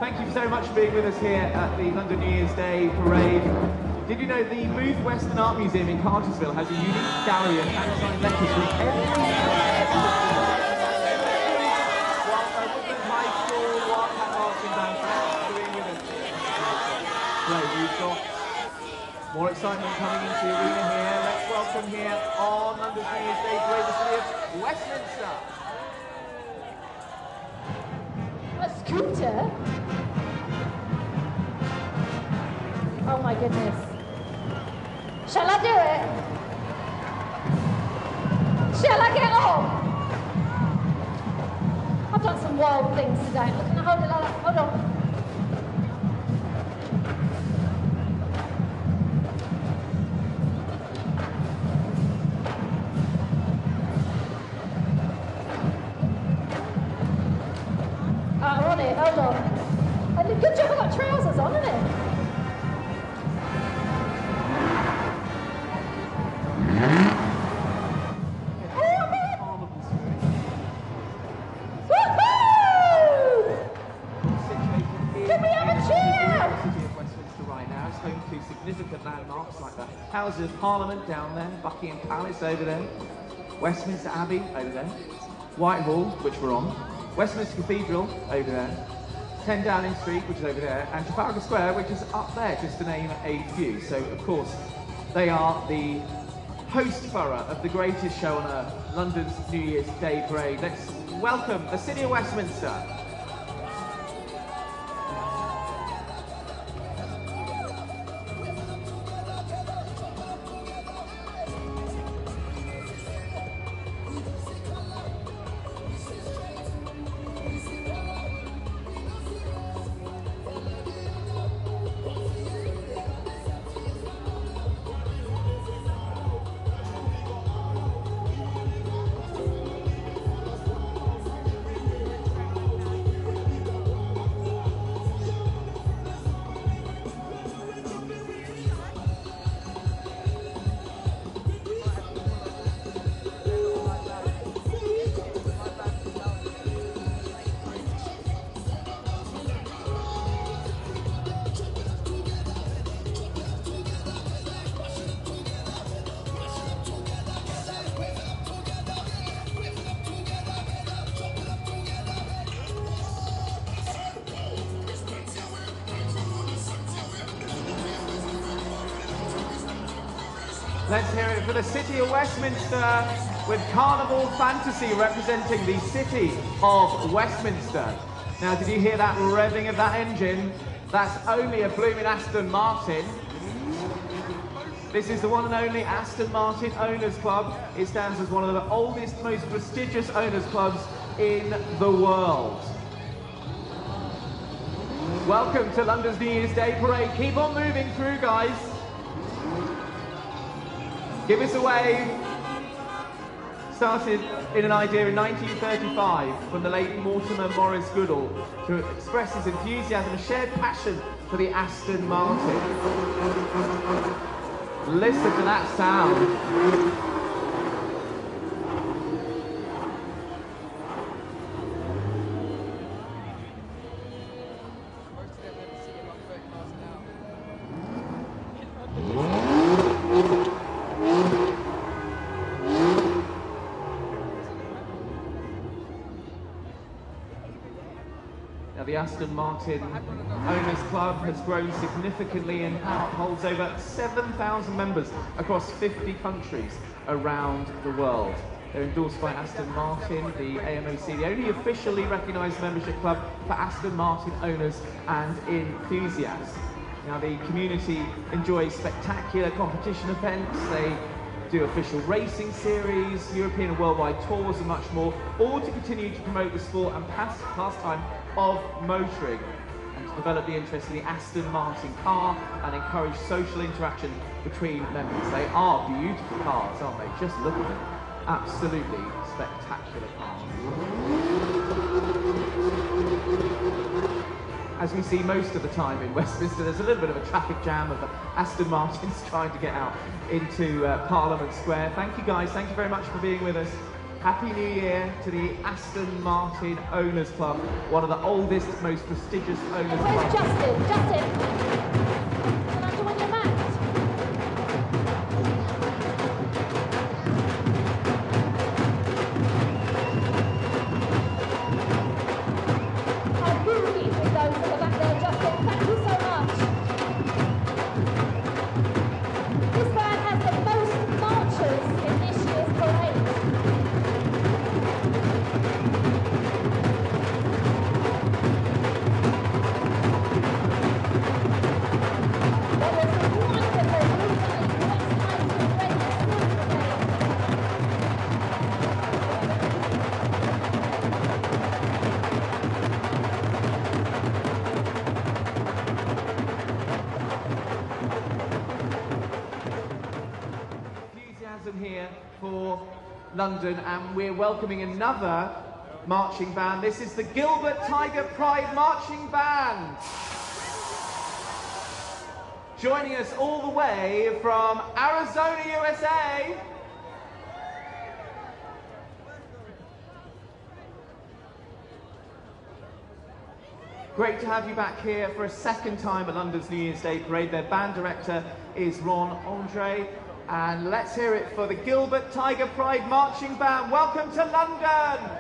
Thank you so much for being with us here at the London New Year's Day Parade. Did you know the Booth Western Art Museum in Cartersville has a unique gallery of hand-signed letters from every High School Wildcat Marching Band. Thanks for being with us. Great, we've got more excitement coming into the arena here. Let's welcome here on London's New Year's Day Parade, the city of Westminster. A scooter? Oh my goodness. Shall I do it? Shall I get on? I've done some wild things today. Can I hold it like that? Hold on. On it, hold on. I did a good job, I've got trousers on, isn't it? Can we have a cheer? The city of Westminster right now is home to significant landmarks like the Houses of Parliament down there, Buckingham Palace over there, Westminster Abbey over there, Whitehall, which we're on, Westminster Cathedral over there, 10 Downing Street, which is over there, and Trafalgar Square, which is up there, just to name a few. So, of course, they are the host borough of the greatest show on earth, London's New Year's Day Parade. Let's welcome the City of Westminster. Let's hear it for the City of Westminster, with Carnival Fantasy representing the City of Westminster. Now, did you hear that revving of that engine? That's only a blooming Aston Martin. This is the one and only Aston Martin Owners Club. It stands as one of the oldest, most prestigious owners clubs in the world. Welcome to London's New Year's Day Parade. Keep on moving through, guys. Give us a wave. Started in an idea in 1935 from the late Mortimer Morris Goodall to express his enthusiasm and shared passion for the Aston Martin. Listen to that sound. The Aston Martin Owners Club has grown significantly and now holds over 7,000 members across 50 countries around the world. They're endorsed by Aston Martin, the AMOC, the only officially recognised membership club for Aston Martin owners and enthusiasts. Now, the community enjoys spectacular competition events. They do official racing series, European and worldwide tours and much more, all to continue to promote the sport and pastime of motoring and to develop the interest in the Aston Martin car and encourage social interaction between members. They are beautiful cars, aren't they? Just look at them. Absolutely spectacular cars. As we see most of the time in Westminster, there's a little bit of a traffic jam of the Aston Martins trying to get out into Parliament Square. Thank you guys, thank you very much for being with us. Happy New Year to the Aston Martin Owners Club, one of the oldest, most prestigious owners clubs. Where's Justin? Justin! Can I join your mat? I agree with those at the back there, Justin. Thank you so much. This band has the most marchers in this year's parade. Here for London, and we're welcoming another marching band. This is the Gilbert Tiger Pride Marching Band, joining us all the way from Arizona, USA. Great to have you back here for a second time at London's New Year's Day Parade. Their band director is Ron Andre. And let's hear it for the Gilbert Tiger Pride Marching Band. Welcome to London!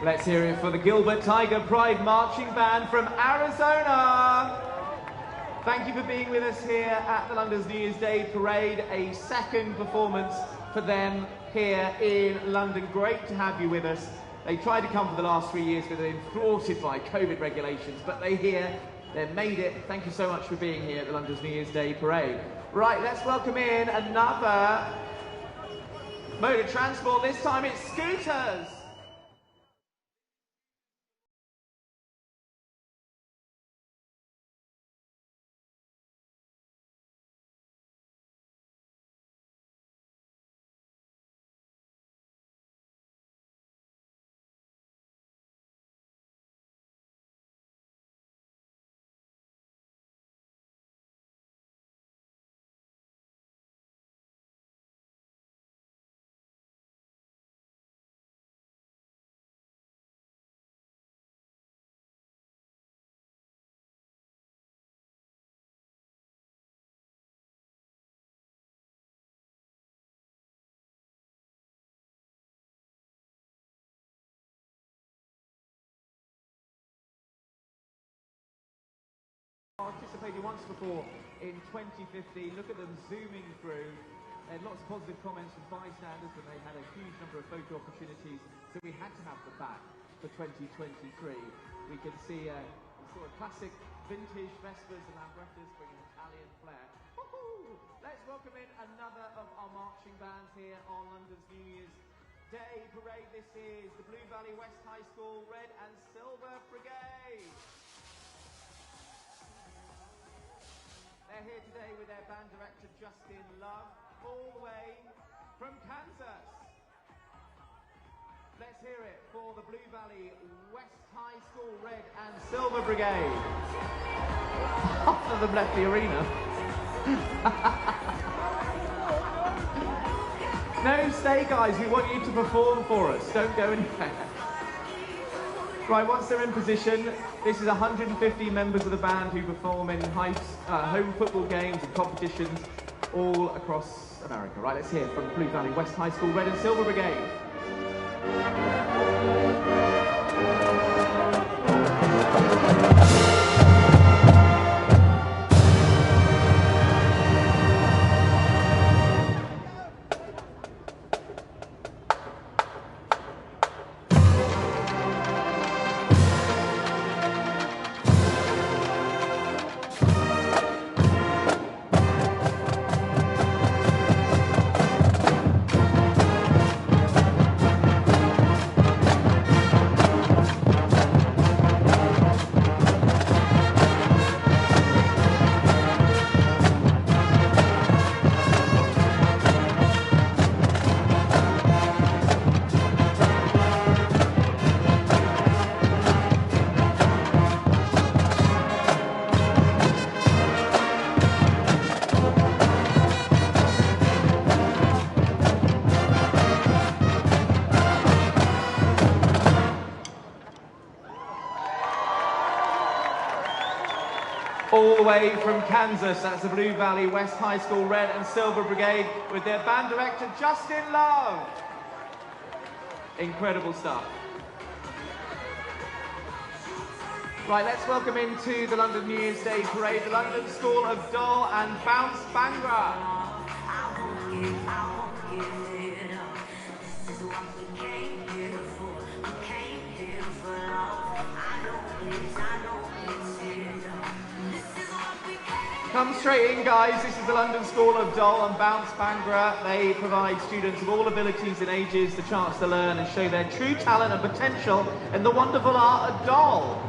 Let's hear it for the Gilbert Tiger Pride Marching Band from Arizona. Thank you for being with us here at the London's New Year's Day Parade. A second performance for them here in London. Great to have you with us. They tried to come for the last 3 years, but they've been thwarted by COVID regulations. But they're here. They've made it. Thank you so much for being here at the London's New Year's Day Parade. Right, let's welcome in another mode of transport. This time it's scooters. Participated once before in 2015. Look at them zooming through. And lots of positive comments from bystanders, and they had a huge number of photo opportunities, so we had to have them back for 2023. We can see sort of classic vintage Vespers and Lambrettas bringing Italian flair. Let's welcome in another of our marching bands here on London's New Year's Day Parade. This is the Blue Valley West High School Red and Silver Brigade. They're here today with their band director, Justin Love, all the way from Kansas. Let's hear it for the Blue Valley West High School Red and Silver Brigade. Half of them left the arena. No, stay guys, we want you to perform for us. Don't go anywhere. Right, once they're in position, this is 150 members of the band who perform in home football games and competitions all across America. Right, let's hear from Blue Valley West High School Red and Silver Brigade. the way from Kansas, that's the Blue Valley West High School Red and Silver Brigade with their band director, Justin Love. Incredible stuff. Right, let's welcome into the London New Year's Day Parade, the London School of Dol and Bounce Bhangra. Come straight in, guys. This is the London School of Dol and Bounce Bhangra. They provide students of all abilities and ages the chance to learn and show their true talent and potential in the wonderful art of Dol.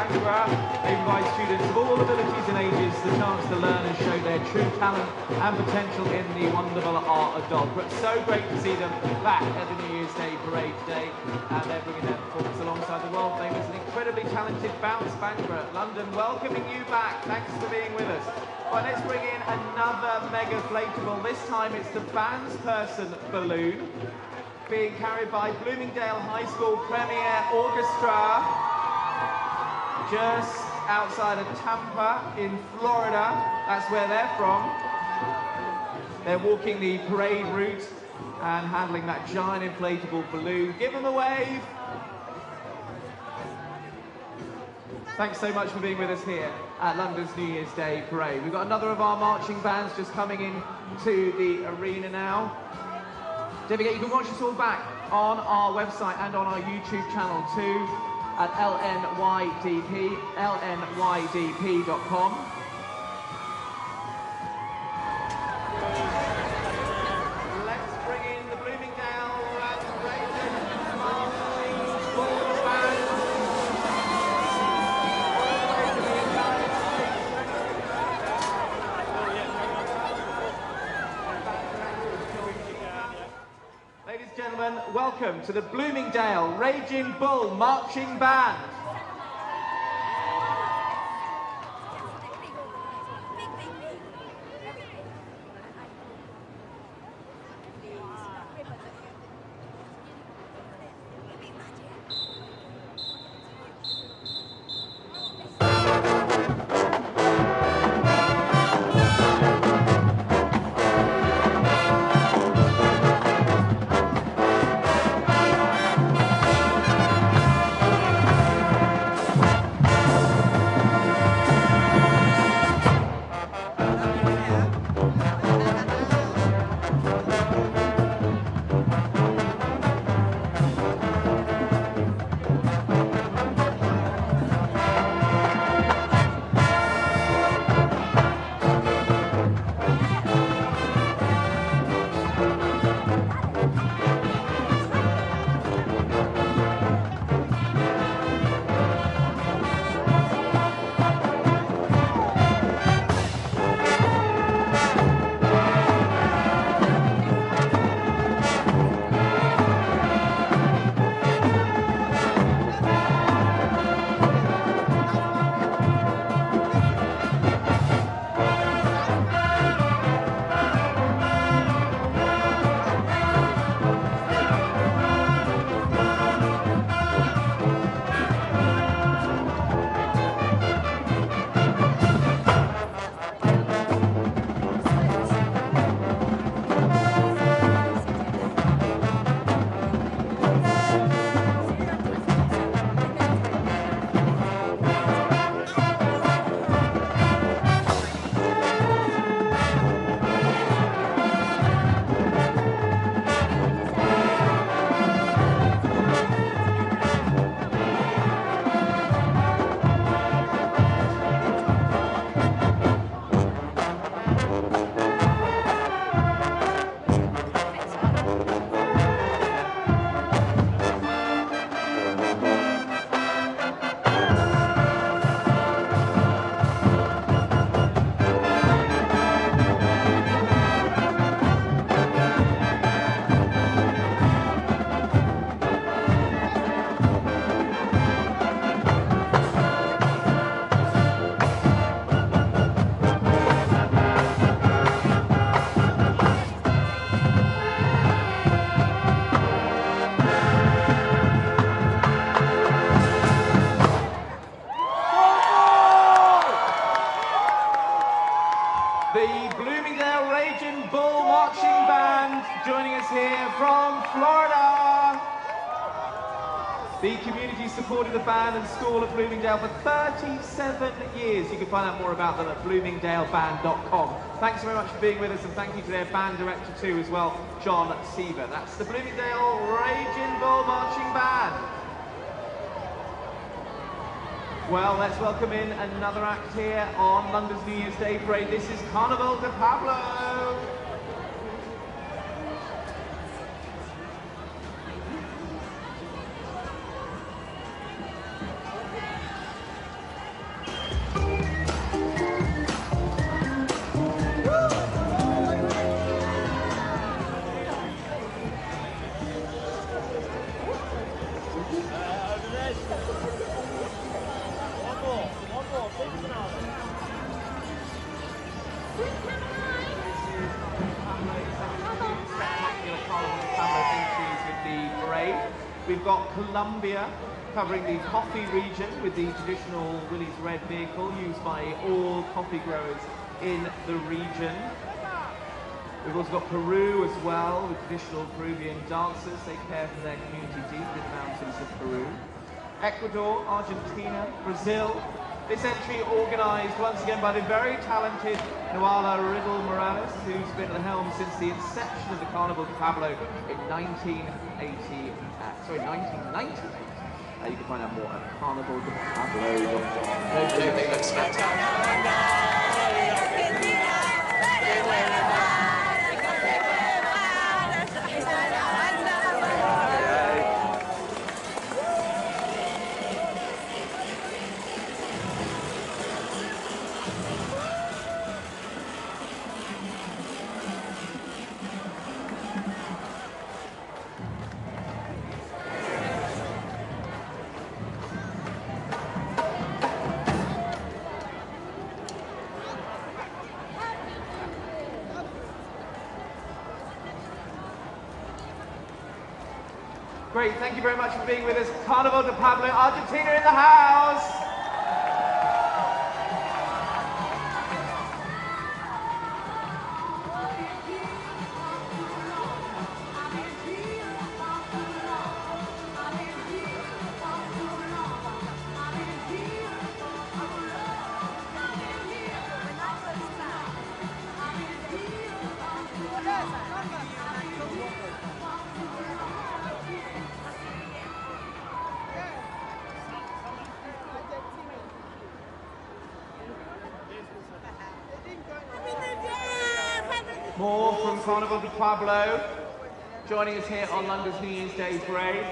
They provide students of all abilities and ages the chance to learn and show their true talent and potential in the wonderful art of Dol. But so great to see them back at the New Year's Day Parade today, and they're bringing their performance alongside the world famous and incredibly talented Bounce Bhangra. London welcoming you back. Thanks for being with us. Well, let's bring in another mega inflatable. This time it's the Band's Person balloon, being carried by Bloomingdale High School Premier Orchestra, just outside of Tampa in Florida. That's where they're from. They're walking the parade route and handling that giant inflatable balloon. Give them a wave. Thanks so much for being with us here at London's New Year's Day Parade. We've got another of our marching bands just coming in to the arena now. Don't forget, you can watch us all back on our website and on our YouTube channel too, at lnydp.com. Let's bring in the Bloomingdale Sports Band. welcome to the Bloomingdale Raging Bull Marching Band. The Bloomingdale Raging Bull Marching Band joining us here from Florida. The community supported the band and school at Bloomingdale for 37 years. You can find out more about them at bloomingdaleband.com. Thanks very much for being with us, and thank you to their band director too as well, John Seaver. That's the Bloomingdale Raging Bull Marching Band. Well, let's welcome in another act here on London's New Year's Day Parade. This is Carnival de Pablo. We've got Colombia covering the coffee region with the traditional Willys Red vehicle used by all coffee growers in the region. We've also got Peru as well with traditional Peruvian dancers. They care for their community deep in the mountains of Peru. Ecuador, Argentina, Brazil. This entry organised once again by the very talented Noala Riddle Morales, who's been at the helm since the inception of the Carnival de Pablo in 1998. You can find out more at carnivaldepablo.com. They look spectacular. Great, thank you very much for being with us. Carnival de Pablo, Argentina in the house. More from Carnival de Pablo, joining us here on London's New Year's Day parade.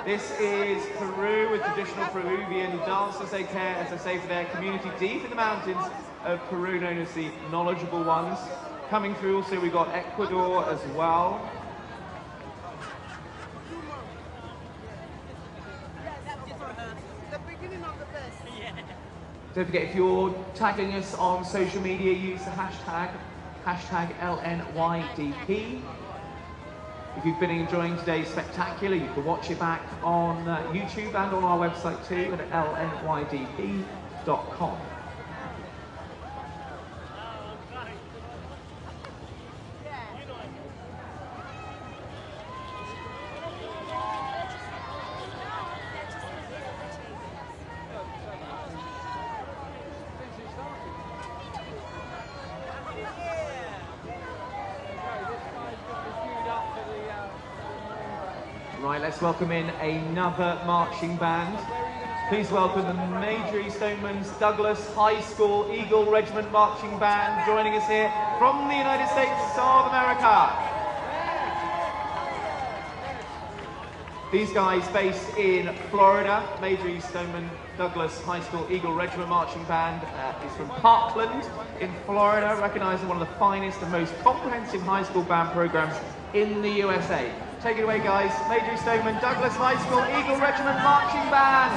This is Peru with traditional Peruvian dances they care, as I say, for their community deep in the mountains of Peru, known as the knowledgeable ones. Coming through also, we've got Ecuador as well. Don't forget, if you're tagging us on social media, use the hashtag LNYDP. If you've been enjoying today's spectacular, you can watch it back on YouTube and on our website too at lnydp.com. Right, let's welcome in another marching band. Please welcome the Major East Stoneman's Douglas High School Eagle Regiment Marching Band, joining us here from the United States of America. These guys based in Florida, Major East Stoneman Douglas High School Eagle Regiment Marching Band is from Parkland in Florida, recognized as one of the finest and most comprehensive high school band programs in the USA. Take it away, guys. Major East Stoneman Douglas High School Eagle Regiment Marching Band.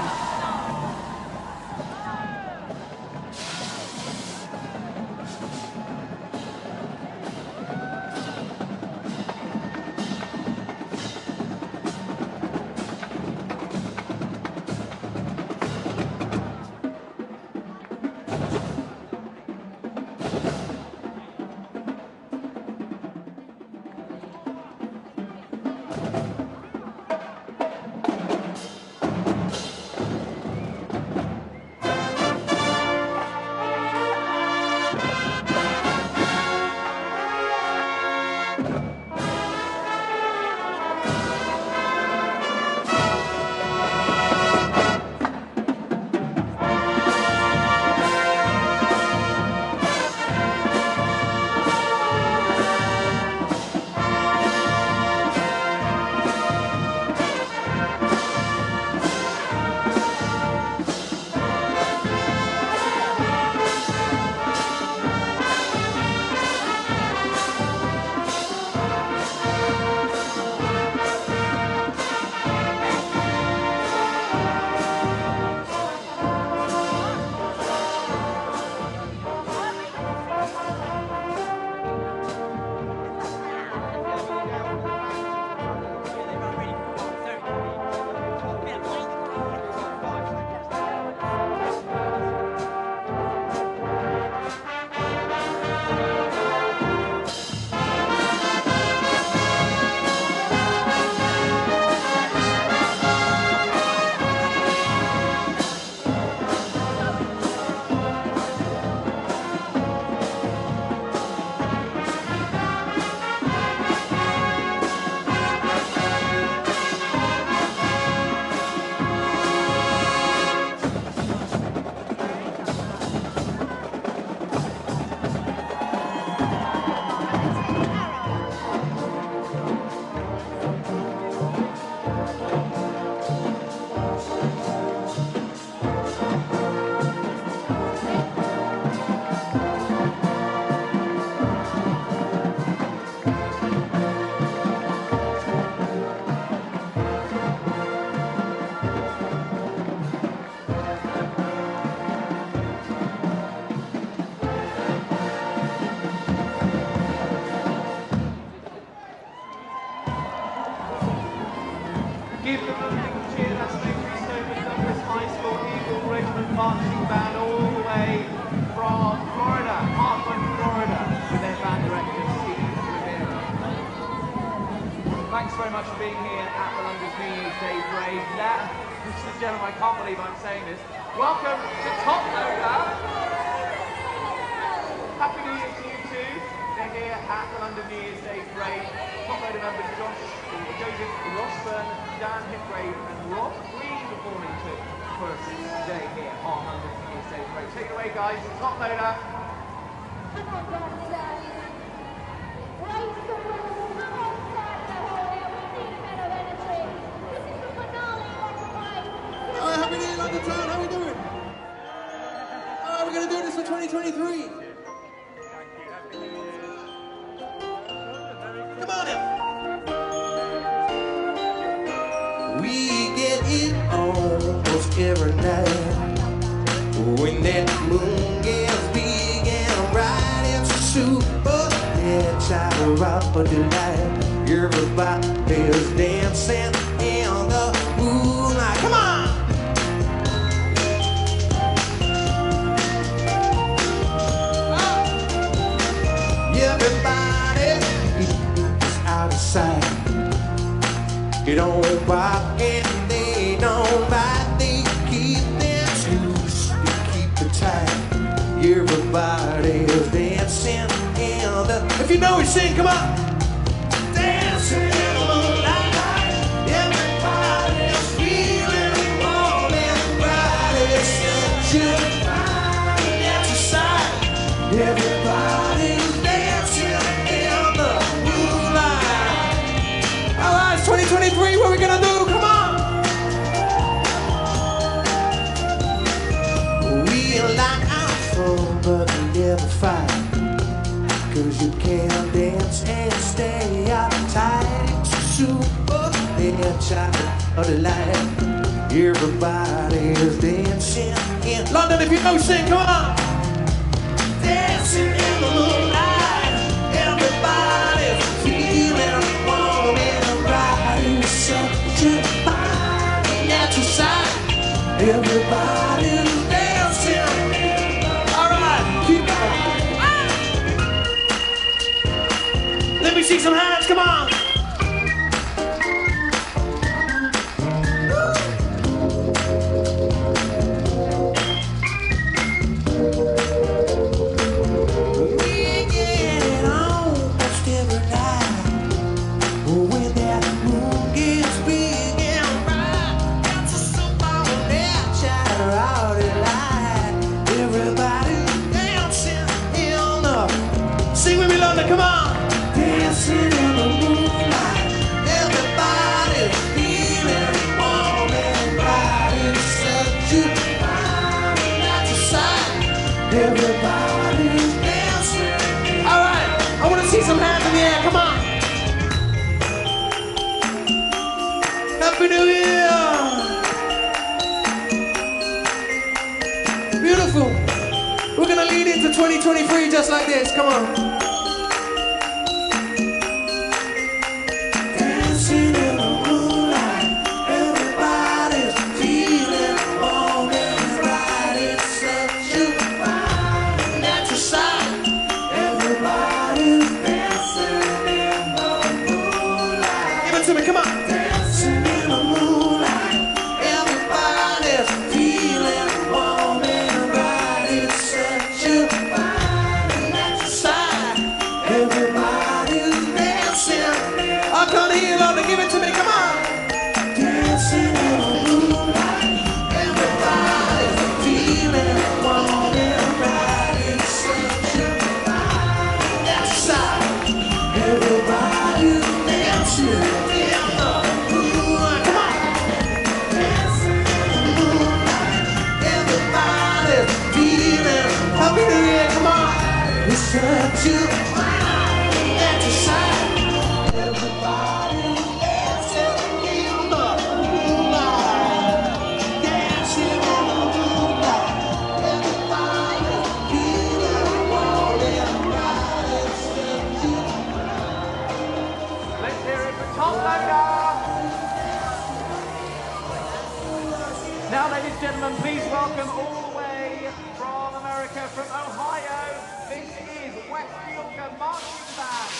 very much for being here at the London New Year's Day Parade. Ladies and gentlemen, I can't believe I'm saying this. Welcome to Top Loader. Happy New Year to you too. They're here at the London New Year's Day Parade. Top Loader members Joseph Rossburn, Dan Hipgrave and Rob Green performing for us today here on London New Year's Day Parade. Take it away guys, Top Loader. Happy New Year, London Town. How we doing? All right, we're going to do this for 2023. Come on now. We get it almost every night. When that moon gets big and bright, it's a super child out for delight. Everybody's dancing in the moonlight. Come on! Everybody is out of sight. They don't walk and they don't bite. They keep their shoes, they keep it tight. Everybody is dancing in the... If you know it, sing, come on! Dancing in the moonlight. Everybody's feeling warm and bright. It's such a fine exercise. Everybody's dancing in the moonlight. All right, it's 2023. What are we gonna do? Come on. We like our fun, but we never fight. 'Cause you can't dance and stay uptight. It's a super child of the light. Everybody's dancing in London. If you know, sing, come on. Dancing in the moonlight. Everybody's feeling warm and bright. It's such a fine natural sight. Everybody's dancing. All right, keep going. Let me see some hands, come on. Come on! Dancing in the moonlight. Everybody's feeling warm and bright. It's such a fine natural sight. Everybody's dancing. All right, I want to see some hands in the air. Come on! Happy New Year! Beautiful. We're gonna lead into 2023 just like this. Come on. Give it to me, come on! Dancing in the moonlight. Everybody's feeling warm and bright. It's such a fine exercise. Everybody's dancing in the moonlight. Come on! Dancing in the moonlight. Everybody's feeling happy New Year, come on! It's such a fine exercise. Everybody. Now, ladies and gentlemen, please welcome all the way from America, from Ohio, this is West Yorkshire Marching Band.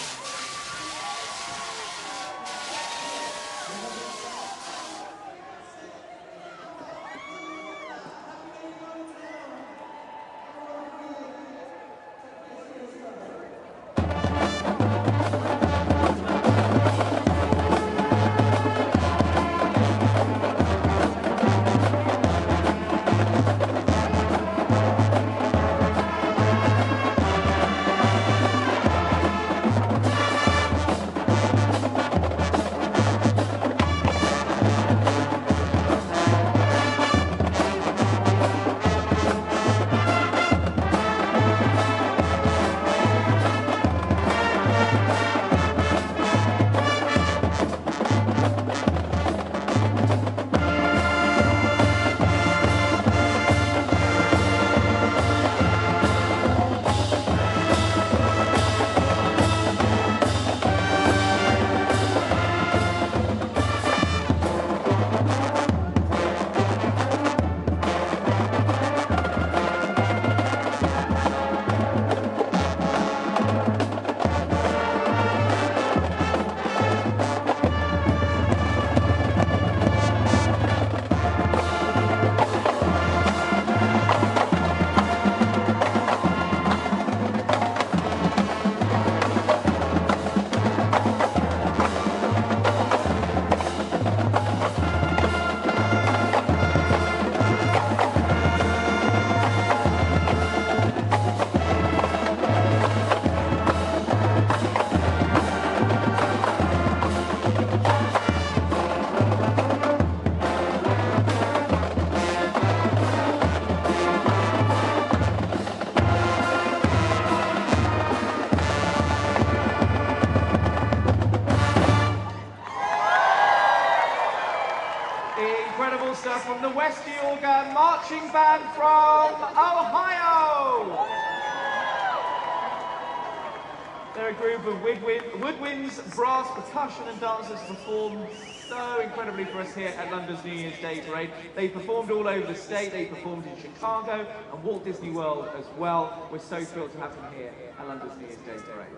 marching band from Ohio. They're a group of woodwinds, brass, percussion and dancers performed so incredibly for us here at London's New Year's Day Parade. They performed all over the state. They performed in Chicago and Walt Disney World as well. We're so thrilled to have them here at London's New Year's Day Parade.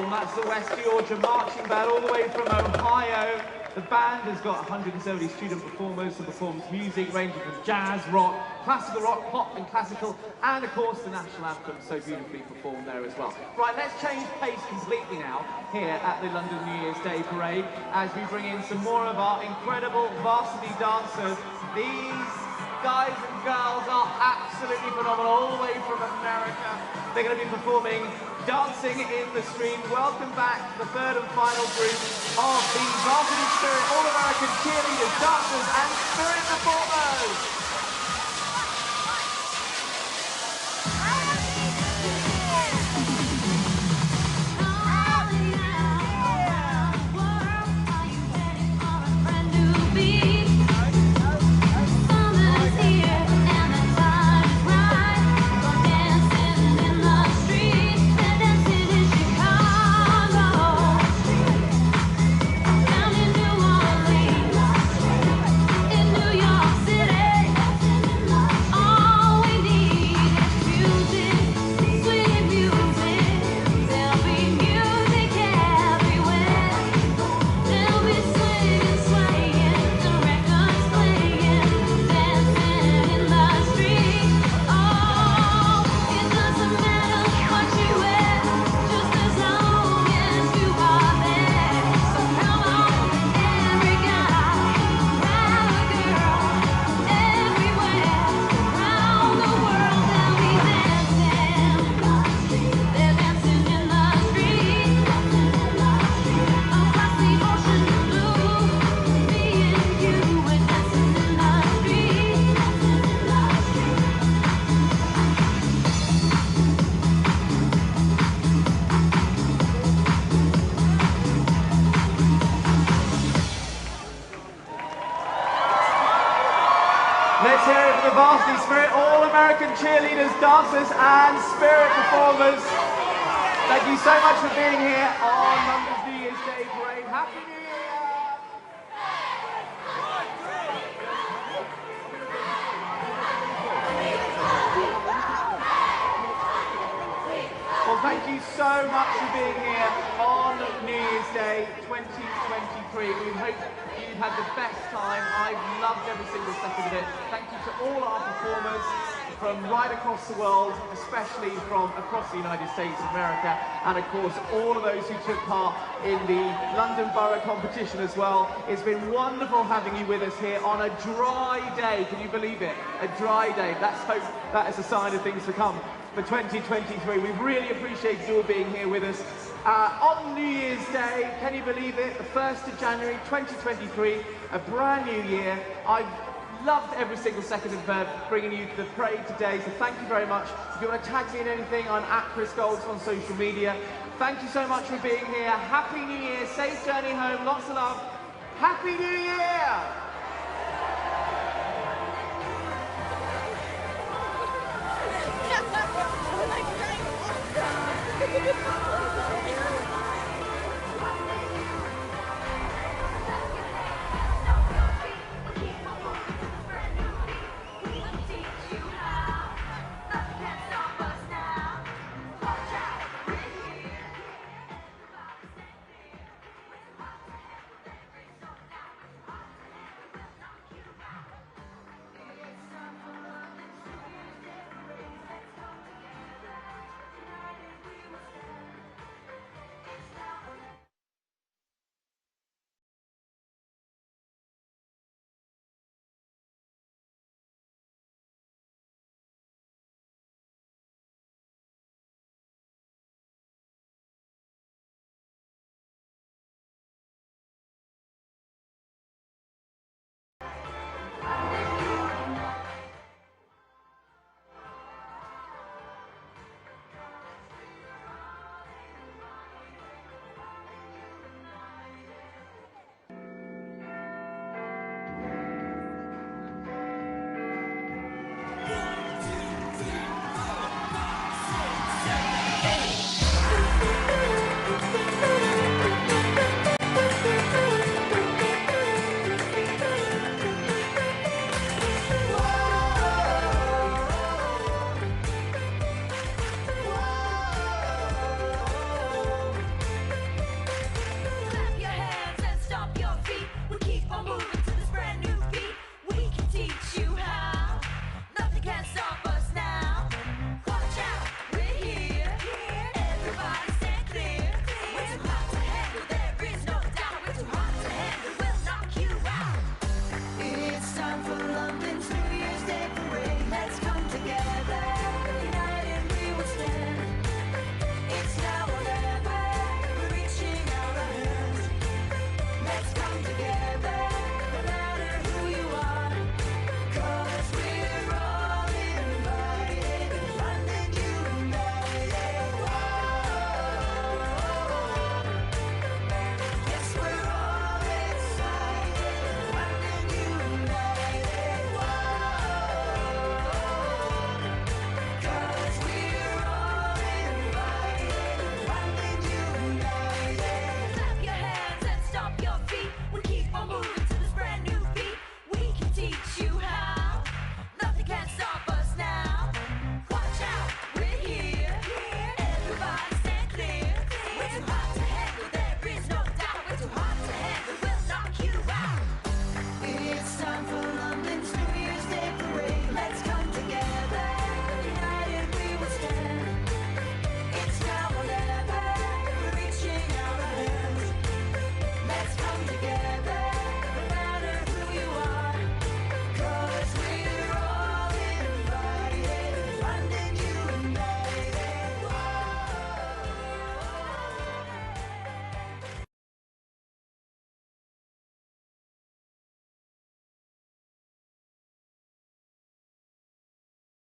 That's the West Georgia Marching Band, all the way from Ohio. The band has got 170 student performers who performs music ranging from jazz, rock, classical rock, pop and classical, and of course the national anthem so beautifully performed there as well. Right, let's change pace completely now here at the London New Year's Day Parade as we bring in some more of our incredible varsity dancers. These guys and girls are absolutely phenomenal, all the way from America. They're going to be performing Dancing in the Street. Welcome back to the third and final group of the Varsity Spirit All-American Cheerleaders, Dancers and Spirit Performers. Let's hear it for the Varsity Spirit All-American Cheerleaders, Dancers and Spirit Performers. Thank you so much for being here on London's New Year's Day Parade. Happy New Year! Well, thank you so much for being here on New Year's Day 2023. We hope you've had the best time. I've loved every single second of it. Thank you to all our performers from right across the world, especially from across the United States of America, and of course all of those who took part in the London Borough competition as well. It's been wonderful having you with us here on a dry day. Can you believe it? A dry day. Let's hope that is a sign of things to come for 2023. We really appreciate you all being here with us. On New Year's Day, can you believe it? The 1st of January 2023, a brand new year. I've loved every single second of bringing you the parade today, so thank you very much. If you want to tag me in anything, I'm at Chris Golds on social media. Thank you so much for being here. Happy New Year, safe journey home, lots of love. Happy New Year!